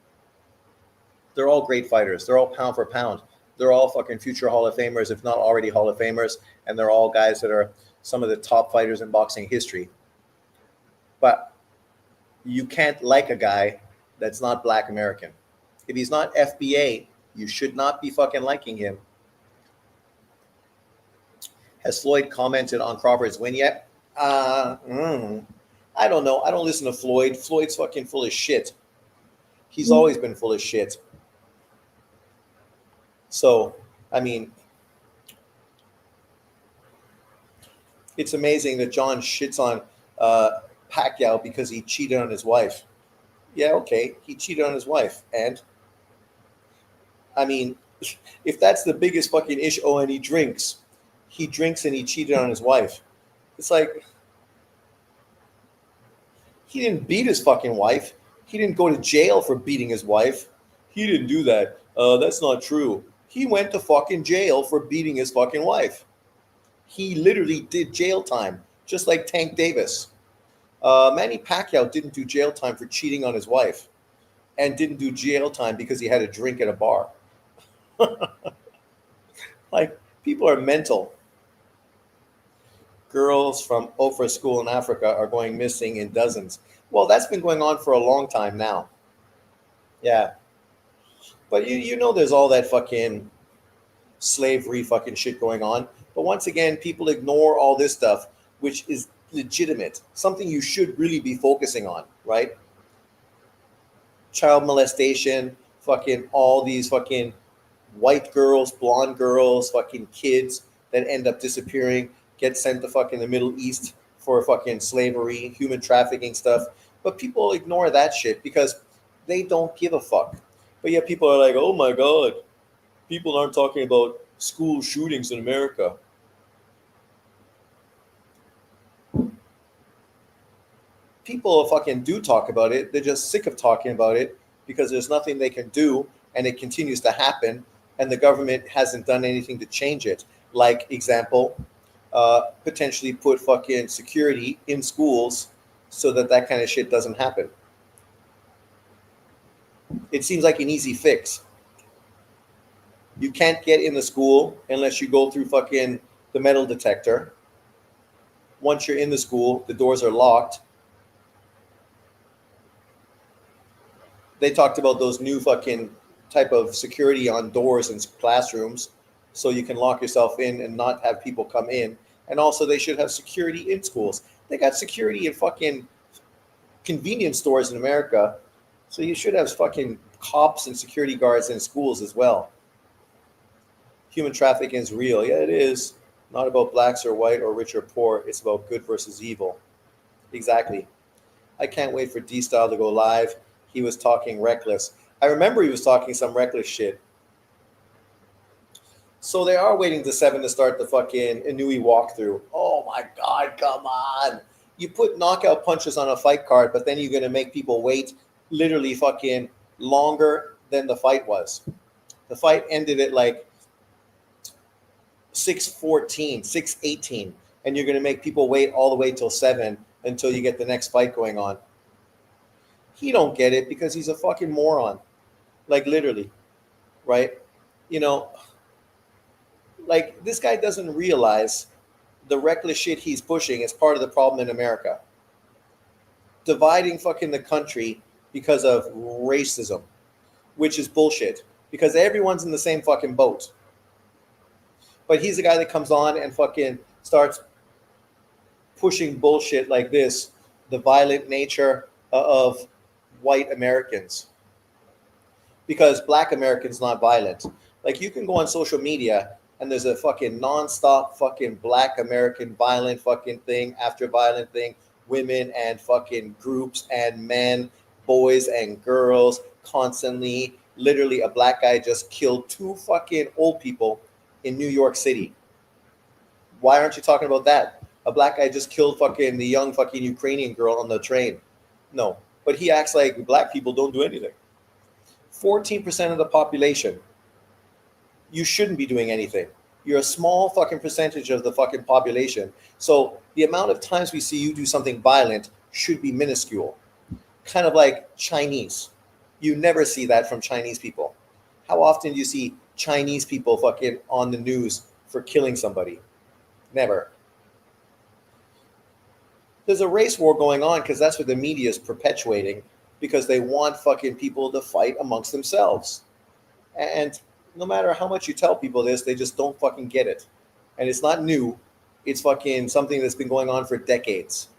Speaker 1: They're all great fighters. They're all pound for pound. They're all fucking future Hall of Famers, if not already Hall of Famers. And they're all guys that are some of the top fighters in boxing history. But you can't like a guy that's not Black American. If he's not FBA, you should not be fucking liking him. Has Floyd commented on Crawford's win yet? I don't know. I don't listen to Floyd. Floyd's fucking full of shit. He's always been full of shit. So, I mean, it's amazing that John shits on Pacquiao because he cheated on his wife. Yeah, okay. He cheated on his wife. And, I mean, if that's the biggest fucking issue, oh, and he drinks and he cheated on his wife. It's like, He didn't beat his fucking wife. He didn't go to jail for beating his wife. He didn't do that. That's not true. He went to fucking jail for beating his fucking wife. He literally did jail time, just like Tank Davis. Manny Pacquiao didn't do jail time for cheating on his wife, and didn't do jail time because he had a drink at a bar. Like, people are mental. Girls from Ofra school in Africa are going missing in dozens. Well, that's been going on for a long time now. Yeah. But you know there's all that fucking slavery fucking shit going on. But once again, people ignore all this stuff, which is legitimate, something you should really be focusing on, right? Child molestation, fucking all these fucking white girls, blonde girls, fucking kids that end up disappearing, get sent to fucking the Middle East for fucking slavery, human trafficking stuff. But people ignore that shit because they don't give a fuck. But yet people are like, oh my God, people aren't talking about school shootings in America. People fucking do talk about it. They're just sick of talking about it because there's nothing they can do, and it continues to happen, and the government hasn't done anything to change it. Like, example, potentially put fucking security in schools so that that kind of shit doesn't happen. It seems like an easy fix. You can't get in the school unless you go through fucking the metal detector. Once you're in the school, the doors are locked. They talked about those new fucking type of security on doors in classrooms so you can lock yourself in and not have people come in. And also they should have security in schools. They got security in fucking convenience stores in America. So you should have fucking cops and security guards in schools as well. Human trafficking is real. Yeah, it is. Not about blacks or white or rich or poor. It's about good versus evil. Exactly. I can't wait for D-Style to go live. He was talking reckless. I remember he was talking some reckless shit. So they are waiting to 7 to start the fucking Inoue walkthrough. Oh my God, come on. You put knockout punches on a fight card, but then you're going to make people wait literally fucking longer than the fight was. The fight ended at like 6:14, 6:18, and you're going to make people wait all the way till 7 until you get the next fight going on. He don't get it because he's a fucking moron. Like, literally, right? You know, like, this guy doesn't realize the reckless shit he's pushing is part of the problem in America. Dividing fucking the country because of racism, which is bullshit, because everyone's in the same fucking boat. But he's the guy that comes on and fucking starts pushing bullshit like this, the violent nature of white Americans. Because black Americans not violent. Like, you can go on social media and there's a fucking nonstop fucking black American violent fucking thing after violent thing, women and fucking groups and men, boys and girls constantly. Literally, a black guy just killed 2 fucking old people in New York City. Why aren't you talking about that? A black guy just killed fucking the young fucking Ukrainian girl on the train. No, but he acts like black people don't do anything. 14% of the population. You shouldn't be doing anything. You're a small fucking percentage of the fucking population. So the amount of times we see you do something violent should be minuscule. Kind of like Chinese. You never see that from Chinese people. How often do you see Chinese people fucking on the news for killing somebody? Never. There's a race war going on because that's what the media is perpetuating, because they want fucking people to fight amongst themselves. And no matter how much you tell people this, they just don't fucking get it. And it's not new. It's fucking something that's been going on for decades.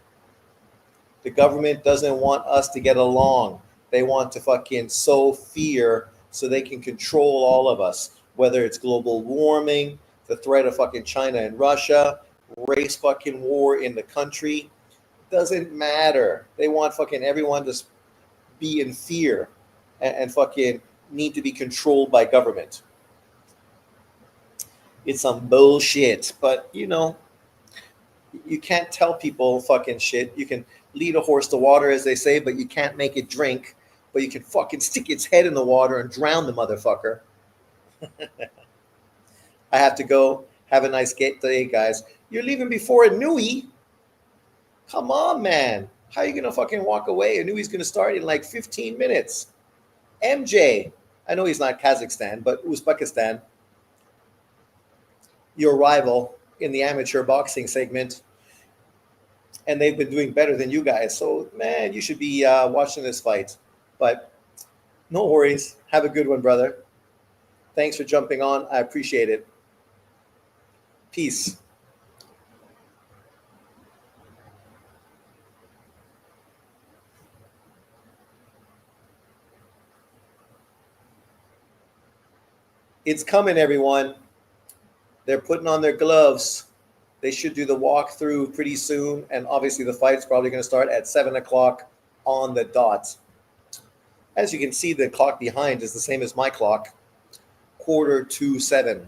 Speaker 1: The government doesn't want us to get along. They want to fucking sow fear so they can control all of us, whether it's global warming, the threat of fucking China and Russia, race fucking war in the country. Doesn't matter. They want fucking everyone to be in fear and fucking need to be controlled by government. It's some bullshit, but you know, You can't tell people fucking shit. You can lead a horse to water, as they say, but you can't make it drink. But you can fucking stick its head in the water and drown the motherfucker. I have to go. Have a nice day, guys. You're leaving before Inoue? Come on, man. How are you going to fucking walk away? Inoue's going to start in like 15 minutes. MJ. I know he's not Kazakhstan, but Uzbekistan. Your rival in the amateur boxing segment. And they've been doing better than you guys. So, man, you should be watching this fight. But no worries. Have a good one, brother. Thanks for jumping on. I appreciate it. Peace. It's coming, everyone. They're putting on their gloves. They should do the walkthrough pretty soon. And obviously the fight's probably going to start at 7 o'clock on the dot. As you can see, the clock behind is the same as my clock. 7:45.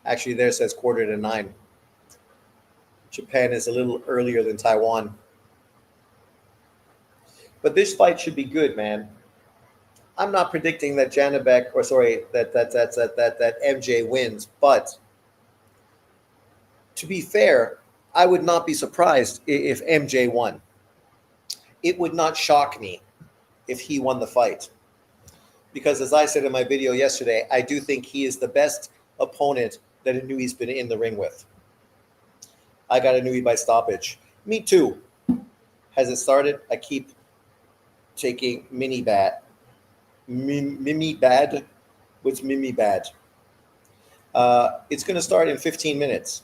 Speaker 1: Actually, there says 8:45. Japan is a little earlier than Taiwan. But this fight should be good, man. I'm not predicting that that MJ wins, but to be fair, I would not be surprised if MJ won. It would not shock me if he won the fight. Because as I said in my video yesterday, I do think he is the best opponent that Inoue's been in the ring with. I got Inoue by stoppage. Me too. Has it started? I keep taking Mimi Bad. What's Mimi Bad? It's going to start in 15 minutes.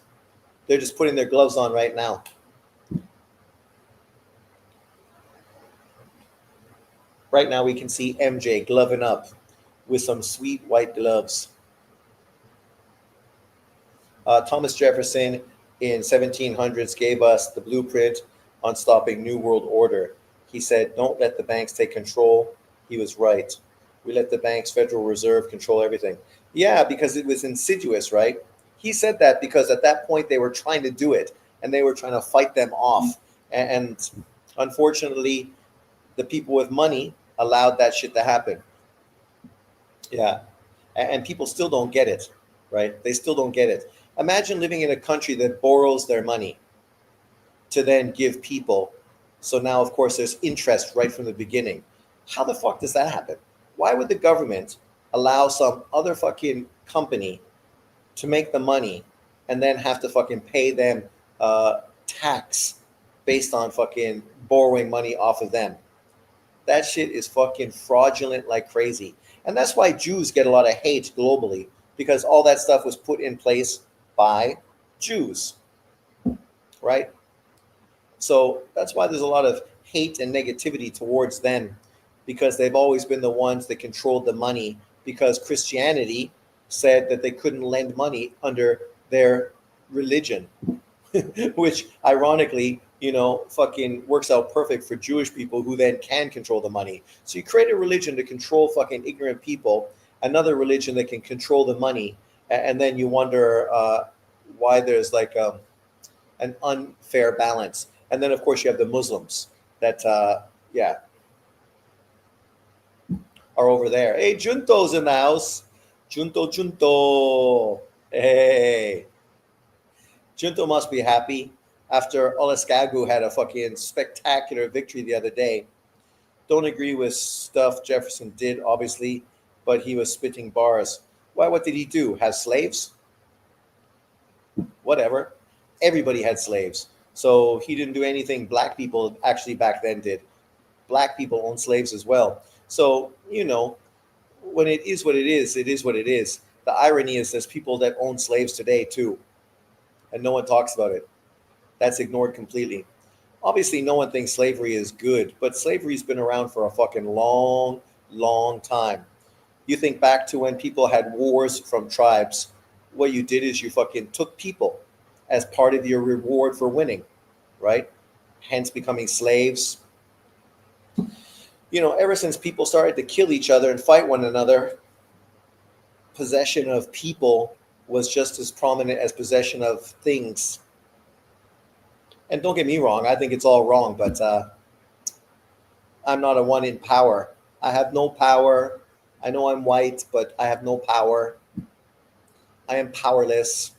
Speaker 1: They're just putting their gloves on right now. Right now we can see MJ gloving up with some sweet white gloves. Thomas Jefferson in 1700s gave us the blueprint on stopping New World Order. He said, don't let the banks take control. He was right. We let the banks, Federal Reserve, control everything. Yeah, because it was insidious, right? He said that because at that point they were trying to do it and they were trying to fight them off. And unfortunately, the people with money allowed that shit to happen. Yeah. And people still don't get it, right? They still don't get it. Imagine living in a country that borrows their money to then give people. So now, of course, there's interest right from the beginning. How the fuck does that happen? Why would the government allow some other fucking company to make the money and then have to fucking pay them tax based on fucking borrowing money off of them? That shit is fucking fraudulent like crazy. And that's why Jews get a lot of hate globally, because all that stuff was put in place by Jews, right? So that's why there's a lot of hate and negativity towards them, because they've always been the ones that controlled the money, because Christianity said that they couldn't lend money under their religion, which ironically, fucking works out perfect for Jewish people who then can control the money. So you create a religion to control fucking ignorant people, another religion that can control the money, and then you wonder why there's like an unfair balance. And then, of course, you have the Muslims that, are over there. Hey, Junto's in the house. Junto. Hey. Junto must be happy after Oleskagu had a fucking spectacular victory the other day. Don't agree with stuff Jefferson did, obviously, but he was spitting bars. Why? What did he do? Have slaves? Whatever. Everybody had slaves. So he didn't do anything black people actually back then did. Black people owned slaves as well. So, when it is what it is what it is. The irony is there's people that own slaves today too, and no one talks about it. That's ignored completely. Obviously, no one thinks slavery is good, but slavery's been around for a fucking long, long time. You think back to when people had wars from tribes, what you did is you fucking took people as part of your reward for winning, right? Hence becoming slaves. Ever since people started to kill each other and fight one another, possession of people was just as prominent as possession of things. And don't get me wrong, I think it's all wrong, but I'm not a one in power. I have no power. I know I'm white, but I have no power. I am powerless.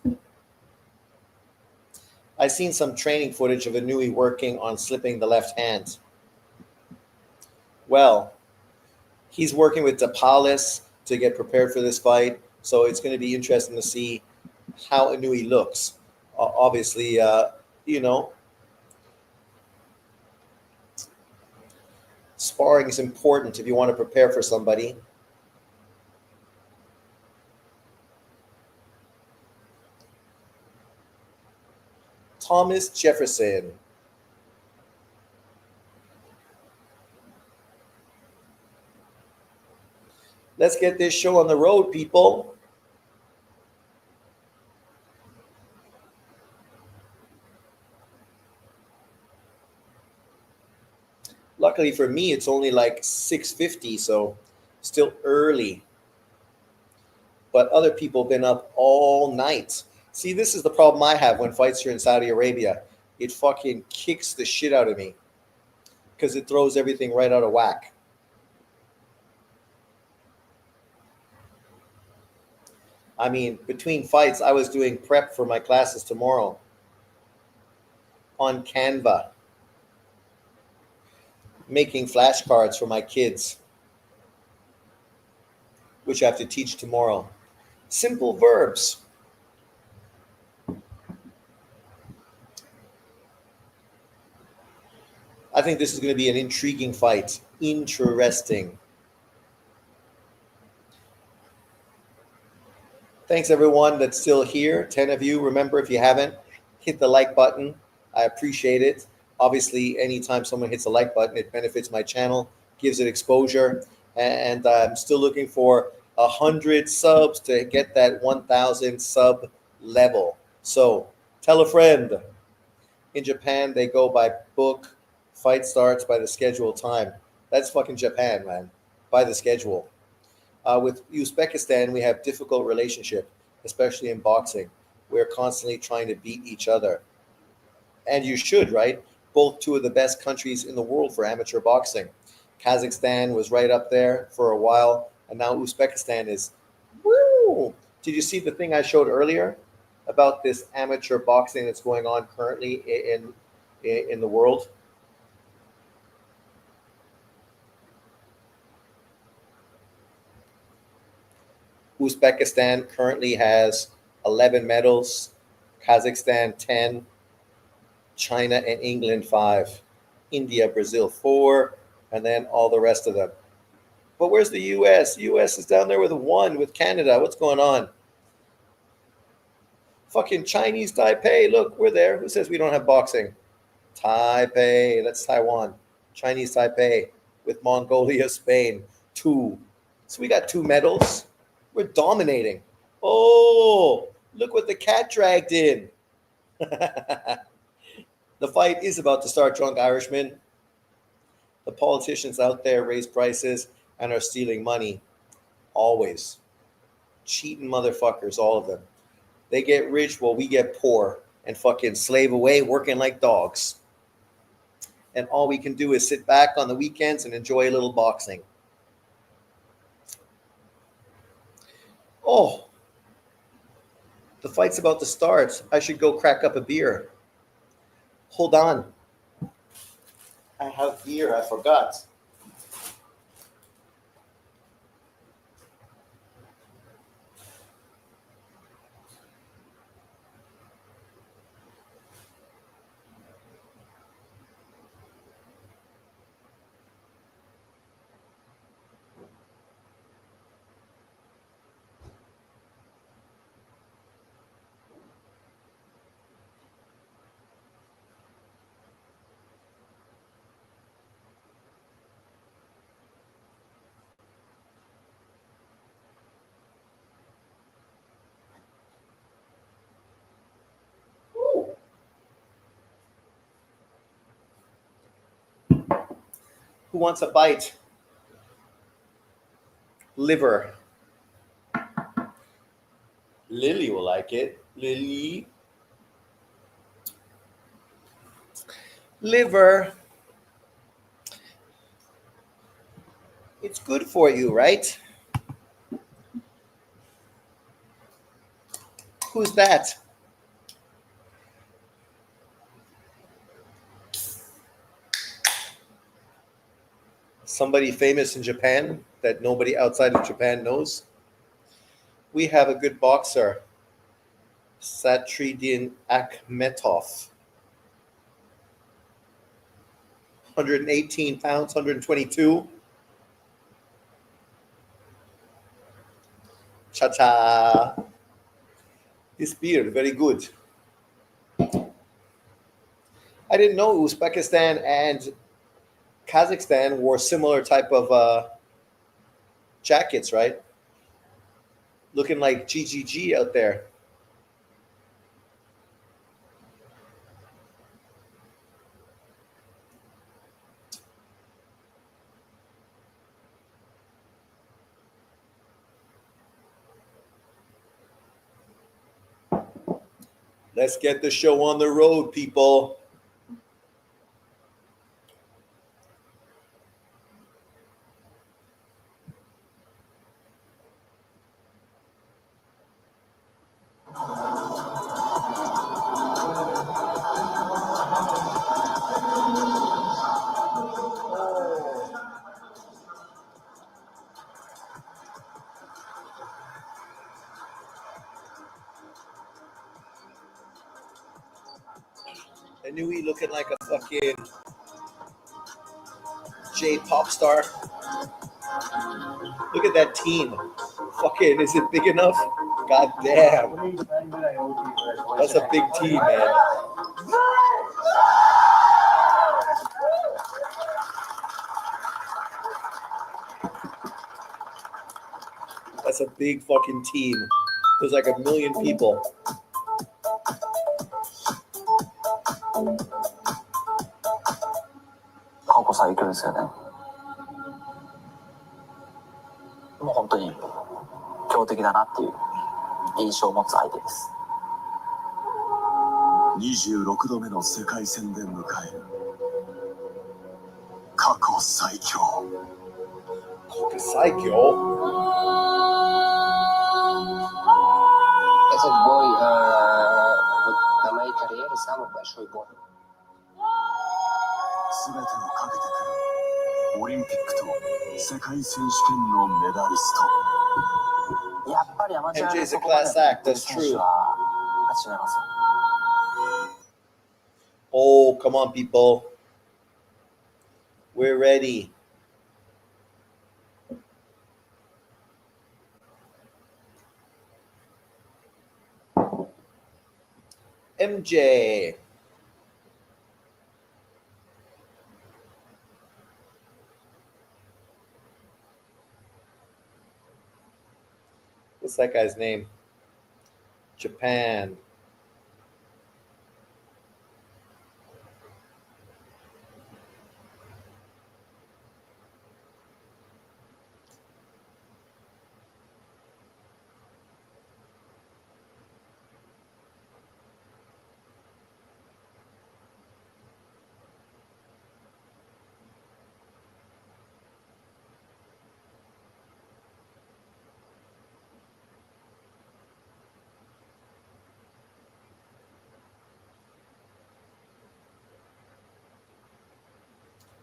Speaker 1: I've seen some training footage of Inoue working on slipping the left hand. Well, he's working with Tapalis to get prepared for this fight, so it's going to be interesting to see how Inoue looks. Obviously, you know, sparring is important if you want to prepare for somebody. Thomas Jefferson. Let's get this show on the road, people. Luckily for me, it's only like 6:50, so still early. But other people have been up all night. See, this is the problem I have when fights are in Saudi Arabia. It fucking kicks the shit out of me because it throws everything right out of whack. I mean, between fights, I was doing prep for my classes tomorrow on Canva, making flashcards for my kids, which I have to teach tomorrow. Simple verbs. I think this is going to be an intriguing fight. Interesting. Thanks everyone that's still here. 10 of you. Remember, if you haven't, hit the like button. I appreciate it. Obviously, anytime someone hits the like button, it benefits my channel, gives it exposure. And I'm still looking for 100 subs to get that 1,000 sub level. So tell a friend. In Japan, they go by book. Fight starts by the scheduled time. That's fucking Japan, man. By the schedule. With Uzbekistan, we have difficult relationship, especially in boxing. We're constantly trying to beat each other. And you should, right? Both two of the best countries in the world for amateur boxing. Kazakhstan was right up there for a while, and now Uzbekistan is, woo! Did you see the thing I showed earlier about this amateur boxing that's going on currently in the world? Uzbekistan currently has 11 medals, Kazakhstan 10, China and England 5, India, Brazil 4, and then all the rest of them. But where's the U.S.? U.S. is down there with 1 with Canada. What's going on? Fucking Chinese Taipei. Look, we're there. Who says we don't have boxing? Taipei. That's Taiwan. Chinese Taipei with Mongolia, Spain. 2. So we got 2 medals. We're dominating. Oh, look what the cat dragged in. The fight is about to start, drunk Irishman. The politicians out there raise prices and are stealing money. Always. Cheating motherfuckers, all of them. They get rich while we get poor and fucking slave away working like dogs. And all we can do is sit back on the weekends and enjoy a little boxing. Oh, the fight's about to start. I should go crack up a beer. Hold on. I have beer. I forgot. Who wants a bite? Liver. Lily will like it. Lily. liver. It's good for you, right? Who's that? Somebody famous in Japan that nobody outside of Japan knows. We have a good boxer, Satridin Akhmetov. 118 pounds, 122. Cha-cha. This beard, very good. I didn't know Uzbekistan and Kazakhstan wore similar type of jackets, right? Looking like GGG out there. Let's get the show on the road, people. Inoue looking like a fucking J-pop star. Look at that team. Fucking, is it big enough? God damn. That's a big team, man. That's a big fucking team. There's like 1 million people.
Speaker 9: Этот бой на моей карьере самый большой бой.
Speaker 10: 全てをかけてくるオリンピックと世界選手権のメダリスト。
Speaker 9: やっぱりアマチュア
Speaker 1: MJ
Speaker 9: で
Speaker 1: is a
Speaker 9: そこまで
Speaker 1: class act,
Speaker 9: やってる
Speaker 1: that's
Speaker 9: 選手
Speaker 1: true.
Speaker 9: は違いますよ。
Speaker 1: Oh, come on, people. We're ready. MJ. What's that guy's name? Japan.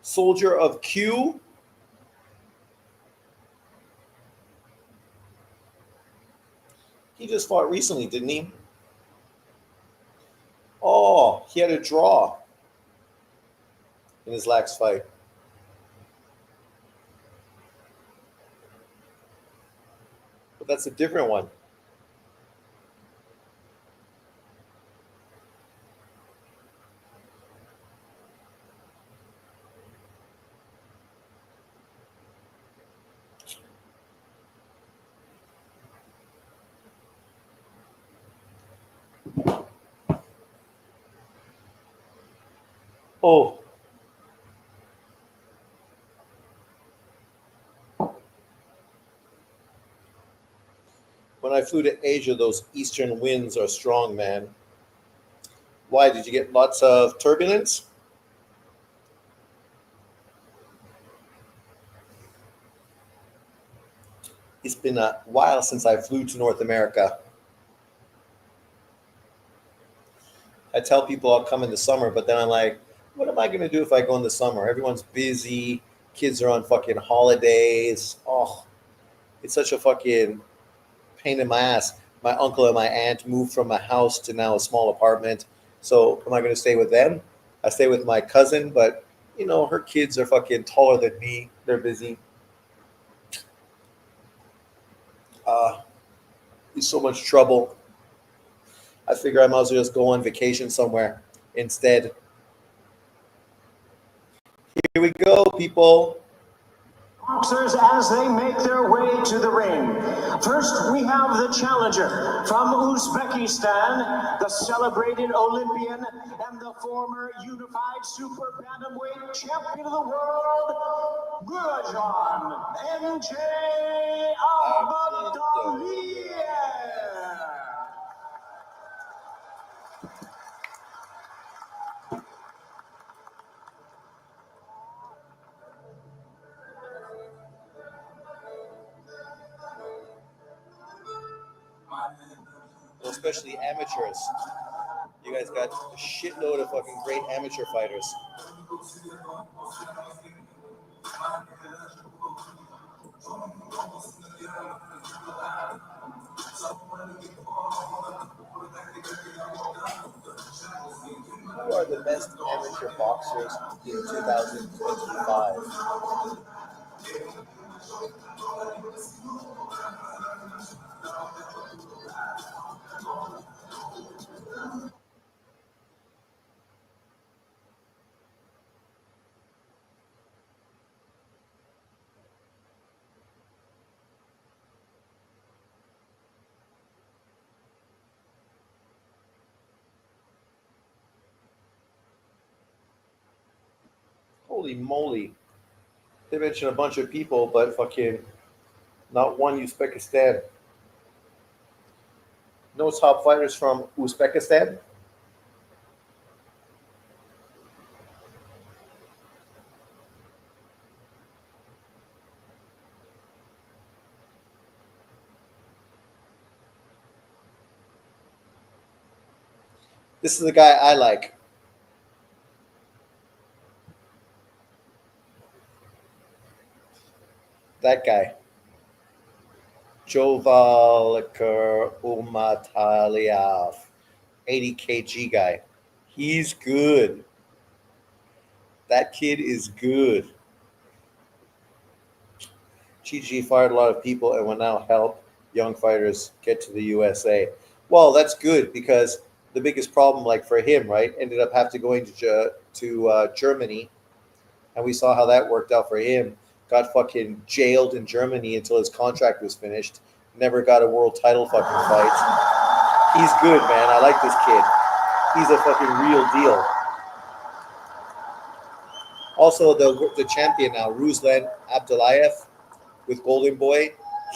Speaker 1: Soldier of Q. He just fought recently, didn't he? Oh, he had a draw in his last fight. But that's a different one. Oh. When I flew to Asia, those eastern winds are strong, man. Why? Did you get lots of turbulence? It's been a while since I flew to North America. I tell people I'll come in the summer, but then I'm like, what am I going to do if I go in the summer? Everyone's busy. Kids are on fucking holidays. Oh, it's such a fucking pain in my ass. My uncle and my aunt moved from a house to now a small apartment. So am I going to stay with them? I stay with my cousin, but you know, her kids are fucking taller than me. They're busy. It's so much trouble. I figure I might as well just go on vacation somewhere instead. Here we go, people.
Speaker 4: Boxers as they make their way to the ring. First, we have the challenger from Uzbekistan, the celebrated Olympian and the former unified super bantamweight champion of the world, Gurajan MJ Abdullah.
Speaker 1: Especially amateurs. You guys got a shitload of fucking great amateur fighters. Who are the best amateur boxers in 2025? Holy moly. They mentioned a bunch of people, but fucking not one Uzbekistan. No top fighters from Uzbekistan? This is the guy I like. That guy. Jovalker Umataliyev. 80 kg guy. He's good. That kid is good. GG fired a lot of people and will now help young fighters get to the USA. Well, that's good because the biggest problem, like for him, right, ended up having to going to Germany, and we saw how that worked out for him. Got fucking jailed in Germany until his contract was finished. Never got a world title fucking fight. He's good, man. I like this kid. He's a fucking real deal. Also, the champion now, Ruslan Abdullayev with Golden Boy,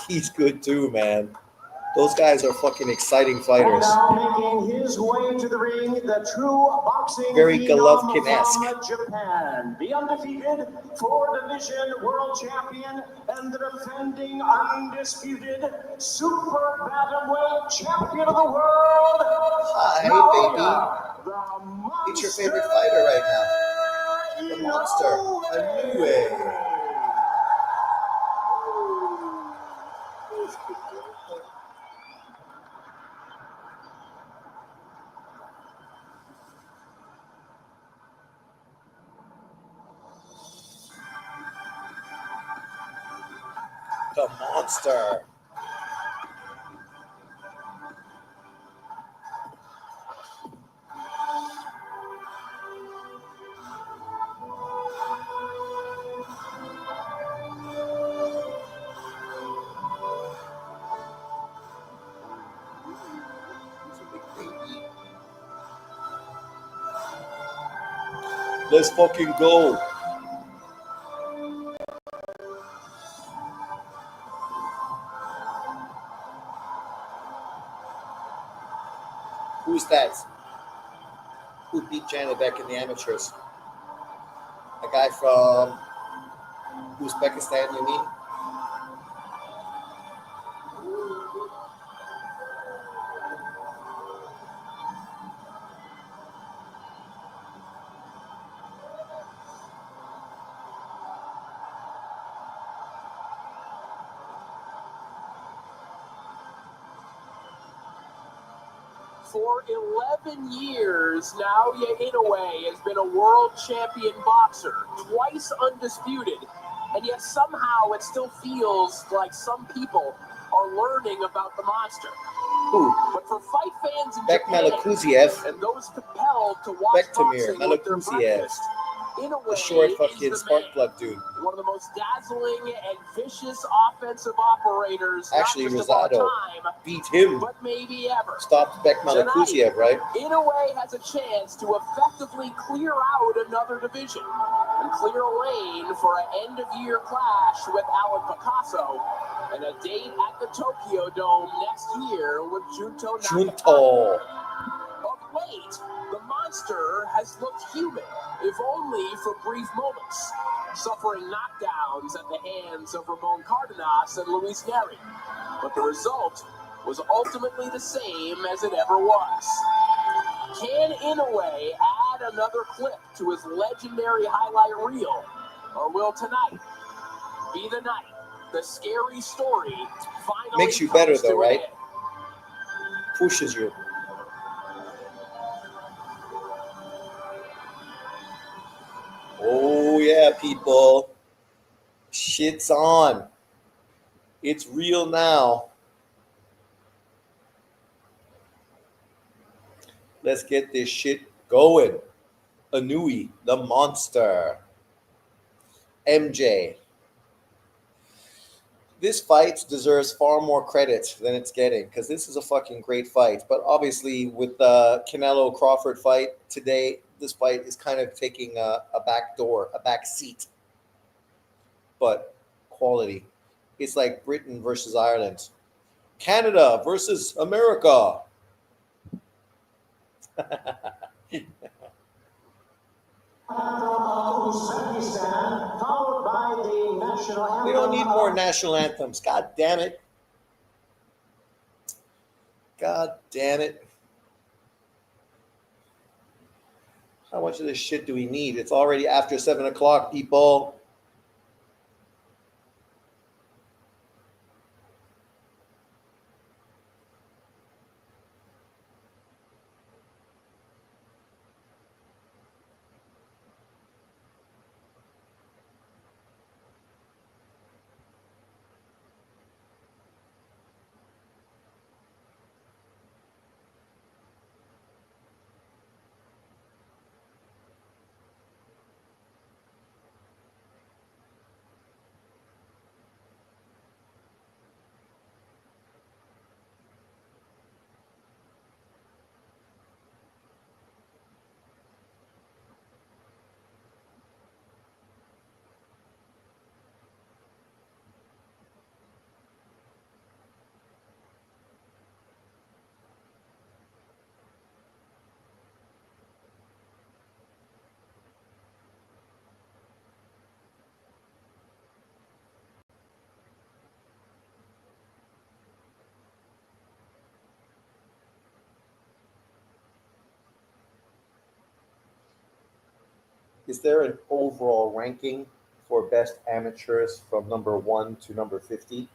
Speaker 1: he's good too, man. Those guys are fucking exciting fighters.
Speaker 4: Now making his way to the ring, the true boxing
Speaker 1: very
Speaker 4: phenom
Speaker 1: Golovkin-esque.
Speaker 4: from Japan, the undefeated four-division world champion and the defending undisputed super bantamweight champion of the world.
Speaker 1: Hi, baby. It's your favorite fighter right now. The monster, Inoue. The monster. Let's fucking go. Who's that? Who beat Janet back in the amateurs? A guy from Uzbekistan, you mean?
Speaker 3: For 11 years, Naoya Inoue has been a world champion boxer, twice undisputed, and yet somehow it still feels like some people are learning about the monster.
Speaker 1: Who?
Speaker 3: But for fight fans in
Speaker 1: Bekmel
Speaker 3: Japan
Speaker 1: Malakuziev.
Speaker 3: and those compelled to watch
Speaker 1: Bektamir
Speaker 3: boxing with their
Speaker 1: Malakuziev.
Speaker 3: breakfast, Inoue
Speaker 1: The short
Speaker 3: is
Speaker 1: fucking
Speaker 3: the
Speaker 1: spark
Speaker 3: man.
Speaker 1: plug dude.
Speaker 3: One of the most dazzling and vicious offensive operators,
Speaker 1: Actually,
Speaker 3: not just of our
Speaker 1: Rosado
Speaker 3: time,
Speaker 1: beat him.
Speaker 3: but maybe ever.
Speaker 1: Stopped Bekmel Malakuziev, right?
Speaker 3: Inoue has a chance to effectively clear out another division and clear a lane for an end-of-year clash with Alan Picasso and a date at the Tokyo Dome next year with Junto Nakatani.
Speaker 1: Junto.
Speaker 3: Of late, the monster has looked human, if only for brief moments, suffering knockdowns at the hands of Ramon Cardenas and Luis Neri. But the result was ultimately the same as it ever was. Can Inoue add another clip to his legendary highlight reel, or will tonight be the night the scary story finally
Speaker 1: Makes you better
Speaker 3: comes
Speaker 1: though,
Speaker 3: to an
Speaker 1: right?
Speaker 3: end?
Speaker 1: Pushes you. Oh yeah, people. Shit's on. It's real now. Let's get this shit going. Inoue, the monster. MJ. This fight deserves far more credit than it's getting because this is a fucking great fight. But obviously, with the Canelo Crawford fight today, this fight is kind of taking a back door, a back seat. But quality. It's like Britain versus Ireland, Canada versus America.
Speaker 4: Uzbekistan, followed by the national anthem.
Speaker 1: We don't need more national anthems. God damn it. God damn it. How much of this shit do we need? It's already after 7 o'clock, people. Is there an overall ranking for best amateurs from number 1 to number 50?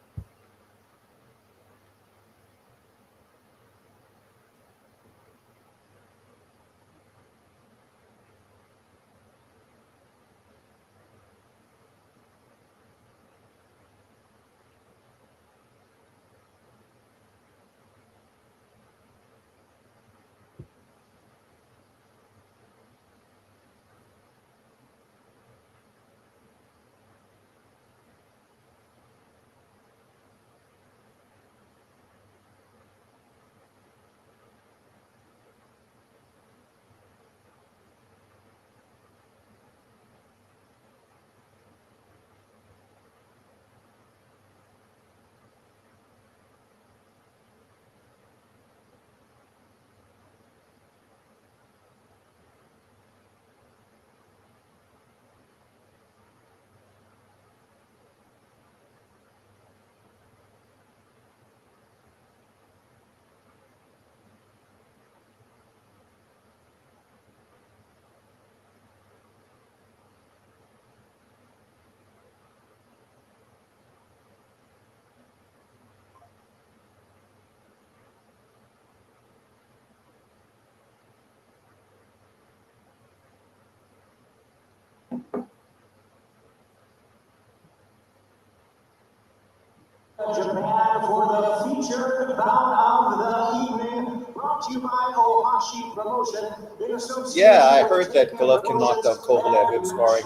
Speaker 4: Japan for the featured bout of the evening, brought to you by Ohashi Promotion in association.
Speaker 1: Yeah, I heard that Golovkin knocked out Kovalev in sparring.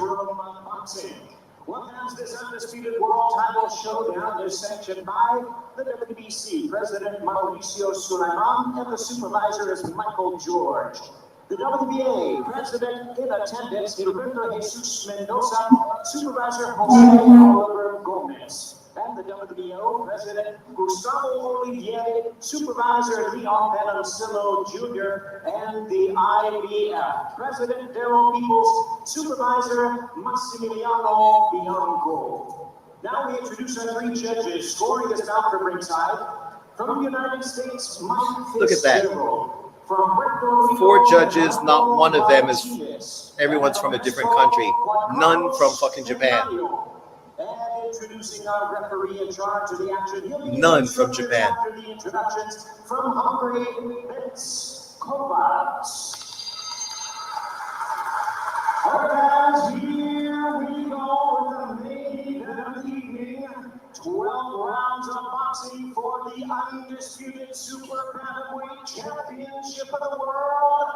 Speaker 4: Well, as this undisputed world title showdown is sanctioned by the WBC President Mauricio Sulaiman, and the supervisor is Michael George. The WBA President in attendance, Gilberto Jesus Mendoza, supervisor Jose Oliver Gomez. And the WBO President Gustavo Olivier, Supervisor Leon Penancillo Jr., and the IBF President Daryl Peoples, Supervisor Massimiliano Bianco. Now we introduce our three judges scoring this bout from ringside. From the United States, Mike
Speaker 1: Look at that.
Speaker 4: From Puerto Rico,
Speaker 1: 4 judges, not one of them is, everyone's from a different country. None from fucking Japan.
Speaker 4: And introducing our referee in charge of the action.
Speaker 1: None from Japan.
Speaker 4: After the introductions from Hungary, Vince Kovacs. Alright, here we go with the main event of the evening. 12 rounds of boxing for the undisputed super bantamweight championship of the world.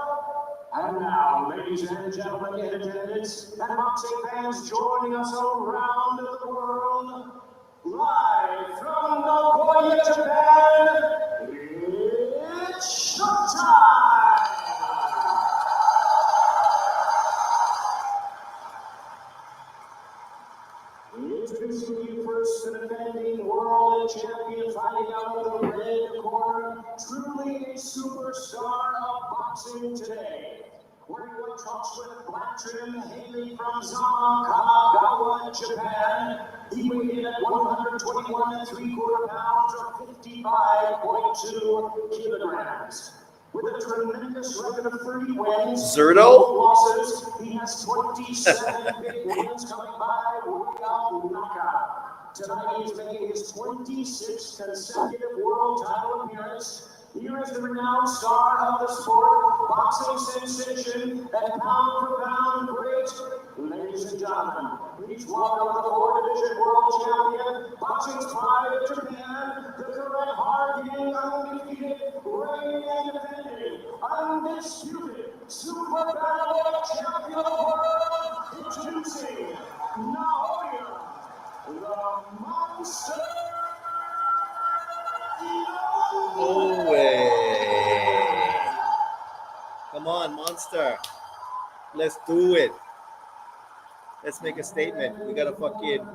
Speaker 4: And now, ladies and gentlemen in attendance, and boxing fans joining us around the world, live from Nagoya, Japan, it's showtime! Introducing you first, the defending world champion, fighting out of the red corner, truly a superstar of boxing today. Wearing white trunks with black trim, hailing from Kanagawa, Japan. He weighed in at 121 3/4 pounds, or 55.2 kilograms. With a tremendous record of 30 wins,
Speaker 1: Zerto?
Speaker 4: no losses, he has 27 big wins coming by round knockout. Tonight he is making his 26th consecutive world title appearance. Here is the renowned star of the sport, boxing sensation, and pound for pound great. Ladies and gentlemen, please welcome the 4-division world champion, boxing's pride of Japan, the correct hard-hitting, undefeated, reigning and defending, undisputed, super bantamweight champion of the world, introducing Naoya, the Monster.
Speaker 1: No way. Come on, Monster. Let's do it. Let's make a statement. We gotta fucking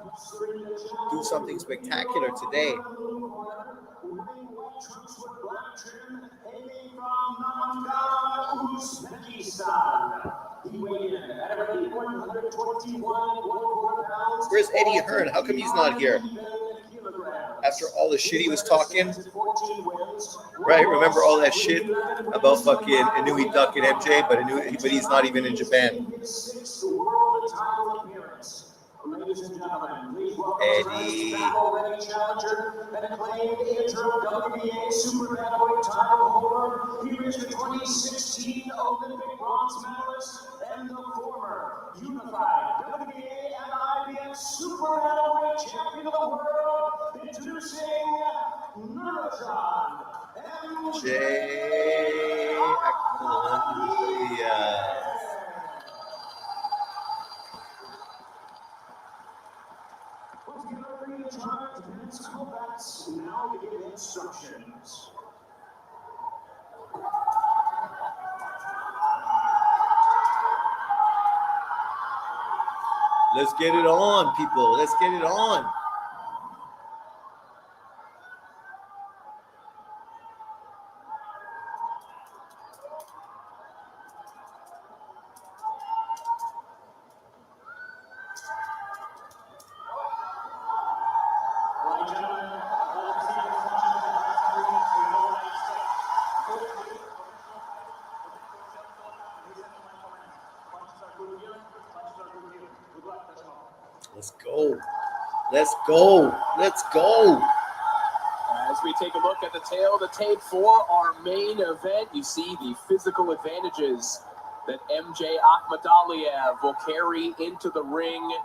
Speaker 1: do something spectacular today. Where's Eddie Hearn? How come he's not here? After all the shit he was talking, right? Remember all that shit about fucking Inoue Duck and MJ, but he's not even in Japan. Eddie.
Speaker 4: Challenger and acclaimed interim WBA super bantamweight title holder. He is the 2016 Olympic bronze medalist and the former unified WBA and IBF super bantamweight champion of the world. Introducing Nurjan
Speaker 1: MJ Columbia.
Speaker 4: Now to give instructions.
Speaker 1: Let's get it on, people. Let's get it on. Let's go. Let's go. Let's go.
Speaker 5: As we take a look at the tape for our main event, you see the physical advantages
Speaker 3: that MJ Akhmadaliev will carry into the ring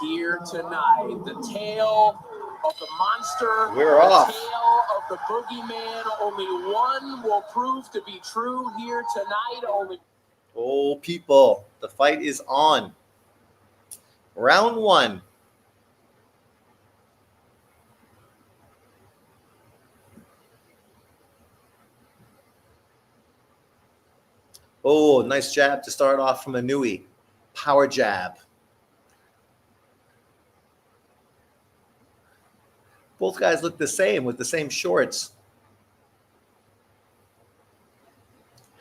Speaker 3: here tonight. The tale of the monster,
Speaker 1: We're
Speaker 3: the
Speaker 1: off.
Speaker 3: tale of the boogeyman. Only one will prove to be true here tonight.
Speaker 1: Oh, people, the fight is on. Round one. Oh, nice jab to start off from Inoue. Power jab. Both guys look the same with the same shorts.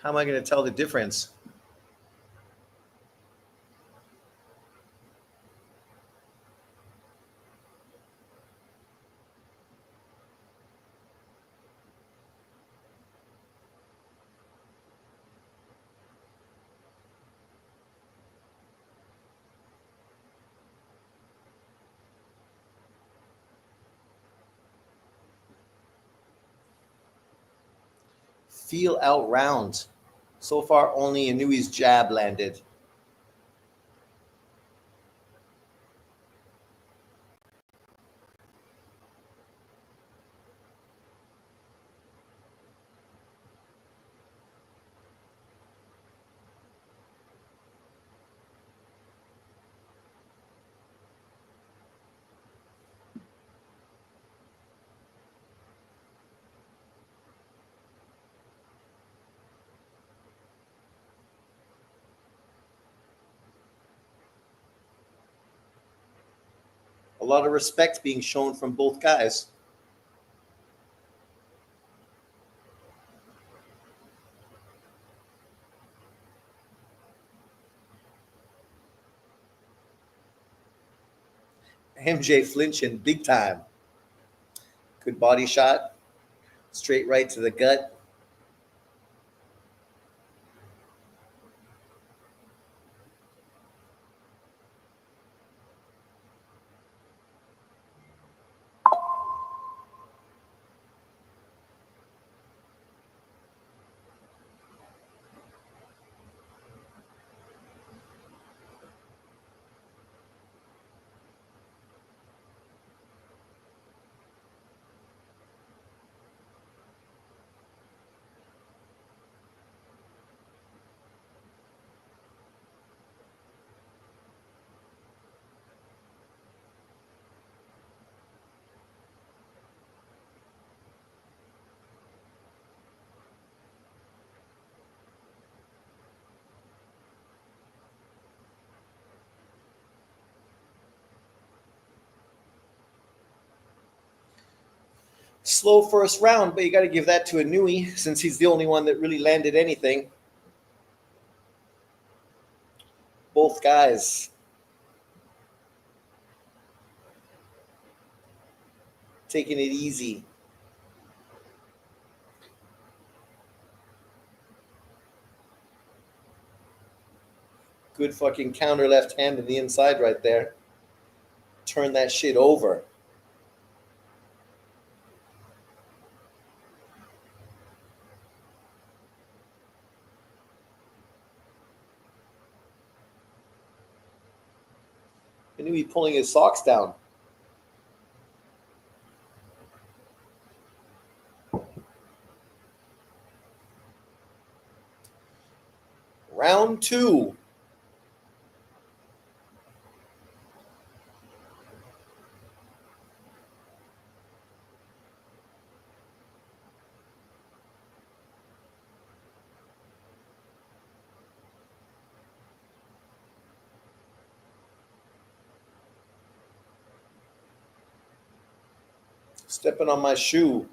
Speaker 1: How am I going to tell the difference? Feel out round. So far, only Inoue's jab landed. A lot of respect being shown from both guys. MJ flinching big time. Good body shot. Straight right to the gut. Slow first round, but you got to give that to Inoue since he's the only one that really landed anything. Both guys taking it easy. Good fucking counter left hand to the inside right there. Turn that shit over. Inoue pulling his socks down. Round two. Stepping on my shoe.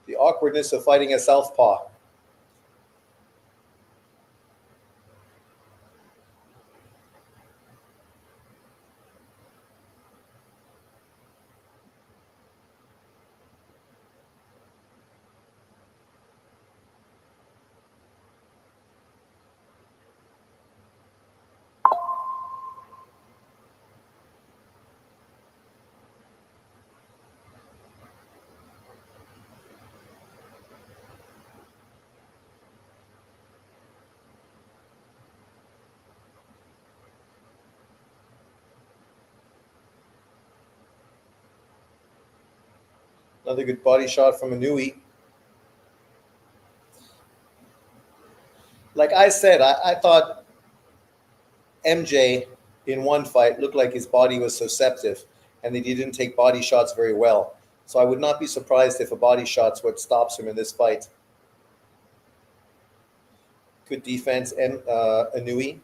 Speaker 1: The awkwardness of fighting a southpaw. Another good body shot from Inoue. Like I said, I thought MJ in one fight looked like his body was susceptible and that he didn't take body shots very well. So I would not be surprised if a body shot's what stops him in this fight. Good defense, Inoue.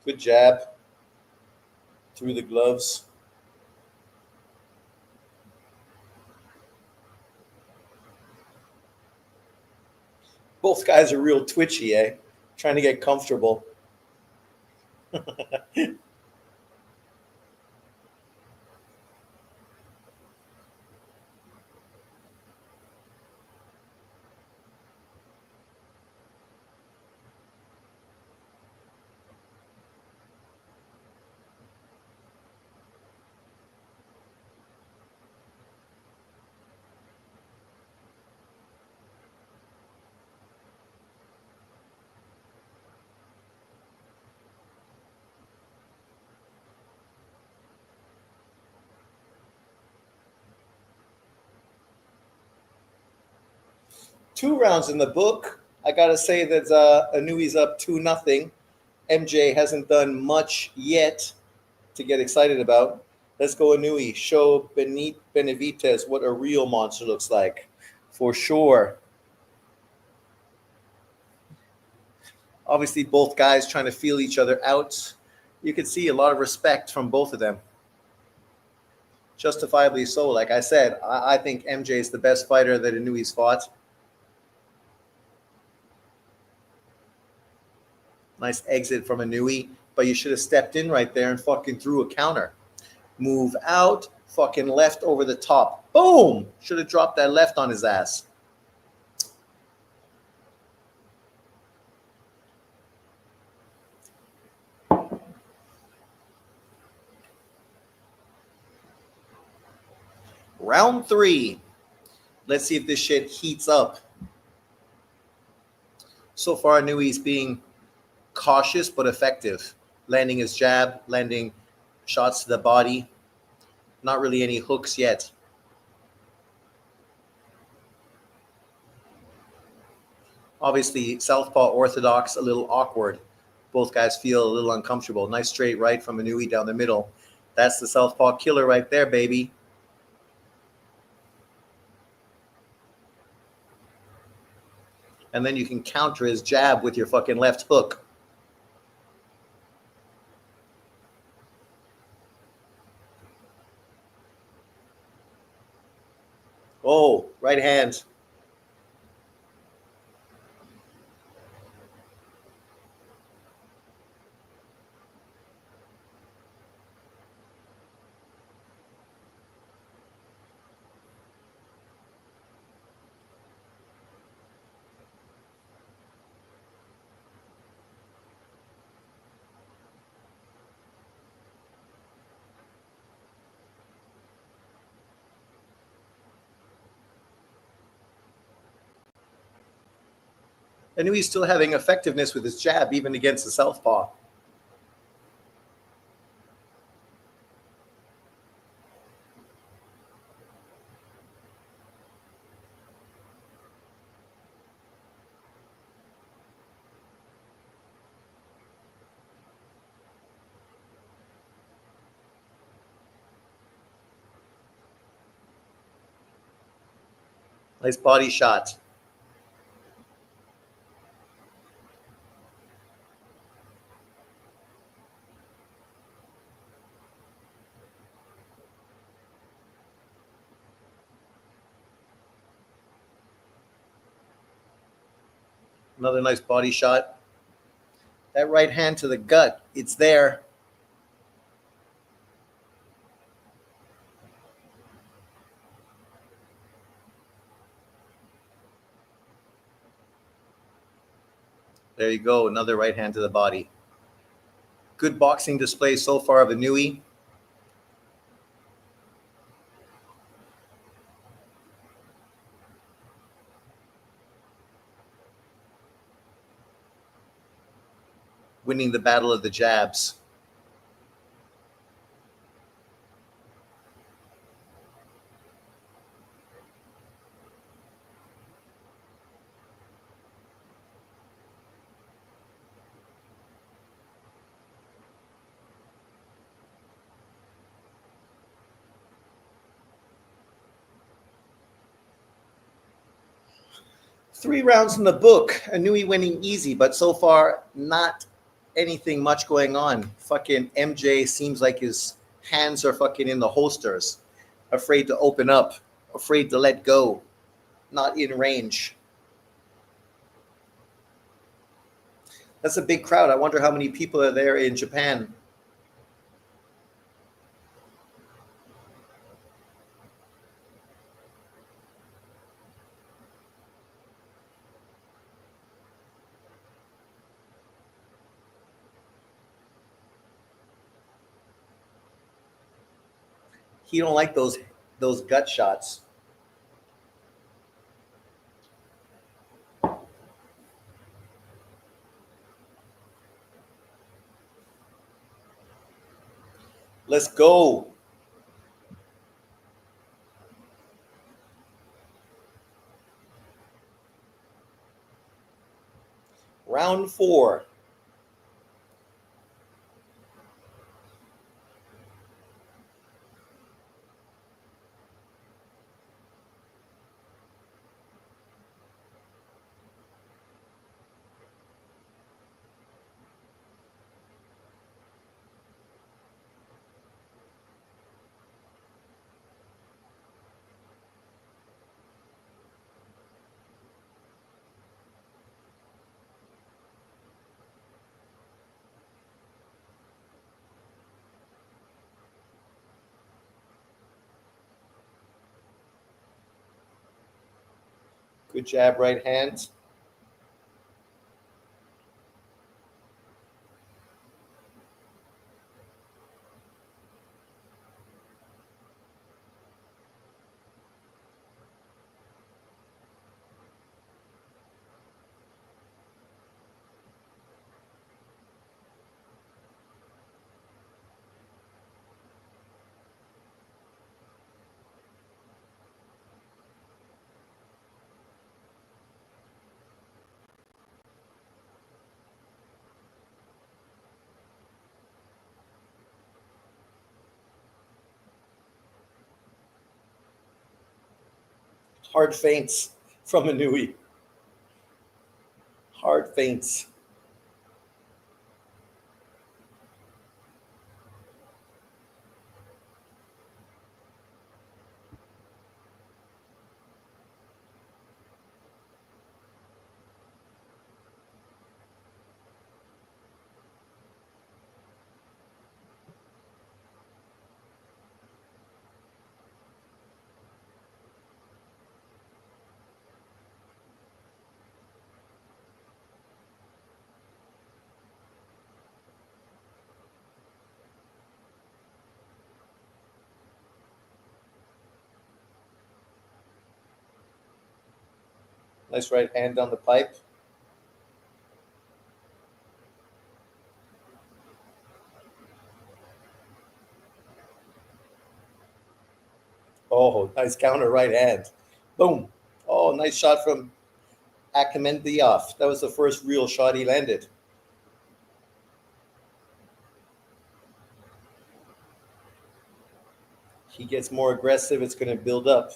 Speaker 1: Good jab through the gloves. Both guys are real twitchy, eh? Trying to get comfortable. Two rounds in the book. I gotta say that Inoue's up 2-0. MJ hasn't done much yet to get excited about. Let's go, Inoue. Show Benavidez what a real monster looks like, for sure. Obviously, both guys trying to feel each other out. You can see a lot of respect from both of them. Justifiably so. Like I said, I think MJ is the best fighter that Inoue's fought. Nice exit from Inoue, but you should have stepped in right there and fucking threw a counter. Move out, fucking left over the top. Boom! Should have dropped that left on his ass. Round 3. Let's see if this shit heats up. So far, Inoue's being cautious but effective. Landing his jab, landing shots to the body. Not really any hooks yet. Obviously, southpaw orthodox, a little awkward. Both guys feel a little uncomfortable. Nice straight right from Inoue down the middle. That's the southpaw killer right there, baby. And then you can counter his jab with your fucking left hook. Oh, right hand. Inoue's still having effectiveness with his jab, even against the southpaw. Nice body shot. Another nice body shot. That right hand to the gut, it's there. There you go. Another right hand to the body. Good boxing display so far of Inoue. Winning the battle of the jabs. Three rounds in the book. Inoue winning easy, but so far not anything much going on. Fucking MJ seems like his hands are fucking in the holsters, afraid to open up, afraid to let go, not in range. That's a big crowd. I wonder how many people are there in Japan. He don't like those gut shots. Let's go. Round 4. Good jab, right hand. Hard feints from Inoue. Hard feints. Nice right hand down the pipe. Oh, nice counter right hand. Boom. Oh, nice shot from Akhmedov. That was the first real shot he landed. He gets more aggressive, it's going to build up.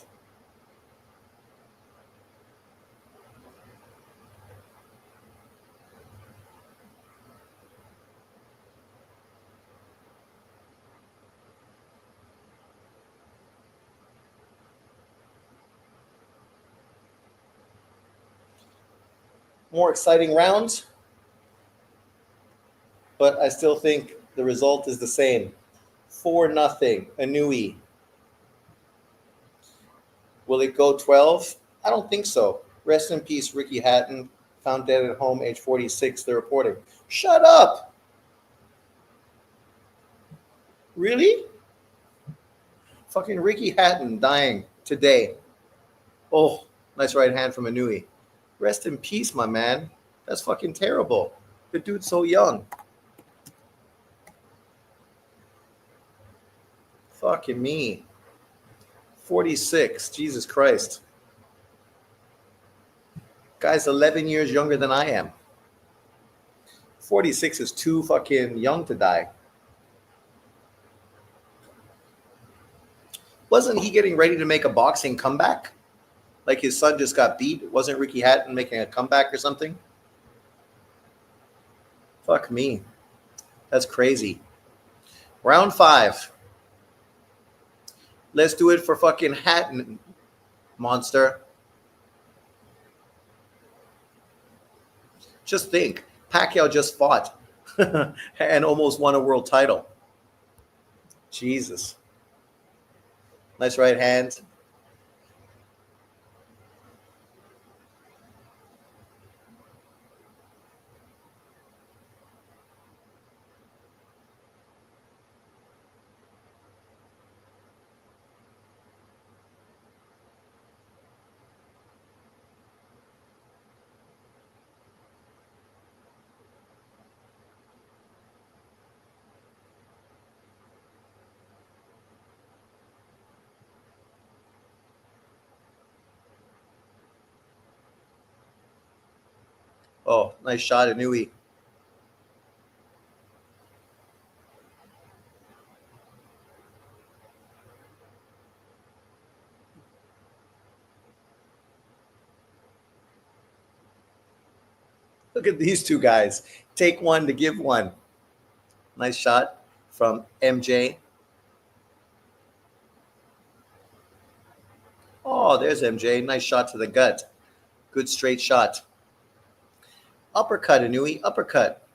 Speaker 1: More exciting rounds, but I still think the result is the same. 4-0, Inoue. Will it go 12? I don't think so. Rest in peace, Ricky Hatton. Found dead at home, age 46, they're reporting. Shut up! Really? Fucking Ricky Hatton dying today. Oh, nice right hand from Inoue. Rest in peace, my man. That's fucking terrible. The dude's so young. Fucking me. 46. Jesus Christ. Guy's 11 years younger than I am. 46 is too fucking young to die. Wasn't he getting ready to make a boxing comeback? Like his son just got beat? Wasn't Ricky Hatton making a comeback or something? Fuck me. That's crazy. Round 5. Let's do it for fucking Hatton, monster. Just think, Pacquiao just fought and almost won a world title. Jesus. Nice right hand. Oh, nice shot at Inoue. Look at these two guys. Take one to give one. Nice shot from MJ. Oh, there's MJ. Nice shot to the gut. Good straight shot. Uppercut, Inoue. Uppercut.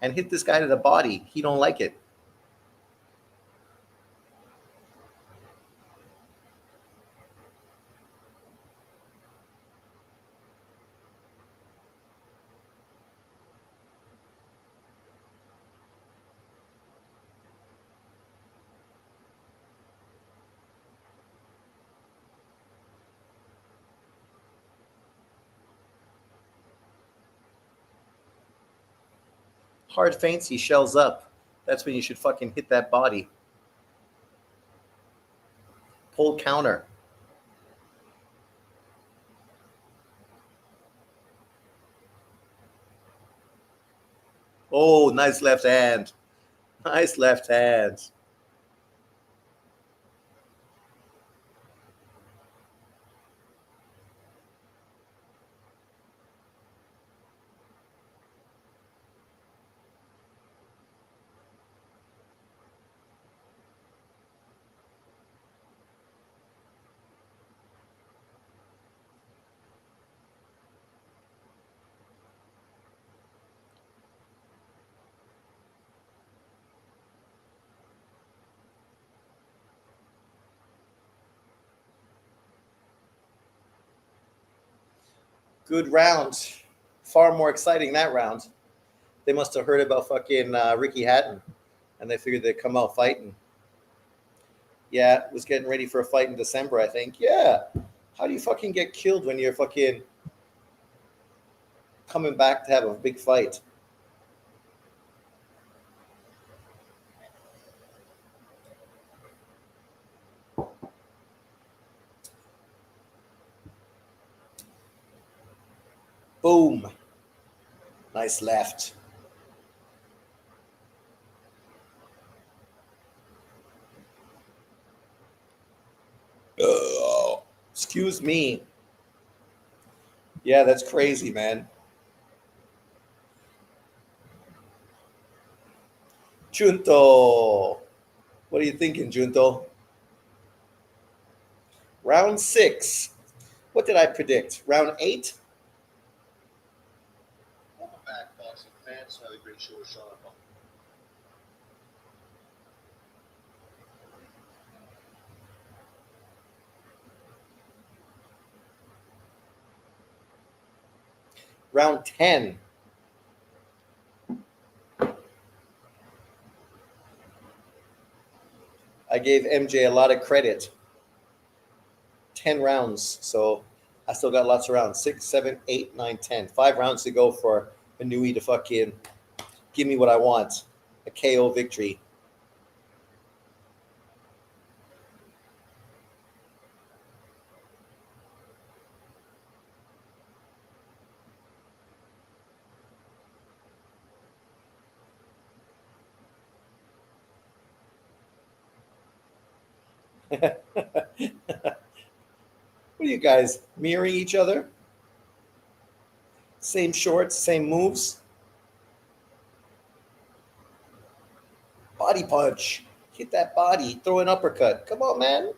Speaker 1: And hit this guy to the body. He don't like it. Hard feints, he shells up. That's when you should fucking hit that body. Pull counter. Oh, nice left hand. Nice left hand. Good round. Far more exciting that round. They must have heard about fucking Ricky Hatton, and they figured they'd come out fighting. Yeah, was getting ready for a fight in December, I think. Yeah. How do you fucking get killed when you're fucking coming back to have a big fight? Boom. Nice left. Excuse me. Yeah, that's crazy, man. Junto. What are you thinking, Junto? Round 6. What did I predict? Round 8? Welcome back, boxing fans. Another great show with Sean. Round 10. I gave MJ a lot of credit. 10 rounds. So I still got lots of rounds. 6, 7, 8, 9, 10. 5 rounds to go for Inoue to fucking give me what I want. A KO victory. What are you guys, mirroring each other? Same shorts, same moves? Body punch. Hit that body. Throw an uppercut. Come on, man.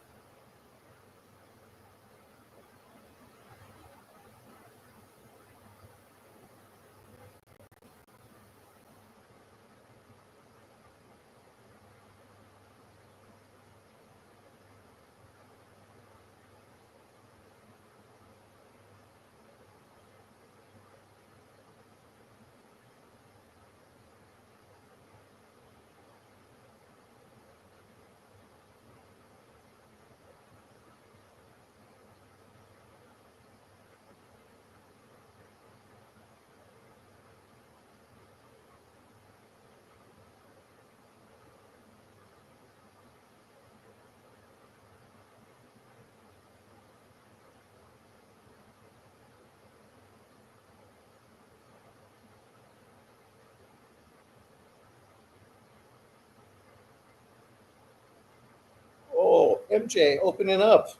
Speaker 1: Oh, MJ opening up.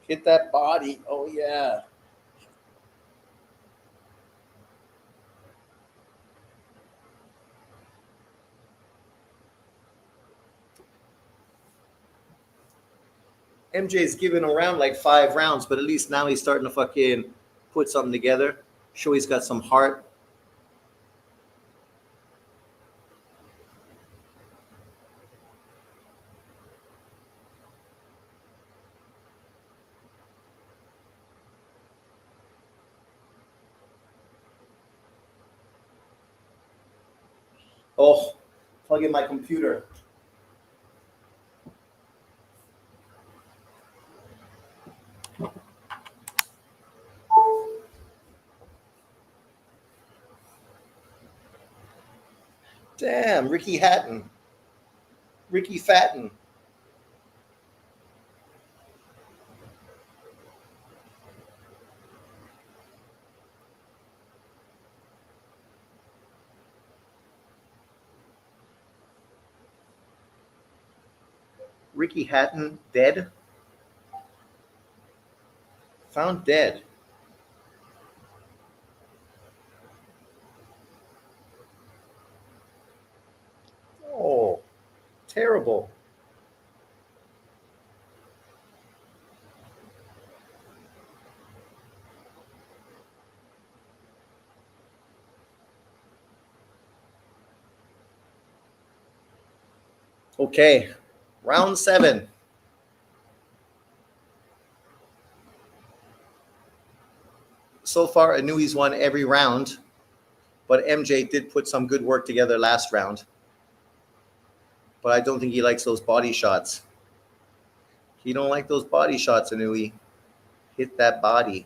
Speaker 1: Hit that body. Oh, yeah. MJ's giving around like 5 rounds, but at least now he's starting to fucking put something together. Show he's got some heart. Oh, plug in my computer. Damn, Ricky Hatton. Ricky Fatten. Ricky Hatton dead? Found dead. Oh, terrible. Okay, round 7. So far, Inoue's won every round, but MJ did put some good work together last round. But I don't think he likes those body shots. He don't like those body shots, Inoue. Hit that body.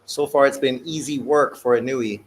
Speaker 1: So far, it's been easy work for Inoue.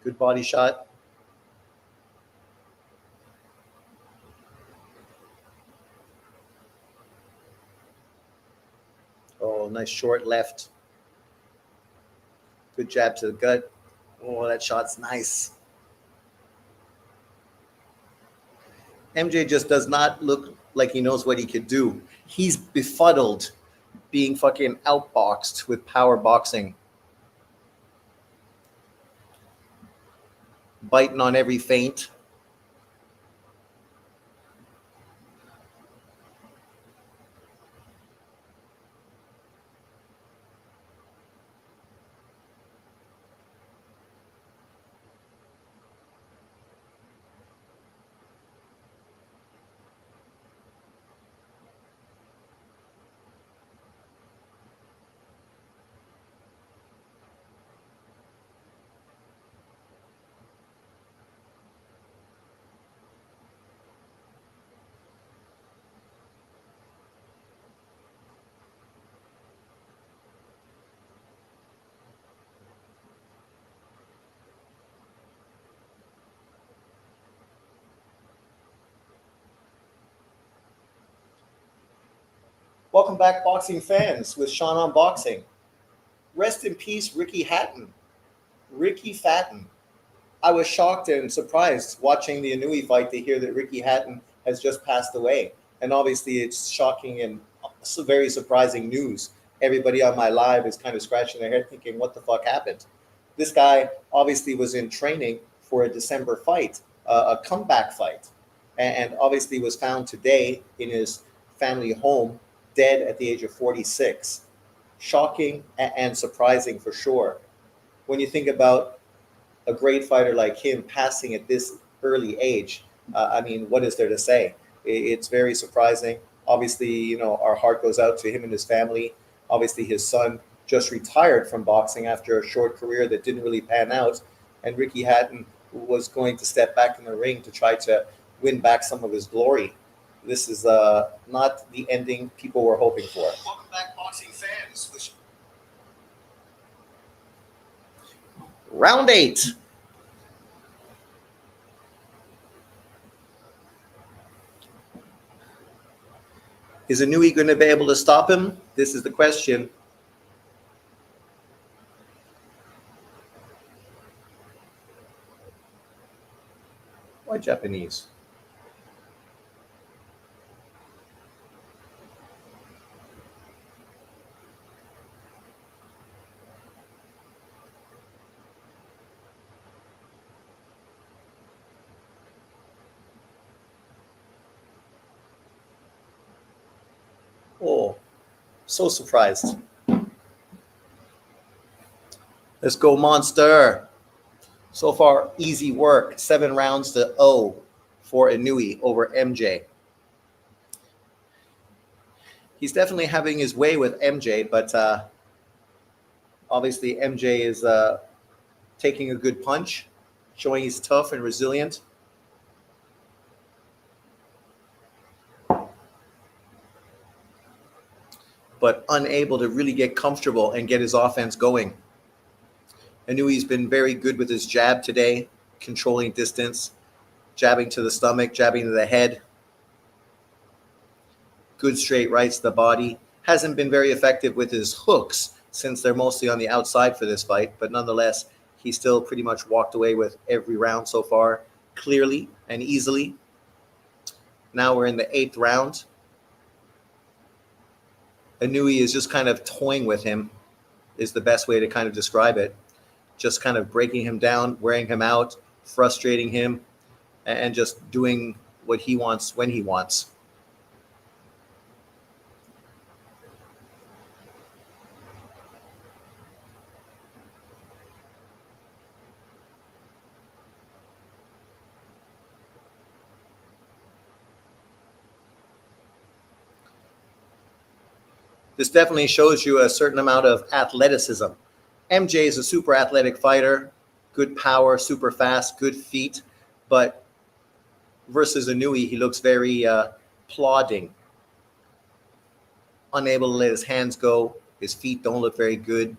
Speaker 1: Good body shot. Oh, nice short left. Good jab to the gut. Oh, that shot's nice. MJ just does not look like he knows what he could do. He's befuddled being fucking outboxed with power boxing. Biting on every feint. Welcome back, boxing fans, with Sean on Boxing. Rest in peace, Ricky Hatton. Ricky Fatton. I was shocked and surprised watching the Inoue fight to hear that Ricky Hatton has just passed away. And obviously it's shocking and very surprising news. Everybody on my live is kind of scratching their head thinking, what the fuck happened? This guy obviously was in training for a December fight, a comeback fight, and obviously was found today in his family home, dead at the age of 46. Shocking and surprising for sure. When you think about a great fighter like him passing at this early age, I mean, what is there to say? It's very surprising. Obviously, our heart goes out to him and his family. Obviously, his son just retired from boxing after a short career that didn't really pan out. And Ricky Hatton was going to step back in the ring to try to win back some of his glory. This is not the ending people were hoping for. Welcome back, boxing fans. Round 8. Is Inoue going to be able to stop him? This is the question. Why Japanese? Oh, so surprised. Let's go, Monster. So far, easy work. 7 rounds to 0 for Inoue over MJ. He's definitely having his way with MJ, but obviously MJ is taking a good punch, showing he's tough and resilient. But unable to really get comfortable and get his offense going. Inoue's been very good with his jab today, controlling distance, jabbing to the stomach, jabbing to the head. Good straight rights to the body. Hasn't been very effective with his hooks since they're mostly on the outside for this fight, but nonetheless, he still pretty much walked away with every round so far, clearly and easily. Now we're in the 8th round. Inoue is just kind of toying with him, is the best way to kind of describe it. Just kind of breaking him down, wearing him out, frustrating him, and just doing what he wants when he wants. This definitely shows you a certain amount of athleticism. MJ is a super athletic fighter, good power, super fast, good feet, but versus Inoue, he looks very plodding, unable to let his hands go. His feet don't look very good.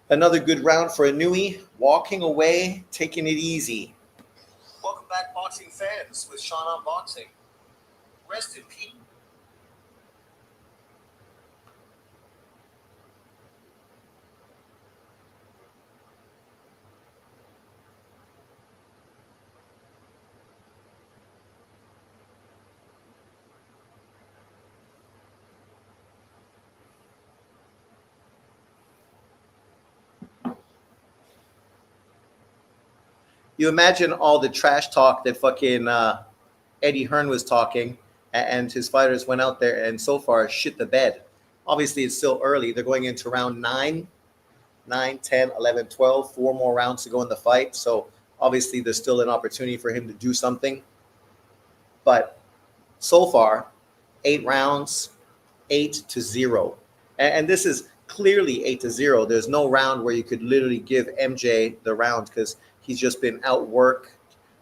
Speaker 1: Another good round for Inoue, walking away, taking it easy. Welcome back, boxing fans, with Sean on Boxing. Rest in peace. You imagine all the trash talk that fucking Eddie Hearn was talking, and his fighters went out there and so far shit the bed. Obviously, it's still early. They're going into round 9, 10, 11, 12, 4 more rounds to go in the fight. So obviously, there's still an opportunity for him to do something. But so far, 8 rounds, 8-0. And this is clearly 8-0. There's no round where you could literally give MJ the round because he's just been outworked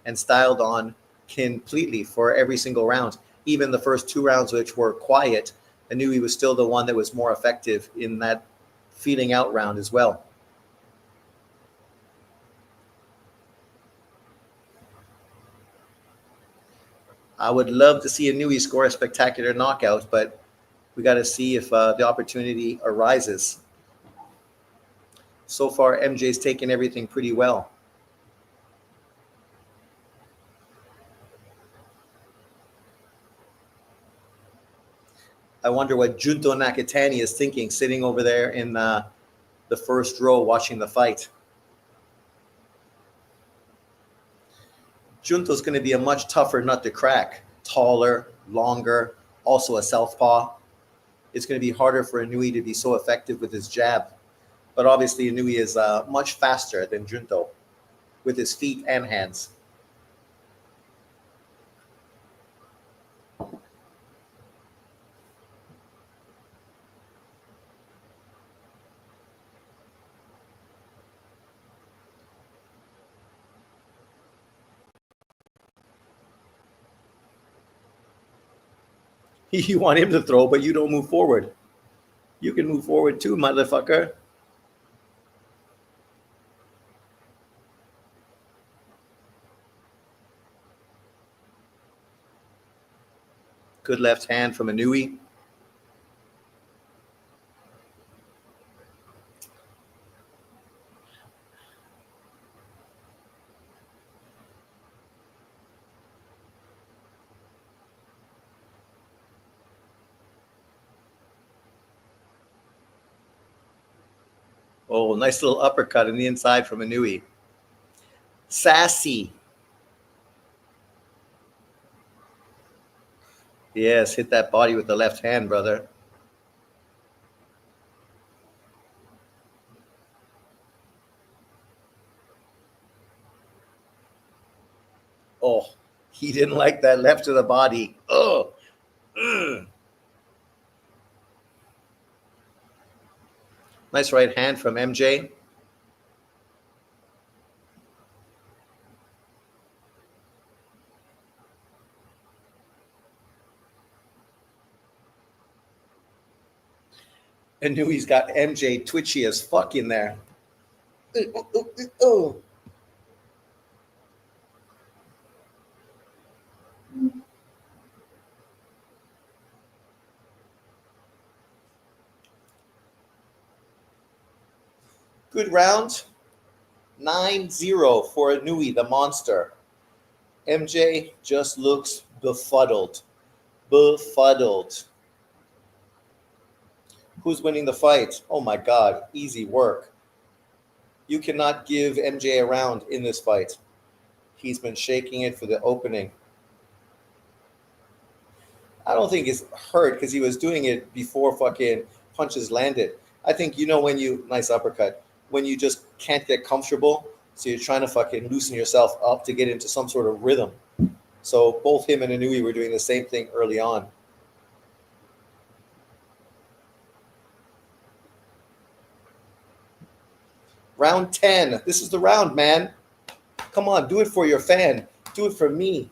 Speaker 1: and styled on completely for every single round. Even the first 2 rounds, which were quiet, I knew he was still the one that was more effective in that feeling out round as well. I would love to see Inoue score a spectacular knockout, but we got to see if the opportunity arises. So far, MJ's taken everything pretty well. I wonder what Junto Nakatani is thinking, sitting over there in the first row watching the fight. Junto's going to be a much tougher nut to crack. Taller, longer, also a southpaw. It's going to be harder for Inoue to be so effective with his jab. But obviously, Inoue is much faster than Junto with his feet and hands. You want him to throw, but you don't move forward. You can move forward too, motherfucker. Good left hand from Inoue. Oh, nice little uppercut in the inside from Inoue. Sassy. Yes, hit that body with the left hand, brother. Oh, he didn't like that left to the body. Oh. Nice right hand from MJ. I knew he's got MJ twitchy as fuck in there. Oh. Good round. 9-0 for Inoue, the monster. MJ just looks befuddled. Befuddled. Who's winning the fight? Oh my God, easy work. You cannot give MJ a round in this fight. He's been shaking it for the opening. I don't think it's hurt because he was doing it before fucking punches landed. I think, you know, when you, nice uppercut, when you just can't get comfortable, so you're trying to fucking loosen yourself up to get into some sort of rhythm. So both him and Inoue were doing the same thing early on. Round 10. This is the round, man. Come on, do it for your fan. Do it for me.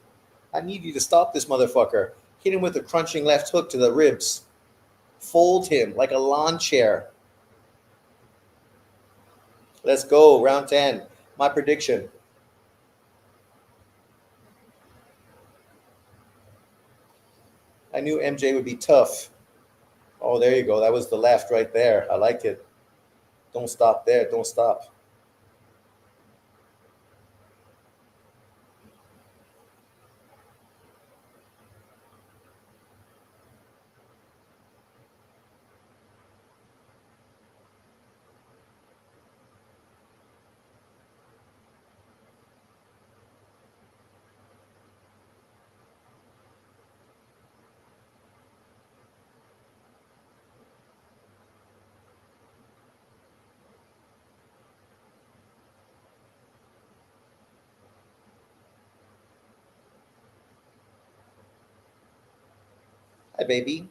Speaker 1: I need you to stop this motherfucker. Hit him with a crunching left hook to the ribs. Fold him like a lawn chair. Let's go. Round 10. My prediction. I knew MJ would be tough. Oh, there you go. That was the left right there. I like it. Don't stop there. Don't stop. Hi, baby.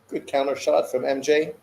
Speaker 1: Good counter shot from MJ.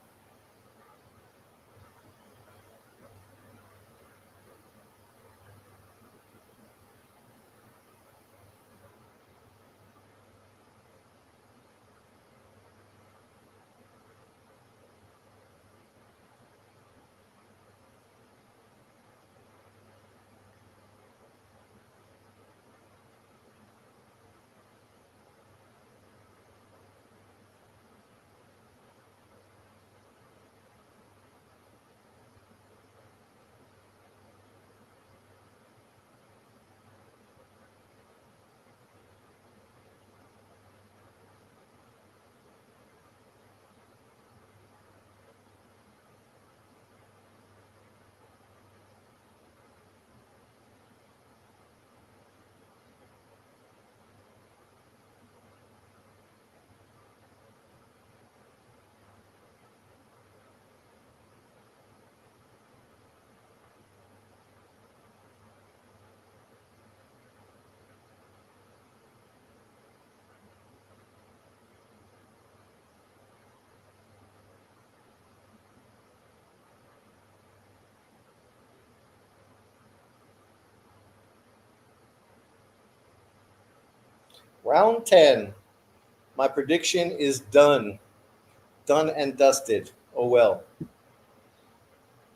Speaker 1: Round 10. My prediction is done. Done and dusted. Oh well.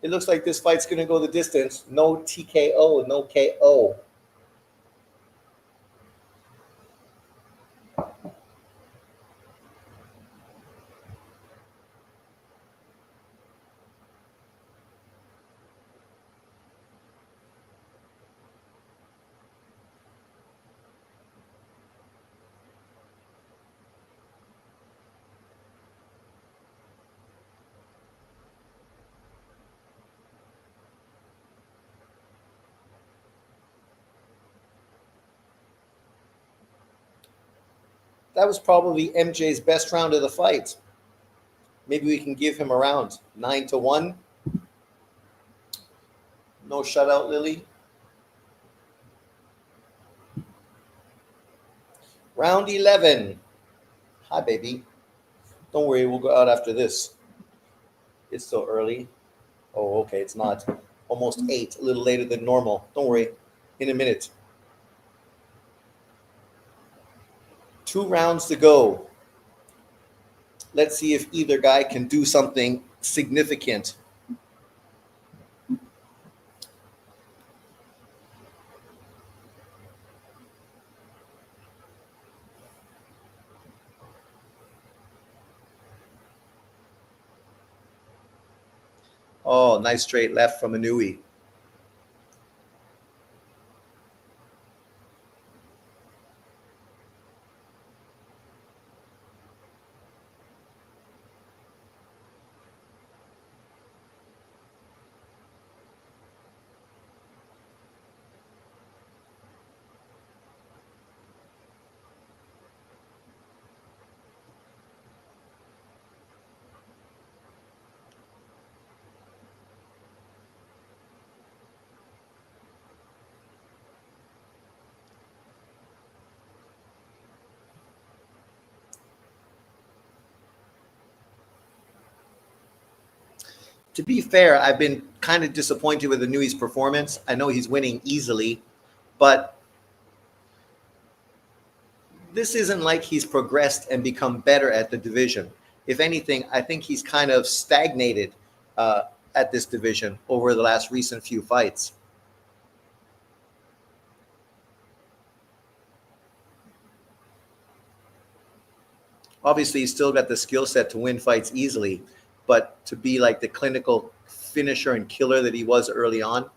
Speaker 1: It looks like this fight's going to go the distance. No TKO, no KO. That was probably MJ's best round of the fight. Maybe we can give him a round. 9-1. No shutout, Lily. Round 11. Hi, baby. Don't worry, we'll go out after this. It's still early. Oh, okay, it's not. Almost 8, a little later than normal. Don't worry, in a minute. 2 rounds to go. Let's see if either guy can do something significant. Oh, nice straight left from Inoue. To be fair, I've been kind of disappointed with Inoue's performance. I know he's winning easily, but this isn't like he's progressed and become better at the division. If anything, I think he's kind of stagnated at this division over the last recent few fights. Obviously, he's still got the skill set to win fights easily, but to be like the clinical finisher and killer that he was early on,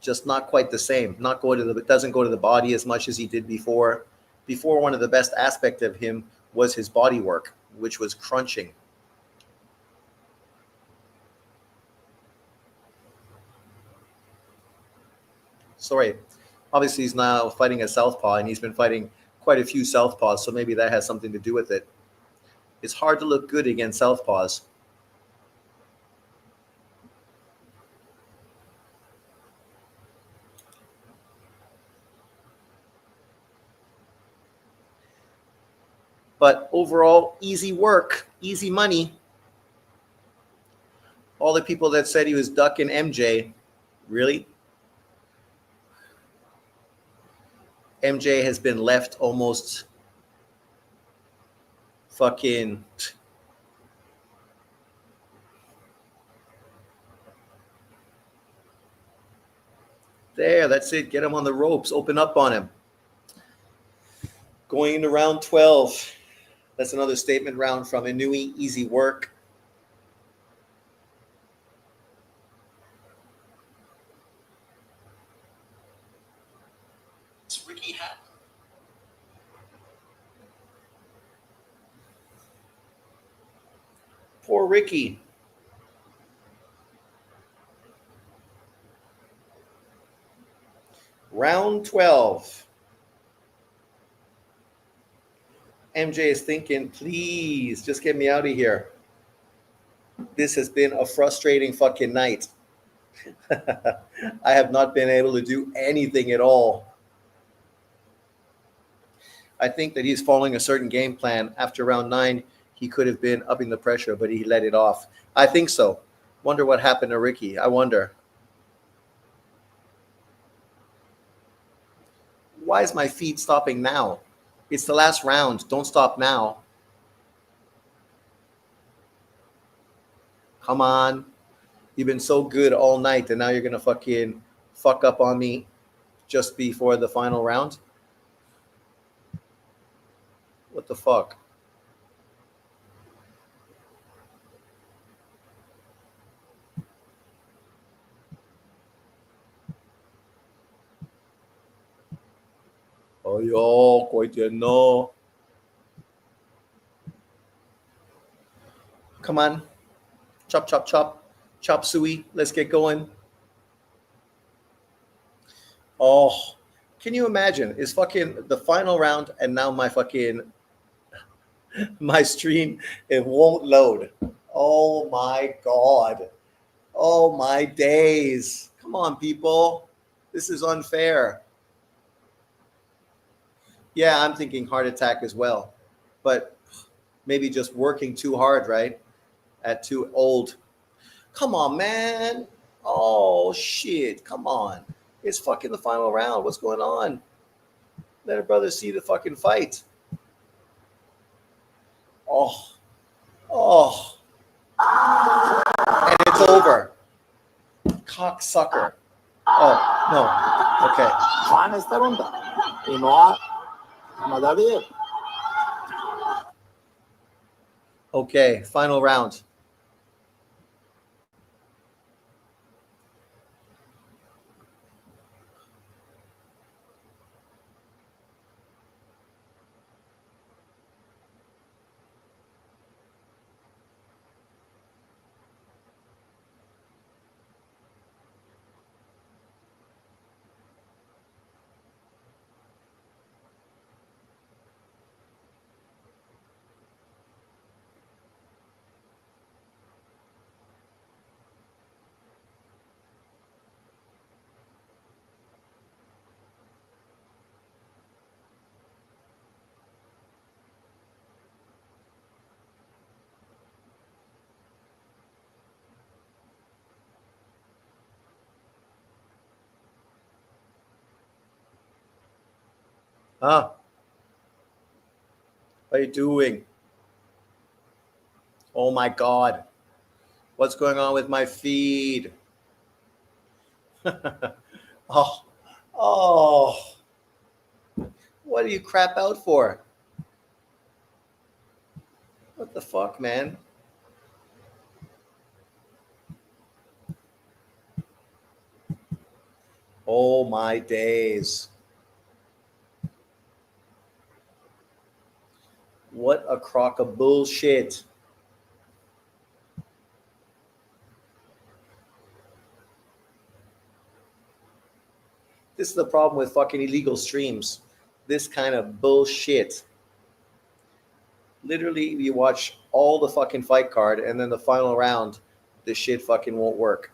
Speaker 1: just not quite the same. Doesn't go to the body as much as he did before. Before, one of the best aspects of him was his body work, which was crunching. Sorry, obviously he's now fighting a southpaw, and he's been fighting quite a few southpaws, so maybe that has something to do with it. It's hard to look good against southpaws. But overall, easy work, easy money. All the people that said he was ducking MJ, really? MJ has been left almost fucking... There, that's it. Get him on the ropes. Open up on him. Going into round 12. That's another statement round from Inoue. Easy work. It's Ricky Hatton. Poor Ricky. Round 12. MJ is thinking, please, just get me out of here. This has been a frustrating fucking night. I have not been able to do anything at all. I think that he's following a certain game plan. After round 9, he could have been upping the pressure, but he let it off. I think so. Wonder what happened to Ricky. I wonder. Why is my feet stopping now? It's the last round. Don't stop now. Come on. You've been so good all night, and now you're going to fucking fuck up on me just before the final round? What the fuck? Oh, yo, 快点咯. Come on. Chop, chop, chop. Chop suey. Let's get going. Oh, can you imagine? It's fucking the final round, and now my stream, it won't load. Oh my God. Oh my days. Come on, people. This is unfair. Yeah, I'm thinking heart attack as well. But maybe just working too hard, right? At too old. Come on, man. Oh, shit. Come on. It's fucking the final round. What's going on? Let a brother see the fucking fight. Oh. Oh. And it's over. Cocksucker. Oh, no. Okay.
Speaker 2: Van esta ronda. Inoue, madali.
Speaker 1: Okay, final round. Huh? What are you doing? Oh my God. What's going on with my feed? Oh. Oh. What do you crap out for? What the fuck, man? Oh my days. What a crock of bullshit. This is the problem with fucking illegal streams. This kind of bullshit. Literally, you watch all the fucking fight card, and then the final round, this shit fucking won't work.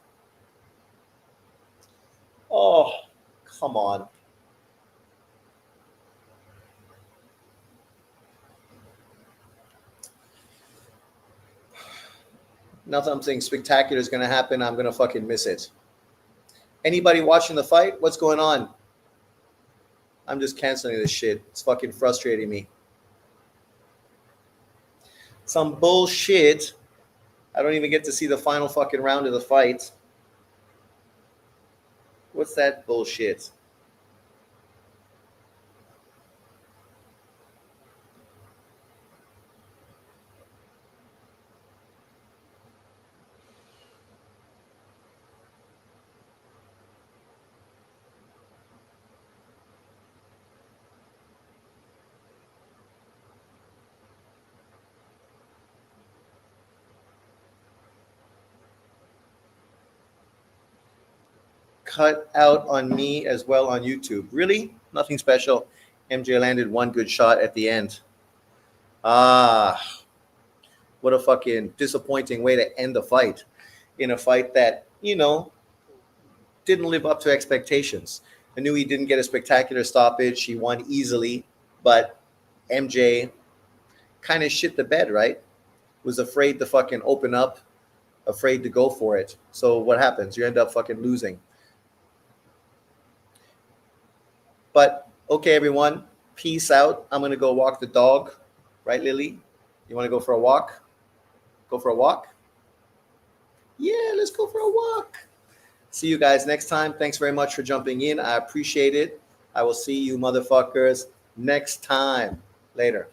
Speaker 1: Oh, come on. Now something spectacular is going to happen. I'm going to fucking miss it. Anybody watching the fight? What's going on? I'm just canceling this shit. It's fucking frustrating me. Some bullshit. I don't even get to see the final fucking round of the fight. What's that bullshit? Cut out on me as well on YouTube. Really? Nothing special. MJ landed one good shot at the end. Ah, what a fucking disappointing way to end the fight. In a fight that, didn't live up to expectations. Inoue didn't get a spectacular stoppage. He won easily, but MJ kind of shit the bed, right? Was afraid to fucking open up, afraid to go for it. So what happens? You end up fucking losing. But okay, everyone, peace out. I'm going to go walk the dog. Right, Lily? You want to go for a walk? Go for a walk? Yeah, let's go for a walk. See you guys next time. Thanks very much for jumping in. I appreciate it. I will see you motherfuckers next time. Later.